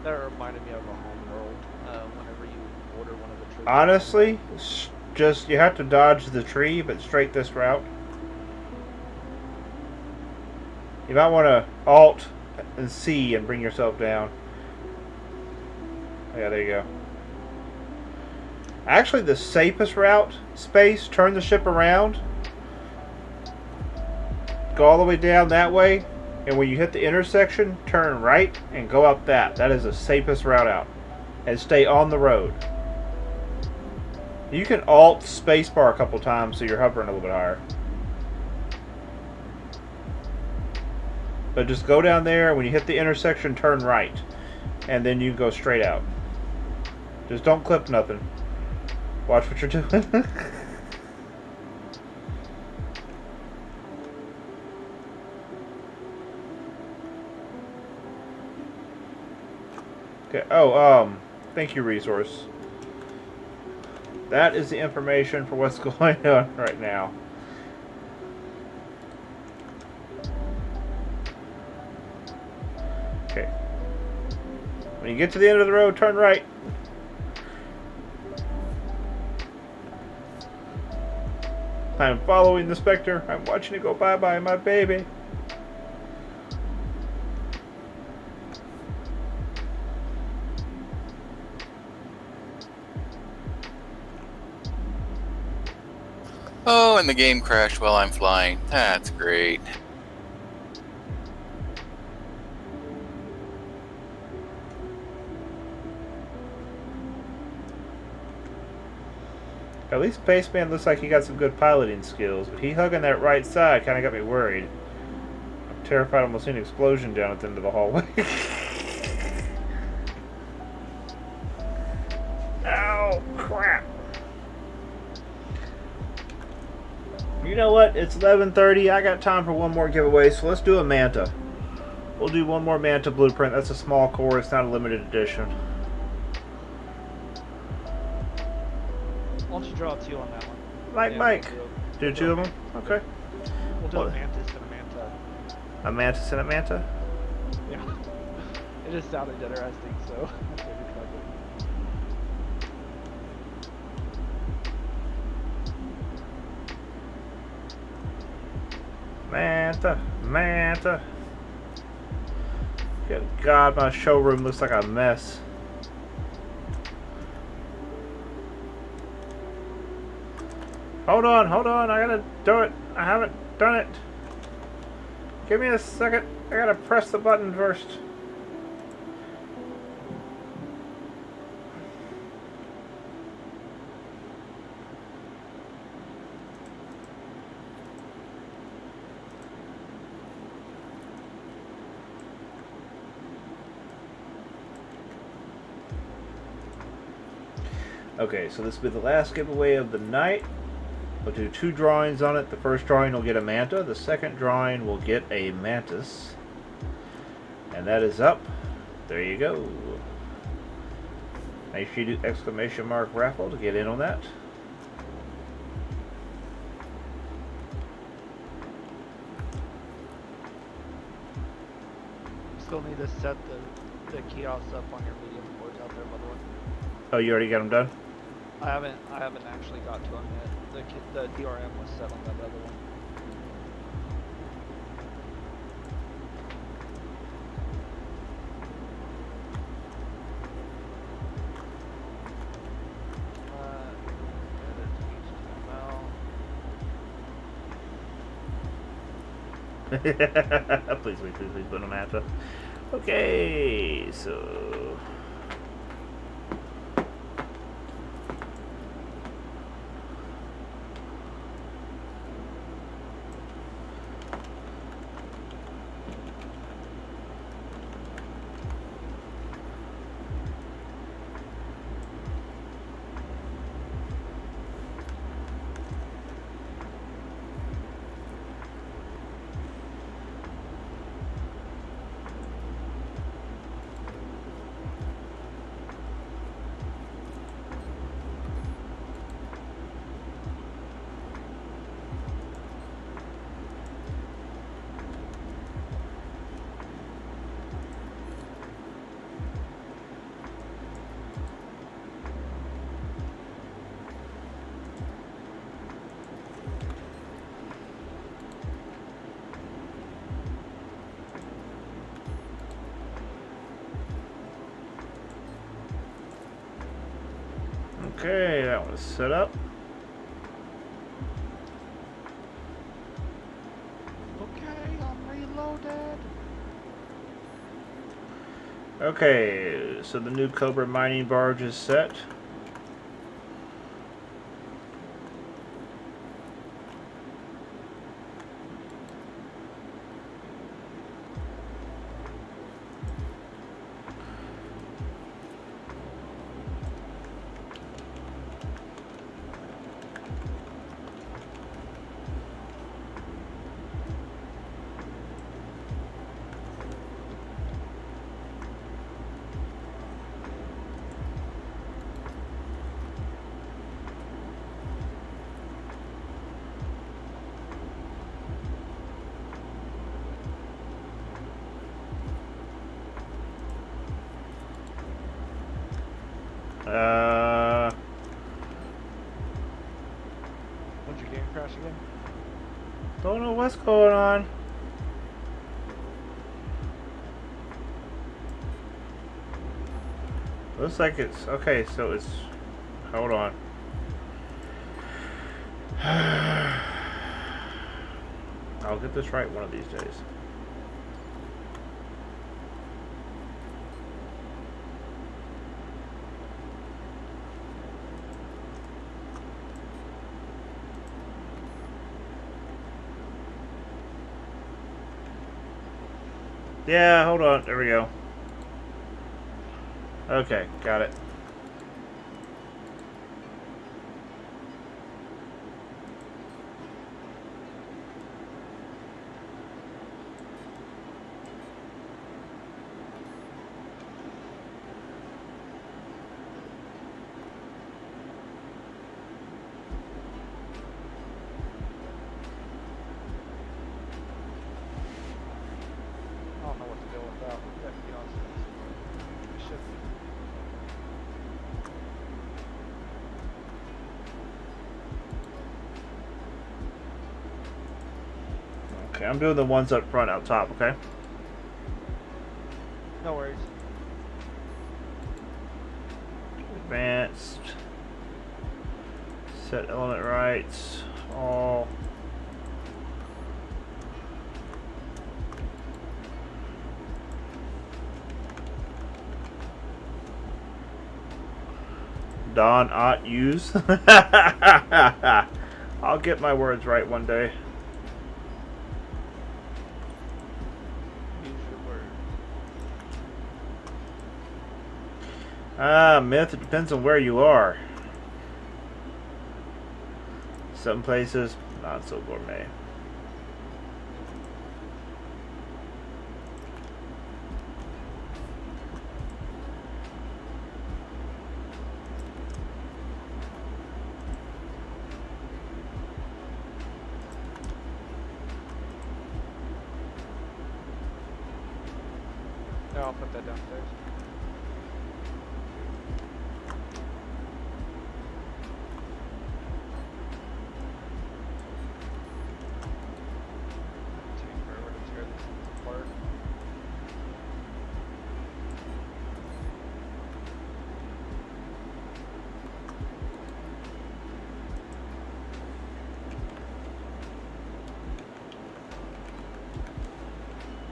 That reminded me of a homeworld. Whenever you order one of the troops. honestly, just you have to dodge the tree, but straight this route. You might want to Alt and C and bring yourself down. Yeah, there you go. Actually, the safest route, Space, turn the ship around. Go all the way down that way. And when you hit the intersection, turn right and go up that. That is the safest route out. And stay on the road. You can Alt spacebar a couple times so you're hovering a little bit higher. But just go down there. When you hit the intersection, turn right. And then you can go straight out. Just don't clip nothing. Watch what you're doing. Okay. Oh, thank you, resource. That is the information for what's going on right now. Okay. When you get to the end of the road, turn right. I'm following the Spectre. I'm watching it go bye-bye, my baby. Oh, and the game crashed while I'm flying. That's great. At least Spaceman looks like he got some good piloting skills, but he hugging that right side kind of got me worried. I'm terrified I almost seen an explosion down at the end of the hallway. Ow, crap. You know what? It's 11:30. I got time for one more giveaway, so let's do a Manta. We'll do one more Manta blueprint. That's a small core. It's not a limited edition. Why don't you draw 2 on that one? Mike. We'll Do 2 of them? Okay. We'll do Well, a mantis and a manta. A Mantis and a Manta? Yeah. It just sounded interesting, so I figured fuck it. Manta, Manta. Good God, my showroom looks like a mess. Hold on, I gotta do it. I haven't done it. Give me a second. I gotta press the button first. Okay, so this will be the last giveaway of the night. We'll do 2 drawings on it. The first drawing will get a Manta. The second drawing will get a Mantis. And that is up. There you go. Make sure you do exclamation mark raffle to get in on that. Still need to set the kiosks up on your medium boards out there, by the way. Oh, you already got them done? I haven't actually got to them yet. The DRM was set on that other one. Edit HTML. Please, put them Manta. Okay, so... I'm gonna set up. Okay, I'm reloaded. Okay, so the new Cobra mining barge is set. When'd your game crash again? Don't know what's going on. Looks like it's okay. So it's. Hold on. I'll get this right one of these days. Yeah, hold on. There we go. Okay, got it. I don't know what to do with that. Yeah, to be honest with you. It should be. Okay, I'm doing the ones up front, out top. Okay. No worries. Advanced. Set element rights. All. Don ought use. I'll get my words right one day. Use your word. Myth, it depends on where you are. Some places, not so gourmet. No, I'll put that downstairs. Taking forever to tear this apart.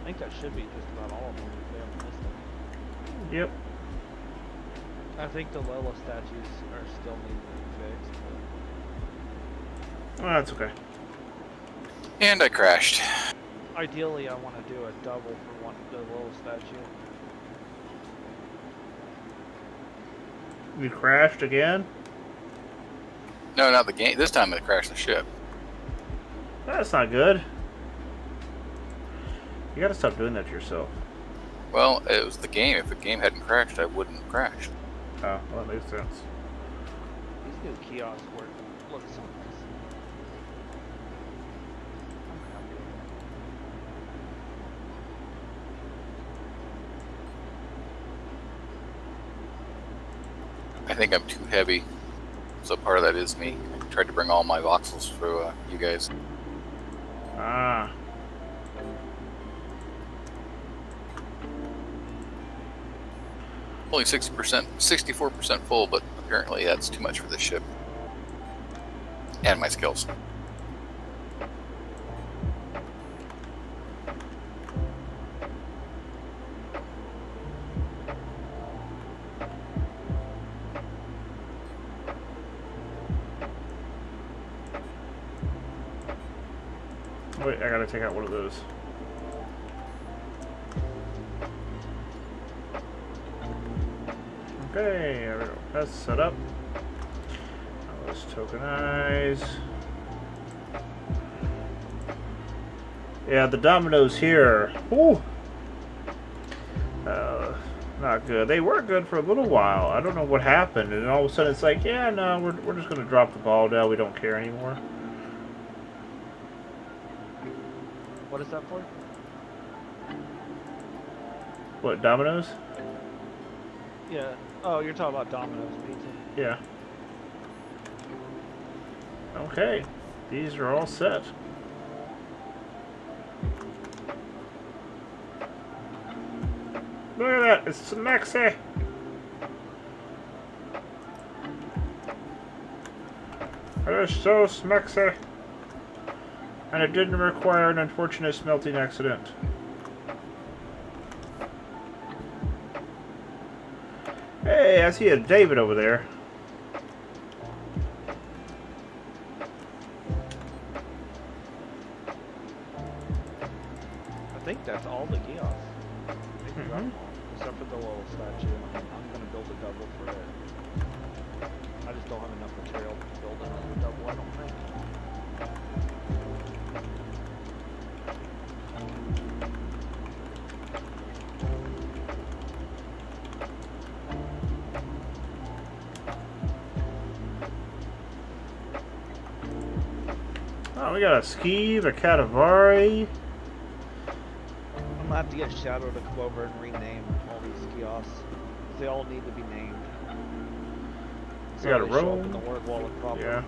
I think that should be just about all of them if they haven't missed them. Yep. I think the Lola statues are still needing to be fixed, Oh, that's okay. And I crashed. but ideally I want to do a double for the Lola statue. You crashed again? No, not the game. This time I crashed the ship. That's not good. You gotta stop doing that to yourself. Well, it was the game. If the game hadn't crashed, I wouldn't have crashed. Oh, well, that makes sense. These new kiosks look so nice. I'm happy with I think I'm too heavy. So part of that is me. I tried to bring all my voxels for you guys. Ah. Only 60%, 64% full, but apparently that's too much for this ship. And my skills. Wait, I gotta take out one of those. Okay, there we go. That's set up. Now let's tokenize. Yeah, the dominoes here. Ooh. Not good. They were good for a little while. I don't know what happened, and all of a sudden it's like, yeah, no, we're just gonna drop the ball now. We don't care anymore. What is that for? What, dominoes? Yeah. Oh, you're talking about Domino's Pizza. Yeah. Okay. These are all set. Look at that. It's Mexi. It is so smexy. And it didn't require an unfortunate smelting accident. Hey, I see a David over there. I think that's all the kiosks. Except for the little statue. I'm gonna build a double for it. I just don't have enough material to build another double, I don't think. Oh, we got a Skeeve, a Catavari. I'm gonna have to get Shadow to come over and rename all these kiosks. They all need to be named. We got a they show up roll. in the word wallet properly. Yeah.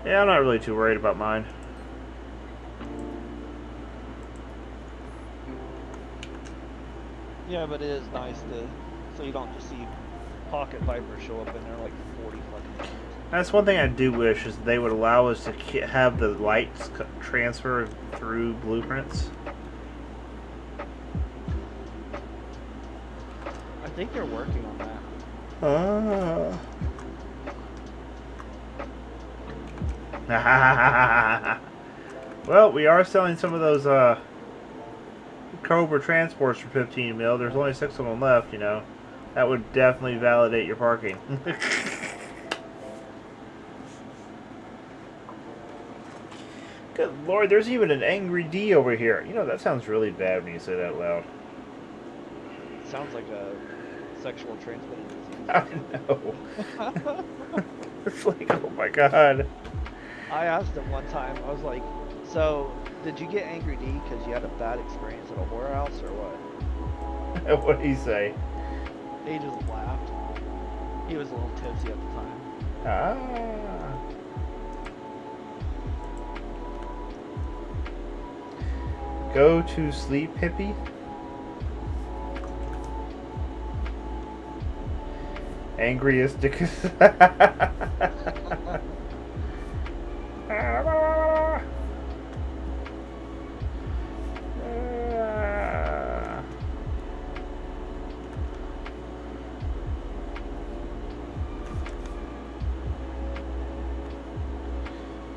Yeah, I'm not really too worried about mine. Yeah, but it is nice to, so you don't just see Pocket Viper show up in there like 40 fucking times. That's one thing I do wish is they would allow us to have the lights transfer through blueprints. I think they're working on that. Well, we are selling some of those Cobra transports for 15 mil. There's only 6 of them left, you know. That would definitely validate your parking. Good lord, there's even an angry D over here. You know, that sounds really bad when you say that loud. Sounds like a sexual transmitted disease. I know. It's like, oh my god. I asked him one time, I was like, so, did you get Angry D because you had a bad experience at a horror house or what? What did he say? He just laughed. He was a little tipsy at the time. Ah. Go to sleep, hippie. Angriest dick.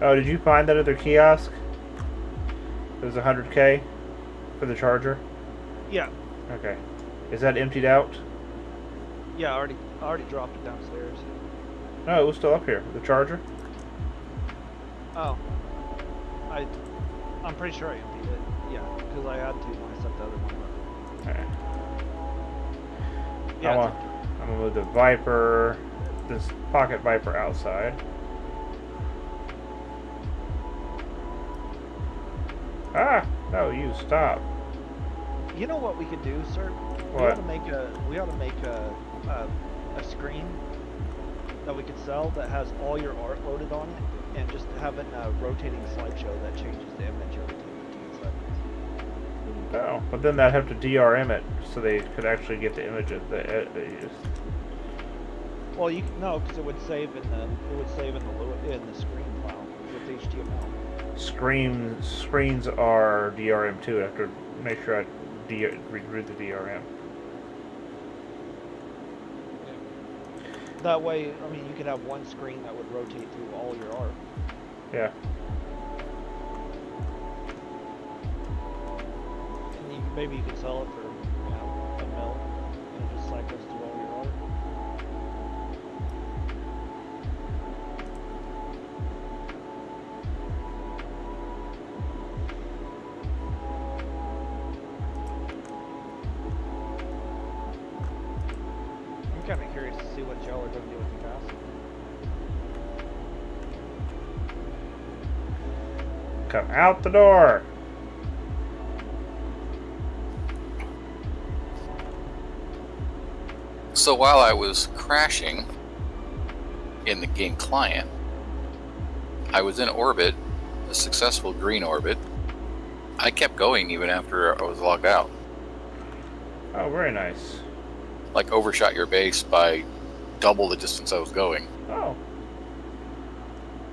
Oh, did you find that other kiosk? It was 100K for the charger? Yeah, Okay. Is that emptied out? yeah, I already dropped it downstairs. No, it was still up here. The charger? Oh. I'm pretty sure I emptied it. Yeah, because I had to when I set the other one up. Okay. Yeah, I'm gonna move the Viper, this Pocket Viper outside. Ah! No, you stop. you know what we could do, sir? What? We ought to make a screen that we could sell that has all your art loaded on it, and just have it in a rotating slideshow that changes the image every 15 seconds. Oh, but then they'd have to DRM it so they could actually get the images. Well, you no, because it would save in the screen file with HTML. Screens are DRM2. I have to make sure I read the DRM. That way, I mean, you could have one screen that would rotate through all your art. Yeah. And maybe you could sell it for, $1 mil, and it just cycles through all your art. I'm kind of curious to see what y'all are going to do with the castle. Come out the door. So while I was crashing in the game client, I was in orbit, a successful green orbit. I kept going even after I was logged out. Oh, very nice. Like overshot your base by double the distance I was going. Oh.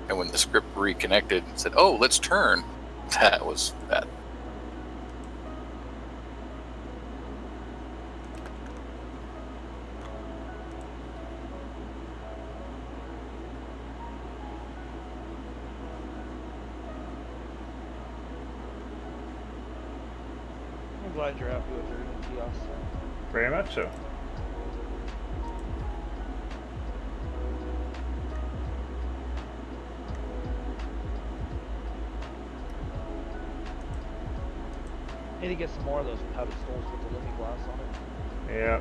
And when the script reconnected and said, "Oh, let's turn," that was bad. I'm glad you're happy with your new kiosk. Very much so. Need to get some more of those pedestals with the looking glass on it. Yeah.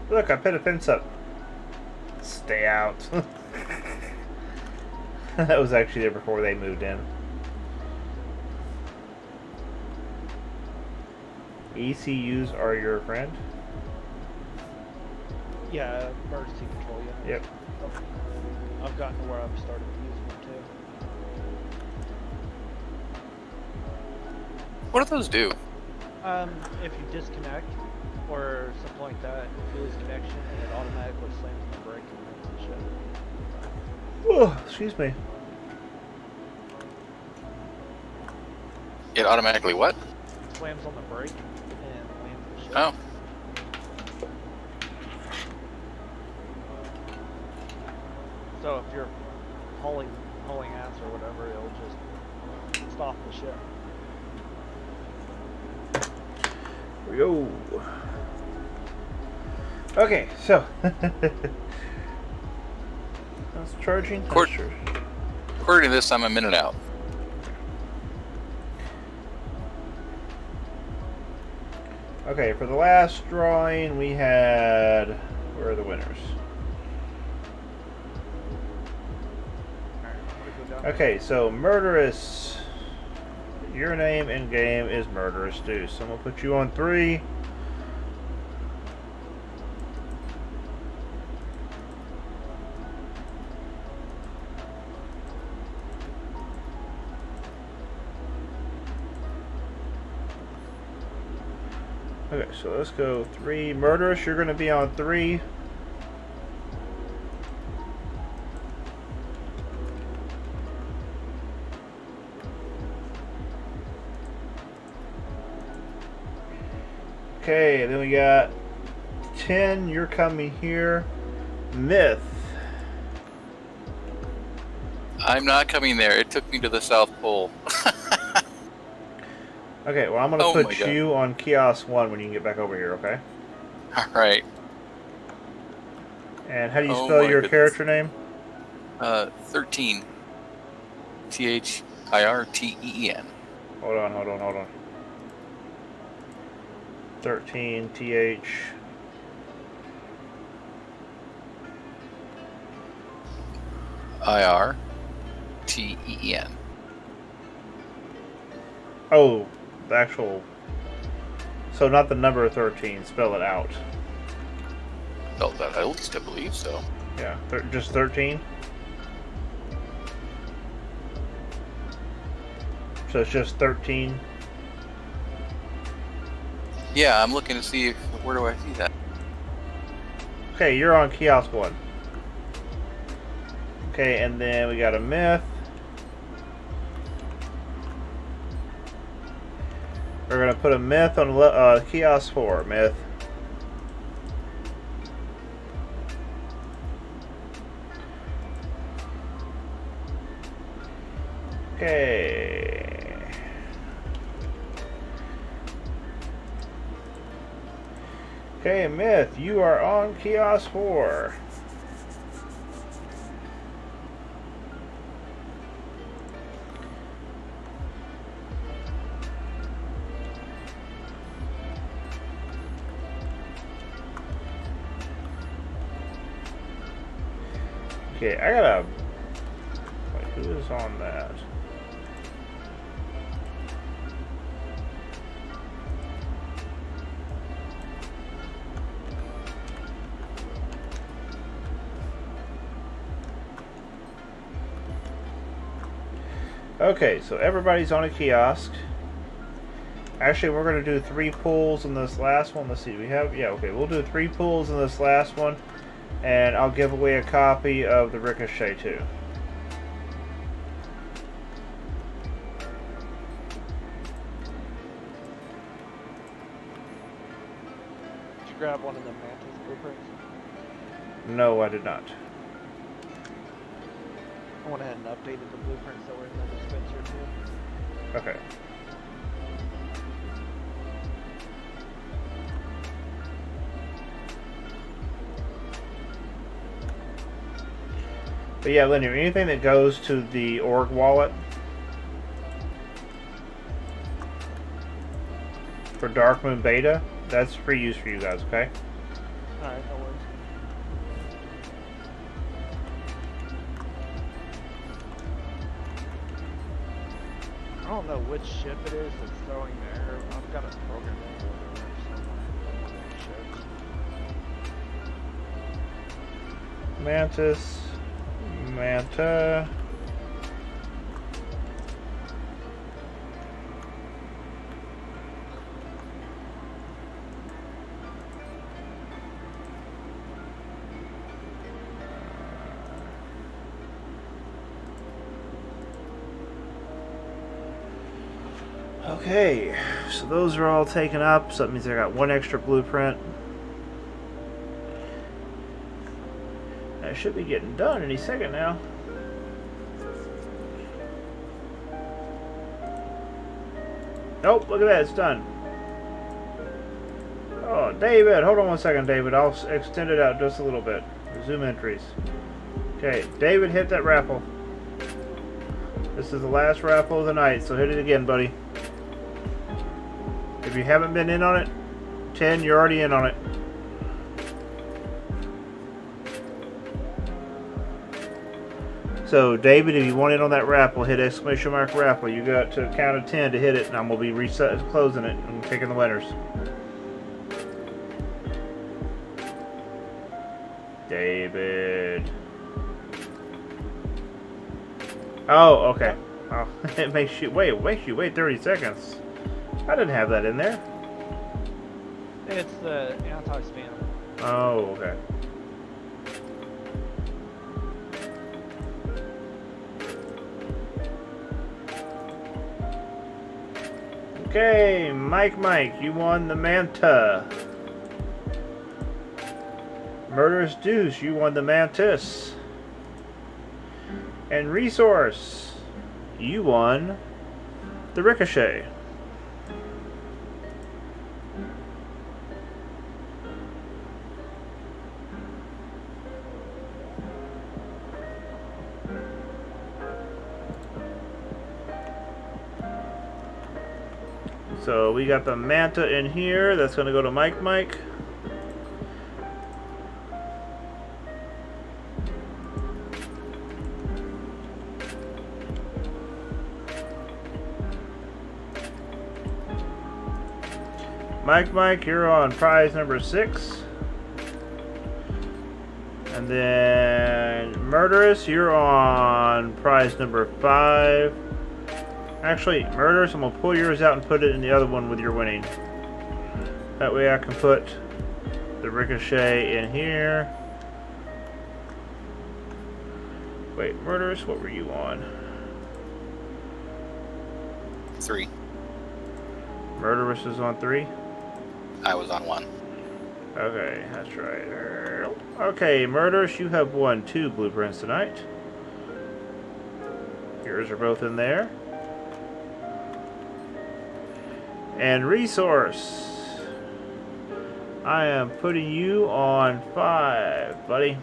Look, I put a fence up. Stay out. That was actually there before they moved in. ECUs are your friend? Yeah, emergency control unit. Yep. I've gotten to where I've started using them too. What do those do? If you disconnect or something like that, if you lose connection, and it automatically slams on the brake and shit. Oh, excuse me. It automatically what? Slams on the brake and lands the shit. Oh. So if you're hauling ass or whatever, it'll just stop the shit. Here we go. Okay, so that's charging. Court- That's According to this, I'm a minute out. Okay, for the last drawing, we had. Where are the winners? Alright, I'm gonna go down. Okay, so Murderous. Your name in game is Murderous Deuce. So I'm gonna put you on 3. Okay, so let's go 3. Murderous, you're gonna be on 3. Okay, then we got 10, you're coming here. Myth. I'm not coming there. It took me to the South Pole. Okay, well I'm gonna Oh my put God. you on kiosk 1 when you can get back over here, okay? All right. And how do you Oh spell my your goodness. character name? 13. THIRTEEN. Hold on. 13 TH. IRTEEN. Oh, the actual. So not the number 13. Spell it out. Oh, that helps, I believe so. Yeah, just 13. So it's just 13. Yeah, I'm looking to see where do I see that. Okay, you're on kiosk 1. Okay, and then we got a myth. We're gonna put a myth on kiosk 4. Myth. Okay. Okay, myth. You are on kiosk 4. Okay, I gotta. Wait, who is on that? Okay, so everybody's on a kiosk. Actually, we're going to do 3 pulls in this last one. Let's see, do we have... Yeah, okay, we'll do 3 pulls in this last one. And I'll give away a copy of the Ricochet, too. Did you grab one of the Mantis blueprints? No, I did not. I went ahead and updated the blueprints that were in the dispenser too. Okay. But yeah, Linear, anything that goes to the org wallet for Dark Moon Beta, that's free use for you guys, okay? Alright, no worries. I don't know which ship it is that's throwing the error. I've got a program over there somewhere. Mantis, Manta. Okay, so those are all taken up, so that means I got 1 extra blueprint. That should be getting done any second now. Nope, look at that, it's done. Oh, David, hold on 1 second, David. I'll extend it out just a little bit. Resume entries. Okay, David, hit that raffle. This is the last raffle of the night, so hit it again, buddy. If you haven't been in on it, 10, you're already in on it. So, David, if you want in on that raffle, hit exclamation mark raffle. You got to count of 10 to hit it, and I'm going to be closing it and picking the winners. David. Oh, okay. Oh, it makes you wait. Makes you wait 30 seconds. I didn't have that in there. It's the anti-spam. Oh, okay. Okay, Mike, you won the Manta. Murderous Deuce, you won the Mantis. And Resource, you won the Ricochet. So we got the Manta in here. That's going to go to Mike. Mike, you're on prize number 6. And And then Murderous, you're on prize number 5. Actually, Murderous, I'm gonna pull yours out and put it in the other one with your winning. That way I can put the Ricochet in here. Wait, Murderous, what were you on? 3. Murderous is on 3? I was on 1. Okay, that's right. Okay, Murderous, you have won 2 blueprints tonight. Yours are both in there. And Resource, I am putting you on 5, buddy.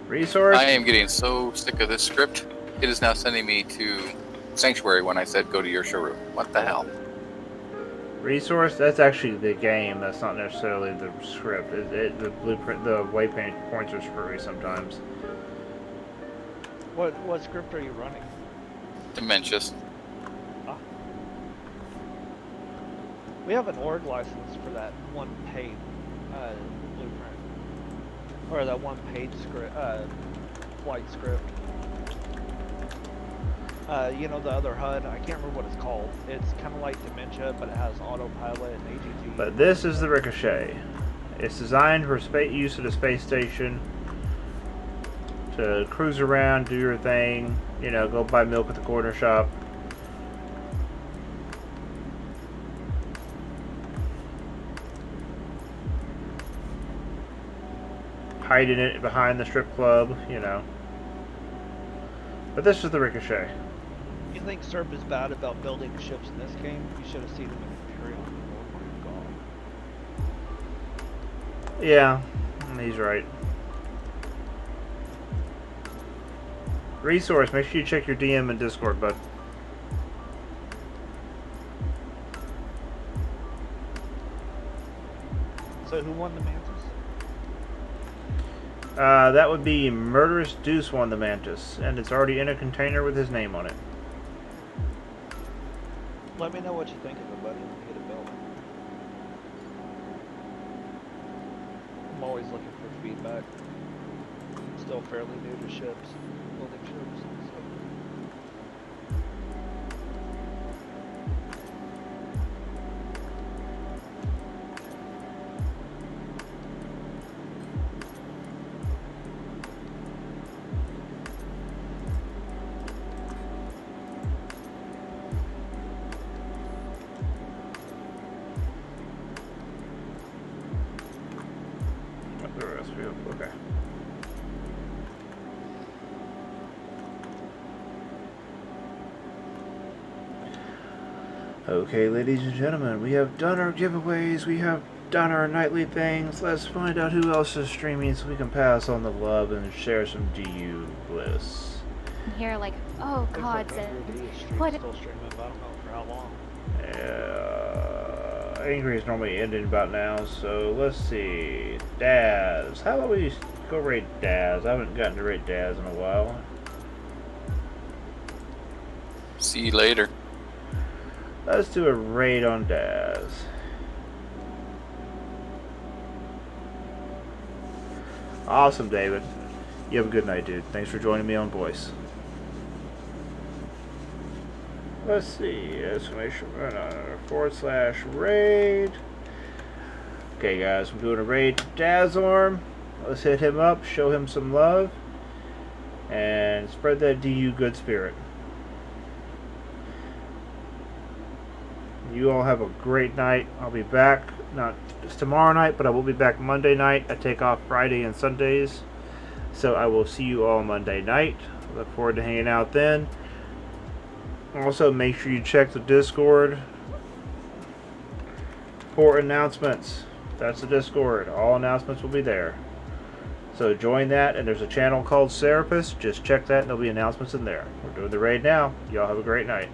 Resource? I am getting so sick of this script. It is now sending me to Sanctuary when I said go to your showroom. What the hell? Resource? That's actually the game. That's not necessarily the script. The blueprint, the waypoint points are screwy sometimes. What script are you running? Dementious. Huh? We have an org license for that one page blueprint, or that one page script, flight script. You know, the other HUD, I can't remember what it's called. It's kind of like Dementia, but it has autopilot and AGT. But this is the Ricochet. It's designed for use at a space station to cruise around, do your thing, you know, go buy milk at the corner shop. Hide in it behind the strip club, you know. But this is the Ricochet. You think Serb is bad about building ships in this game? You should have seen him in Imperial. Oh my god. Yeah, he's right. Resource, make sure you check your DM and Discord, bud. So who won the Mantis? That would be Murderous Deuce won the Mantis, and it's already in a container with his name on it. Let me know what you think of it, buddy. Get it built. I'm always looking for feedback. Still fairly new to ships, building ships. So. Okay. Okay, ladies and gentlemen, we have done our giveaways, we have done our nightly things. Let's find out who else is streaming so we can pass on the love and share some DU bliss. Here, like, oh god, what? Still streaming, but I don't know for how long. Angry is normally ending about now, so let's see. Daz. How about we go raid Daz? I haven't gotten to raid Daz in a while. See you later. Let's do a raid on Daz. Awesome, David. You have a good night, dude. Thanks for joining me on voice. Let's see. Exclamation /raid. Okay, guys, I'm doing a raid to Dazorm. Let's hit him up, show him some love, and spread that DU good spirit. You all have a great night. I'll be back, not just tomorrow night, but I will be back Monday night. I take off Friday and Sundays, so I will see you all Monday night. Look forward to hanging out then. Also, make sure you check the Discord for announcements. That's the Discord. All announcements will be there. So join that, and there's a channel called Serapis. Just check that, and there'll be announcements in there. We're doing the raid now. Y'all have a great night.